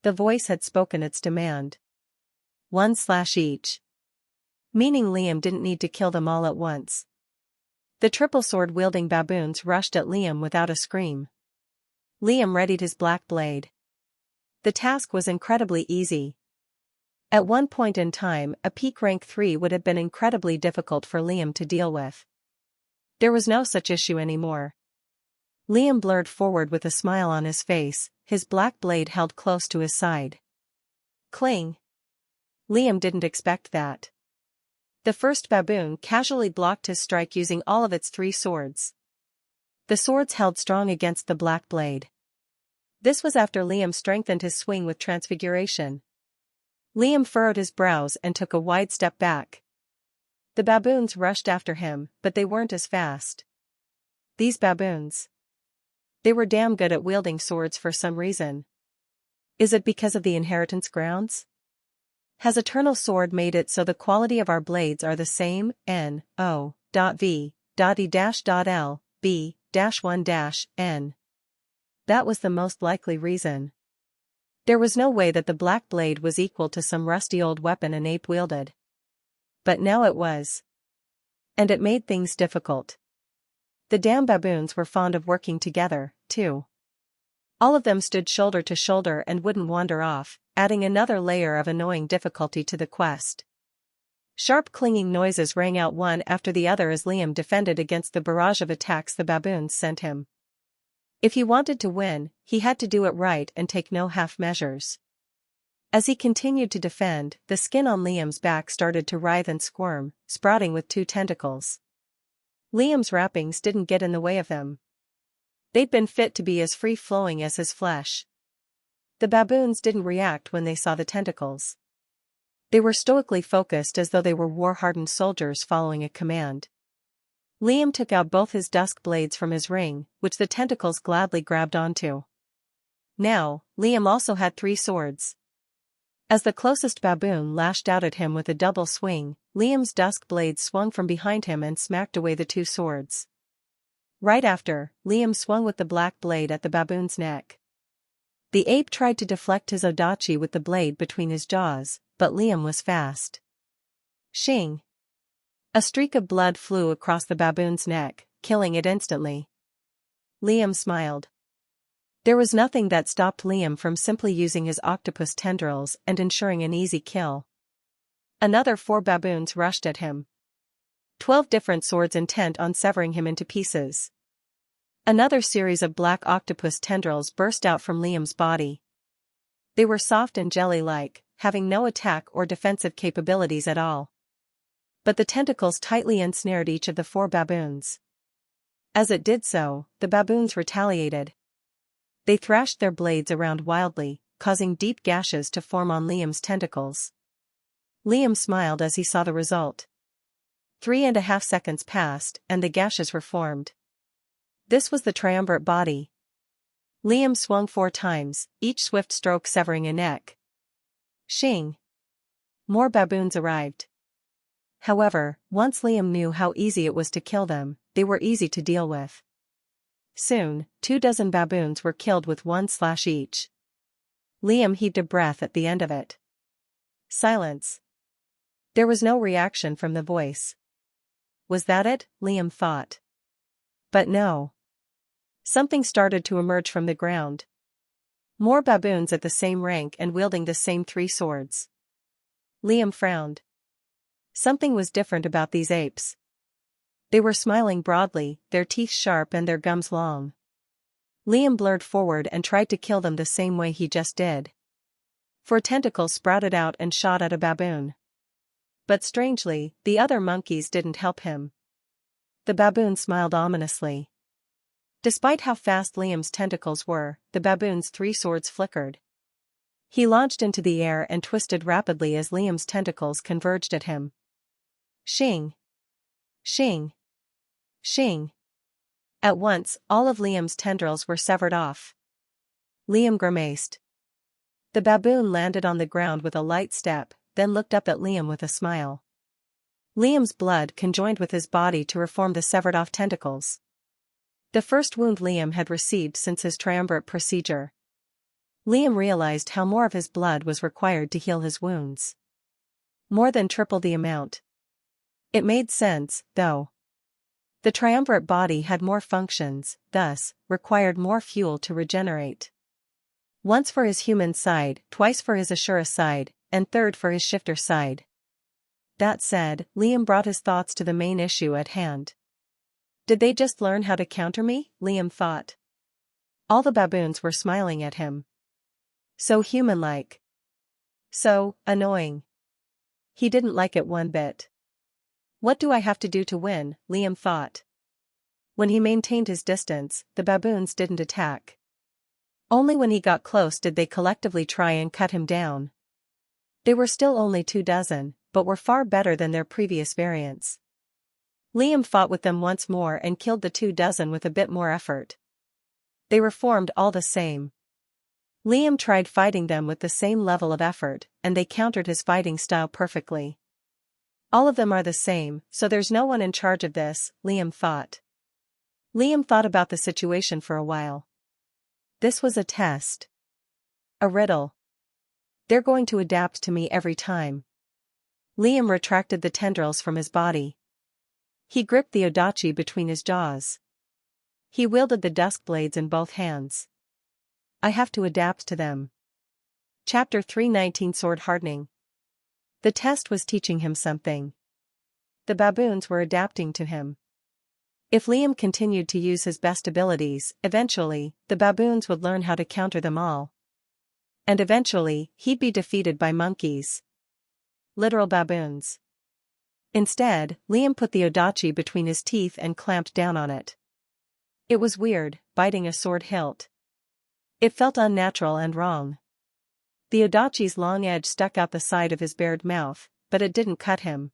The voice had spoken its demand. 1 slash each. Meaning Liam didn't need to kill them all at once. The triple sword-wielding baboons rushed at Liam without a scream. Liam readied his black blade. The task was incredibly easy. At one point in time, a peak rank 3 would have been incredibly difficult for Liam to deal with. There was no such issue anymore. Liam blurred forward with a smile on his face, his black blade held close to his side. Cling. Liam didn't expect that. The first baboon casually blocked his strike using all of its 3 swords. The swords held strong against the black blade. This was after Liam strengthened his swing with transfiguration. Liam furrowed his brows and took a wide step back. The baboons rushed after him, but they weren't as fast. These baboons. They were damn good at wielding swords for some reason. Is it because of the inheritance grounds? Has Eternal Sword made it so the quality of our blades are the same? N.O.V.E.L. B-1-N. That was the most likely reason. There was no way that the black blade was equal to some rusty old weapon an ape wielded. But now it was. And it made things difficult. The damn baboons were fond of working together, too. All of them stood shoulder to shoulder and wouldn't wander off, adding another layer of annoying difficulty to the quest. Sharp clinging noises rang out one after the other as Liam defended against the barrage of attacks the baboons sent him. If he wanted to win, he had to do it right and take no half measures. As he continued to defend, the skin on Liam's back started to writhe and squirm, sprouting with 2 tentacles. Liam's wrappings didn't get in the way of them. They'd been fit to be as free-flowing as his flesh. The baboons didn't react when they saw the tentacles. They were stoically focused as though they were war-hardened soldiers following a command. Liam took out both his dusk blades from his ring, which the tentacles gladly grabbed onto. Now, Liam also had 3 swords. As the closest baboon lashed out at him with a double swing, Liam's dusk blade swung from behind him and smacked away the 2 swords. Right after, Liam swung with the black blade at the baboon's neck. The ape tried to deflect his odachi with the blade between his jaws, but Liam was fast. Shing! A streak of blood flew across the baboon's neck, killing it instantly. Liam smiled. There was nothing that stopped Liam from simply using his octopus tendrils and ensuring an easy kill. Another 4 baboons rushed at him. 12 different swords intent on severing him into pieces. Another series of black octopus tendrils burst out from Liam's body. They were soft and jelly-like, having no attack or defensive capabilities at all. But the tentacles tightly ensnared each of the 4 baboons. As it did so, the baboons retaliated. They thrashed their blades around wildly, causing deep gashes to form on Liam's tentacles. Liam smiled as he saw the result. 3.5 seconds passed, and the gashes were formed. This was the triumvirate body. Liam swung 4 times, each swift stroke severing a neck. Shing! More baboons arrived. However, once Liam knew how easy it was to kill them, they were easy to deal with. Soon, 24 baboons were killed with 1 slash each. Liam heaved a breath at the end of it. Silence. There was no reaction from the voice. Was that it? Liam thought. But no. Something started to emerge from the ground. More baboons at the same rank and wielding the same 3 swords. Liam frowned. Something was different about these apes. They were smiling broadly, their teeth sharp and their gums long. Liam blurred forward and tried to kill them the same way he just did. Four tentacles sprouted out and shot at a baboon. But strangely, the other monkeys didn't help him. The baboon smiled ominously. Despite how fast Liam's tentacles were, the baboon's 3 swords flickered. He launched into the air and twisted rapidly as Liam's tentacles converged at him. Shing! Shing! Shing! At once, all of Liam's tendrils were severed off. Liam grimaced. The baboon landed on the ground with a light step, then looked up at Liam with a smile. Liam's blood conjoined with his body to reform the severed-off tentacles. The first wound Liam had received since his triumvirate procedure. Liam realized how more of his blood was required to heal his wounds. More than triple the amount. It made sense, though. The triumvirate body had more functions, thus, required more fuel to regenerate. Once for his human side, twice for his Ashura side, and third for his shifter side. That said, Liam brought his thoughts to the main issue at hand. Did they just learn how to counter me? Liam thought. All the baboons were smiling at him. So human-like. So annoying. He didn't like it one bit. What do I have to do to win? Liam thought. When he maintained his distance, the baboons didn't attack. Only when he got close did they collectively try and cut him down. They were still only 24, but were far better than their previous variants. Liam fought with them once more and killed the 24 with a bit more effort. They reformed all the same. Liam tried fighting them with the same level of effort, and they countered his fighting style perfectly. All of them are the same, so there's no one in charge of this, Liam thought. Liam thought about the situation for a while. This was a test. A riddle. They're going to adapt to me every time. Liam retracted the tendrils from his body. He gripped the odachi between his jaws. He wielded the dusk blades in both hands. I have to adapt to them. Chapter 3:19 Sword Hardening. The test was teaching him something. The baboons were adapting to him. If Liam continued to use his best abilities, eventually, the baboons would learn how to counter them all. And eventually, he'd be defeated by monkeys. Literal baboons. Instead, Liam put the odachi between his teeth and clamped down on it. It was weird, biting a sword hilt. It felt unnatural and wrong. The odachi's long edge stuck out the side of his bared mouth, but it didn't cut him.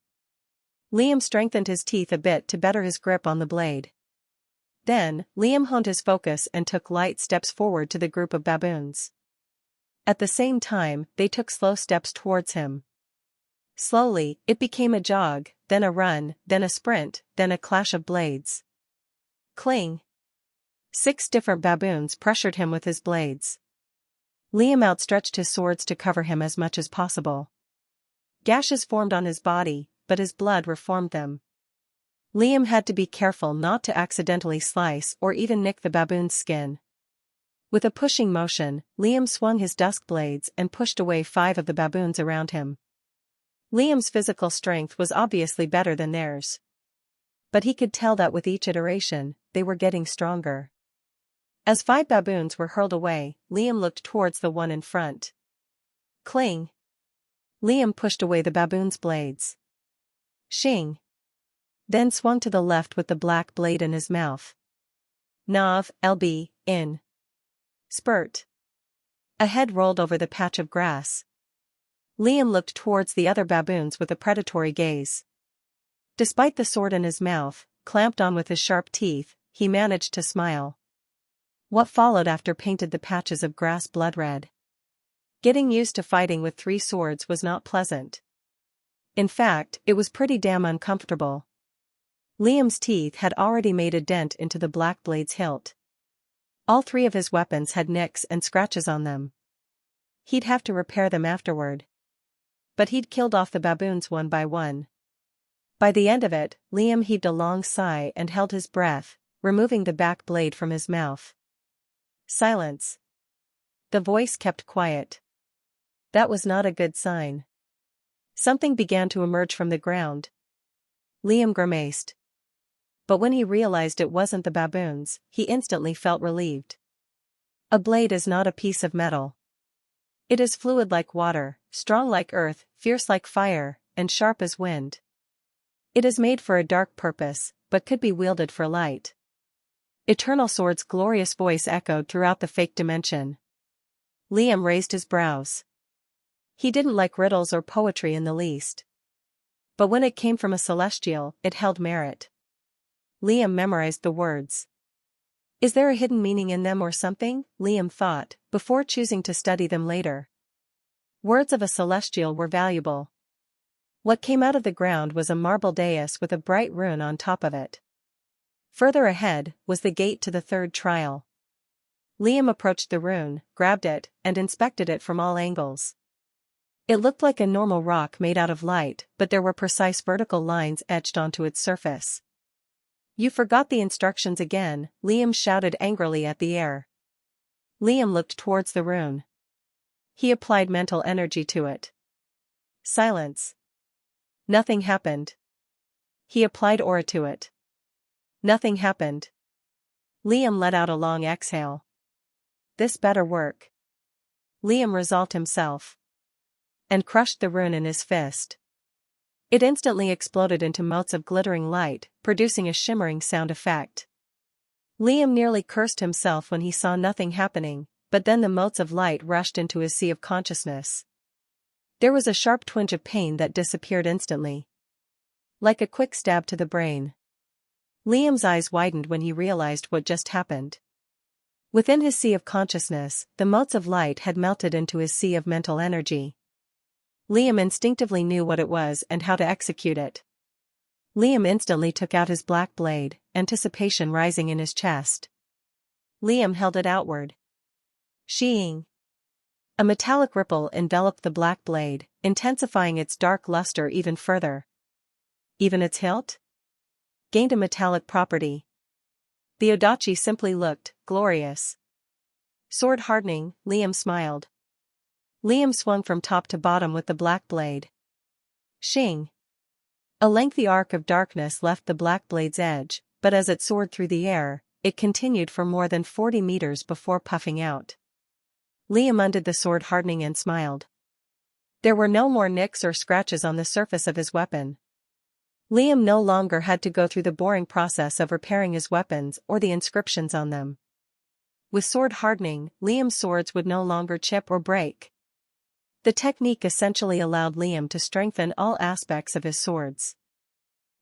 Liam strengthened his teeth a bit to better his grip on the blade. Then, Liam honed his focus and took light steps forward to the group of baboons. At the same time, they took slow steps towards him. Slowly, it became a jog, then a run, then a sprint, then a clash of blades. Cling! 6 different baboons pressured him with his blades. Liam outstretched his swords to cover him as much as possible. Gashes formed on his body, but his blood reformed them. Liam had to be careful not to accidentally slice or even nick the baboon's skin. With a pushing motion, Liam swung his dusk blades and pushed away 5 of the baboons around him. Liam's physical strength was obviously better than theirs. But he could tell that with each iteration, they were getting stronger. As 5 baboons were hurled away, Liam looked towards the one in front. Cling! Liam pushed away the baboon's blades. Shing! Then swung to the left with the black blade in his mouth. Nav, lb, in. Spurt. A head rolled over the patch of grass. Liam looked towards the other baboons with a predatory gaze. Despite the sword in his mouth, clamped on with his sharp teeth, he managed to smile. What followed after painted the patches of grass blood red. Getting used to fighting with 3 swords was not pleasant. In fact, it was pretty damn uncomfortable. Liam's teeth had already made a dent into the black blade's hilt. All 3 of his weapons had nicks and scratches on them. He'd have to repair them afterward. But he'd killed off the baboons one by one. By the end of it, Liam heaved a long sigh and held his breath, removing the back blade from his mouth. Silence. The voice kept quiet. That was not a good sign. Something began to emerge from the ground. Liam grimaced. But when he realized it wasn't the baboons, he instantly felt relieved. A blade is not a piece of metal. It is fluid like water, strong like earth, fierce like fire, and sharp as wind. It is made for a dark purpose, but could be wielded for light. Eternal Sword's glorious voice echoed throughout the fake dimension. Liam raised his brows. He didn't like riddles or poetry in the least. But when it came from a celestial, it held merit. Liam memorized the words. Is there a hidden meaning in them or something? Liam thought, before choosing to study them later. Words of a celestial were valuable. What came out of the ground was a marble dais with a bright rune on top of it. Further ahead was the gate to the third trial. Liam approached the rune, grabbed it, and inspected it from all angles. It looked like a normal rock made out of light, but there were precise vertical lines etched onto its surface. You forgot the instructions again, Liam shouted angrily at the air. Liam looked towards the rune. He applied mental energy to it. Silence. Nothing happened. He applied aura to it. Nothing happened. Liam let out a long exhale. This better work. Liam resolved himself. And crushed the rune in his fist. It instantly exploded into motes of glittering light, producing a shimmering sound effect. Liam nearly cursed himself when he saw nothing happening, but then the motes of light rushed into his sea of consciousness. There was a sharp twinge of pain that disappeared instantly. Like a quick stab to the brain. Liam's eyes widened when he realized what just happened. Within his sea of consciousness, the motes of light had melted into his sea of mental energy. Liam instinctively knew what it was and how to execute it. Liam instantly took out his black blade, anticipation rising in his chest. Liam held it outward. Sheeing. A metallic ripple enveloped the black blade, intensifying its dark luster even further. Even its hilt gained a metallic property. The Odachi simply looked glorious. Sword hardening, Liam smiled. Liam swung from top to bottom with the black blade. Shing. A lengthy arc of darkness left the black blade's edge, but as it soared through the air, it continued for more than 40 meters before puffing out. Liam undid the sword hardening and smiled. There were no more nicks or scratches on the surface of his weapon. Liam no longer had to go through the boring process of repairing his weapons or the inscriptions on them. With sword hardening, Liam's swords would no longer chip or break. The technique essentially allowed Liam to strengthen all aspects of his swords.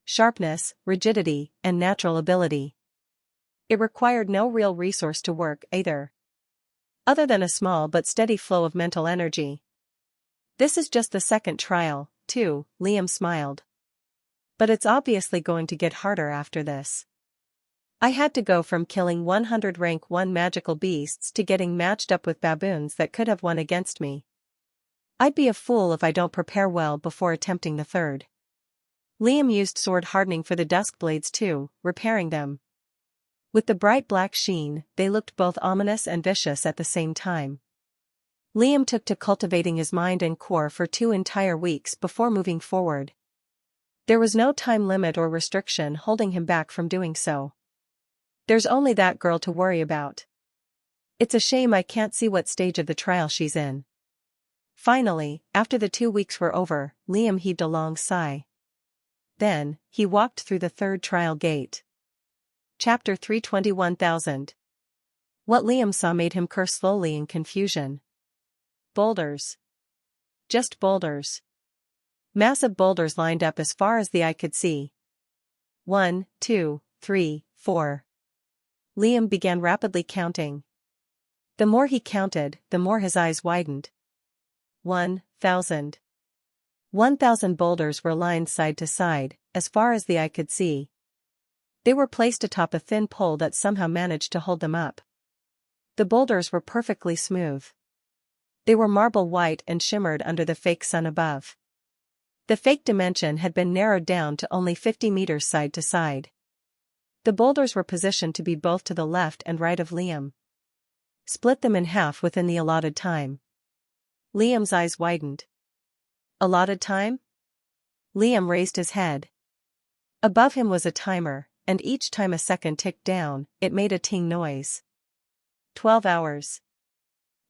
Sharpness, rigidity, and natural ability. It required no real resource to work either. Other than a small but steady flow of mental energy. This is just the second trial, too, Liam smiled. But it's obviously going to get harder after this. I had to go from killing 100 rank 1 magical beasts to getting matched up with baboons that could have won against me. I'd be a fool if I don't prepare well before attempting the third. Liam used sword hardening for the dusk blades too, repairing them. With the bright black sheen, they looked both ominous and vicious at the same time. Liam took to cultivating his mind and core for 2 entire weeks before moving forward. There was no time limit or restriction holding him back from doing so. There's only that girl to worry about. It's a shame I can't see what stage of the trial she's in. Finally, after the 2 weeks were over, Liam heaved a long sigh. Then, he walked through the third trial gate. Chapter 321,000. What Liam saw made him curse slowly in confusion. Boulders. Just boulders. Massive boulders lined up as far as the eye could see. 1, 2, 3, 4. Liam began rapidly counting. The more he counted, the more his eyes widened. 1,000. 1,000 boulders were lined side to side, as far as the eye could see. They were placed atop a thin pole that somehow managed to hold them up. The boulders were perfectly smooth. They were marble white and shimmered under the fake sun above. The fake dimension had been narrowed down to only 50 meters side to side. The boulders were positioned to be both to the left and right of Liam. Split them in half within the allotted time. Liam's eyes widened. Allotted time? Liam raised his head. Above him was a timer, and each time a second ticked down, it made a ting noise. 12 hours.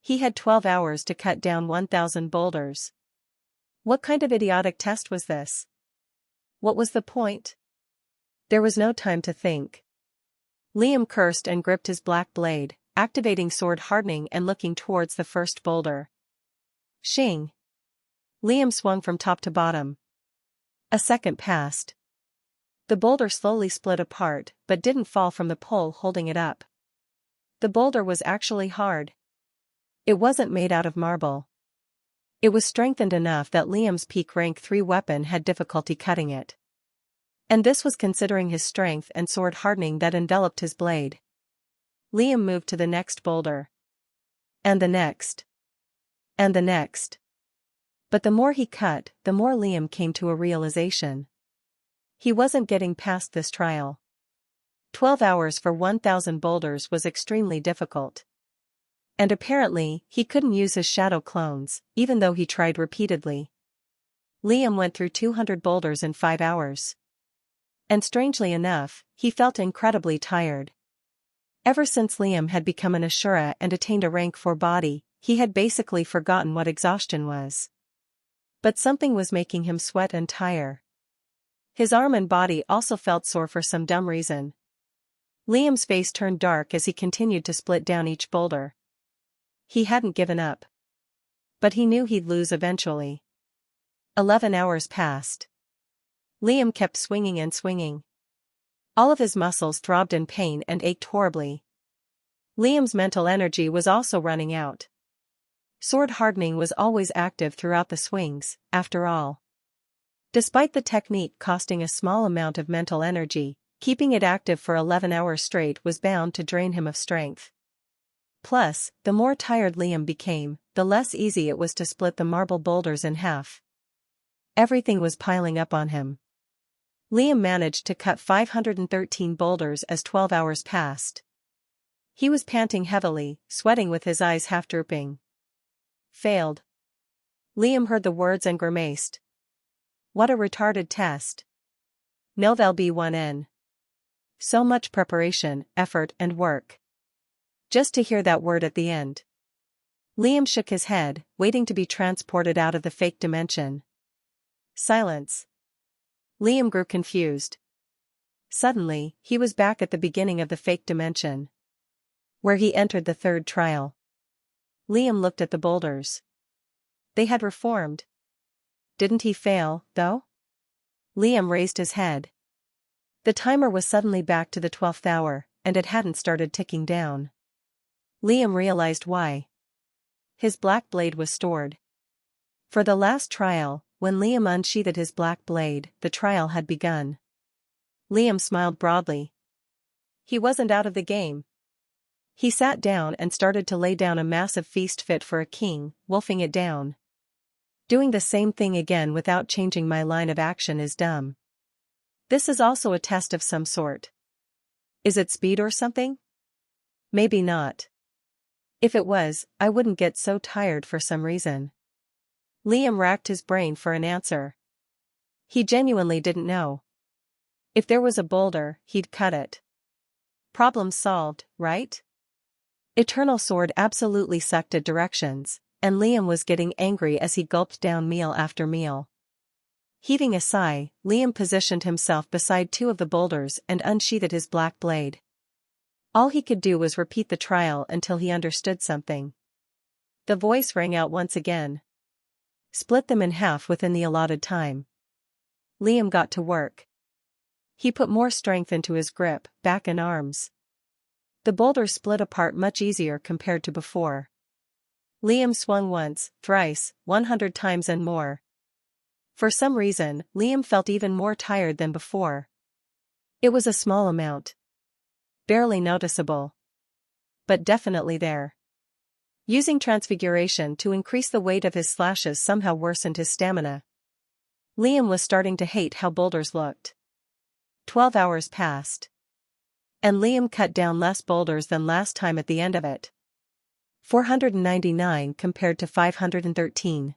He had 12 hours to cut down 1,000 boulders. What kind of idiotic test was this? What was the point? There was no time to think. Liam cursed and gripped his black blade, activating sword hardening and looking towards the first boulder. Shing! Liam swung from top to bottom. A second passed. The boulder slowly split apart, but didn't fall from the pole holding it up. The boulder was actually hard. It wasn't made out of marble. It was strengthened enough that Liam's peak rank 3 weapon had difficulty cutting it. And this was considering his strength and sword hardening that enveloped his blade. Liam moved to the next boulder. And the next. And the next. But the more he cut, the more Liam came to a realization. He wasn't getting past this trial. 12 hours for 1,000 boulders was extremely difficult. And apparently, he couldn't use his shadow clones, even though he tried repeatedly. Liam went through 200 boulders in 5 hours. And strangely enough, he felt incredibly tired. Ever since Liam had become an Ashura and attained a rank 4 body, he had basically forgotten what exhaustion was. But something was making him sweat and tire. His arm and body also felt sore for some dumb reason. Liam's face turned dark as he continued to split down each boulder. He hadn't given up. But he knew he'd lose eventually. 11 hours passed. Liam kept swinging and swinging. All of his muscles throbbed in pain and ached horribly. Liam's mental energy was also running out. Sword hardening was always active throughout the swings, after all. Despite the technique costing a small amount of mental energy, keeping it active for 11 hours straight was bound to drain him of strength. Plus, the more tired Liam became, the less easy it was to split the marble boulders in half. Everything was piling up on him. Liam managed to cut 513 boulders as 12 hours passed. He was panting heavily, sweating with his eyes half drooping. Failed. Liam heard the words and grimaced. What a retarded test. No, there'll be one N. So much preparation, effort and work. Just to hear that word at the end. Liam shook his head, waiting to be transported out of the fake dimension. Silence. Liam grew confused. Suddenly, he was back at the beginning of the fake dimension, where he entered the third trial. Liam looked at the boulders. They had reformed. Didn't he fail, though? Liam raised his head. The timer was suddenly back to the 12th hour, and it hadn't started ticking down. Liam realized why. His black blade was stored. For the last trial, when Liam unsheathed his black blade, the trial had begun. Liam smiled broadly. He wasn't out of the game. He sat down and started to lay down a massive feast fit for a king, wolfing it down. Doing the same thing again without changing my line of action is dumb. This is also a test of some sort. Is it speed or something? Maybe not. If it was, I wouldn't get so tired for some reason. Liam racked his brain for an answer. He genuinely didn't know. If there was a boulder, he'd cut it. Problem solved, right? Eternal Sword absolutely sucked at directions, and Liam was getting angry as he gulped down meal after meal. Heaving a sigh, Liam positioned himself beside 2 of the boulders and unsheathed his black blade. All he could do was repeat the trial until he understood something. The voice rang out once again. Split them in half within the allotted time. Liam got to work. He put more strength into his grip, back and arms. The boulders split apart much easier compared to before. Liam swung once, thrice, 100 times and more. For some reason, Liam felt even more tired than before. It was a small amount. Barely noticeable. But definitely there. Using transfiguration to increase the weight of his slashes somehow worsened his stamina. Liam was starting to hate how boulders looked. 12 hours passed. And Liam cut down less boulders than last time at the end of it. 499 compared to 513.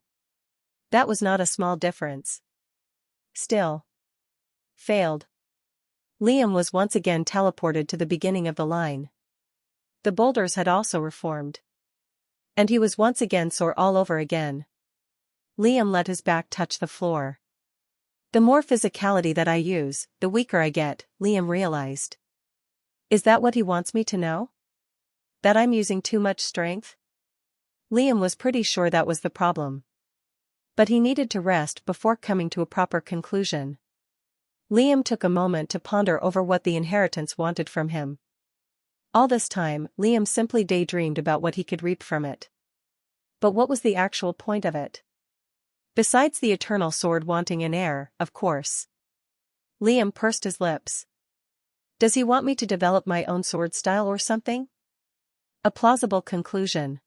That was not a small difference. Still. Failed. Liam was once again teleported to the beginning of the line. The boulders had also reformed. And he was once again sore all over again. Liam let his back touch the floor. The more physicality that I use, the weaker I get, Liam realized. Is that what he wants me to know? That I'm using too much strength? Liam was pretty sure that was the problem. But he needed to rest before coming to a proper conclusion. Liam took a moment to ponder over what the inheritance wanted from him. All this time, Liam simply daydreamed about what he could reap from it. But what was the actual point of it? Besides the eternal sword wanting an heir, of course. Liam pursed his lips. Does he want me to develop my own sword style or something? A plausible conclusion.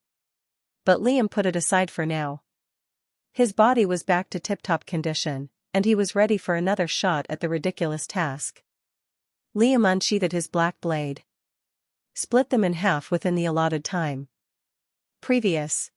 But Liam put it aside for now. His body was back to tip-top condition, and he was ready for another shot at the ridiculous task. Liam unsheathed his black blade. Split them in half within the allotted time. Previous.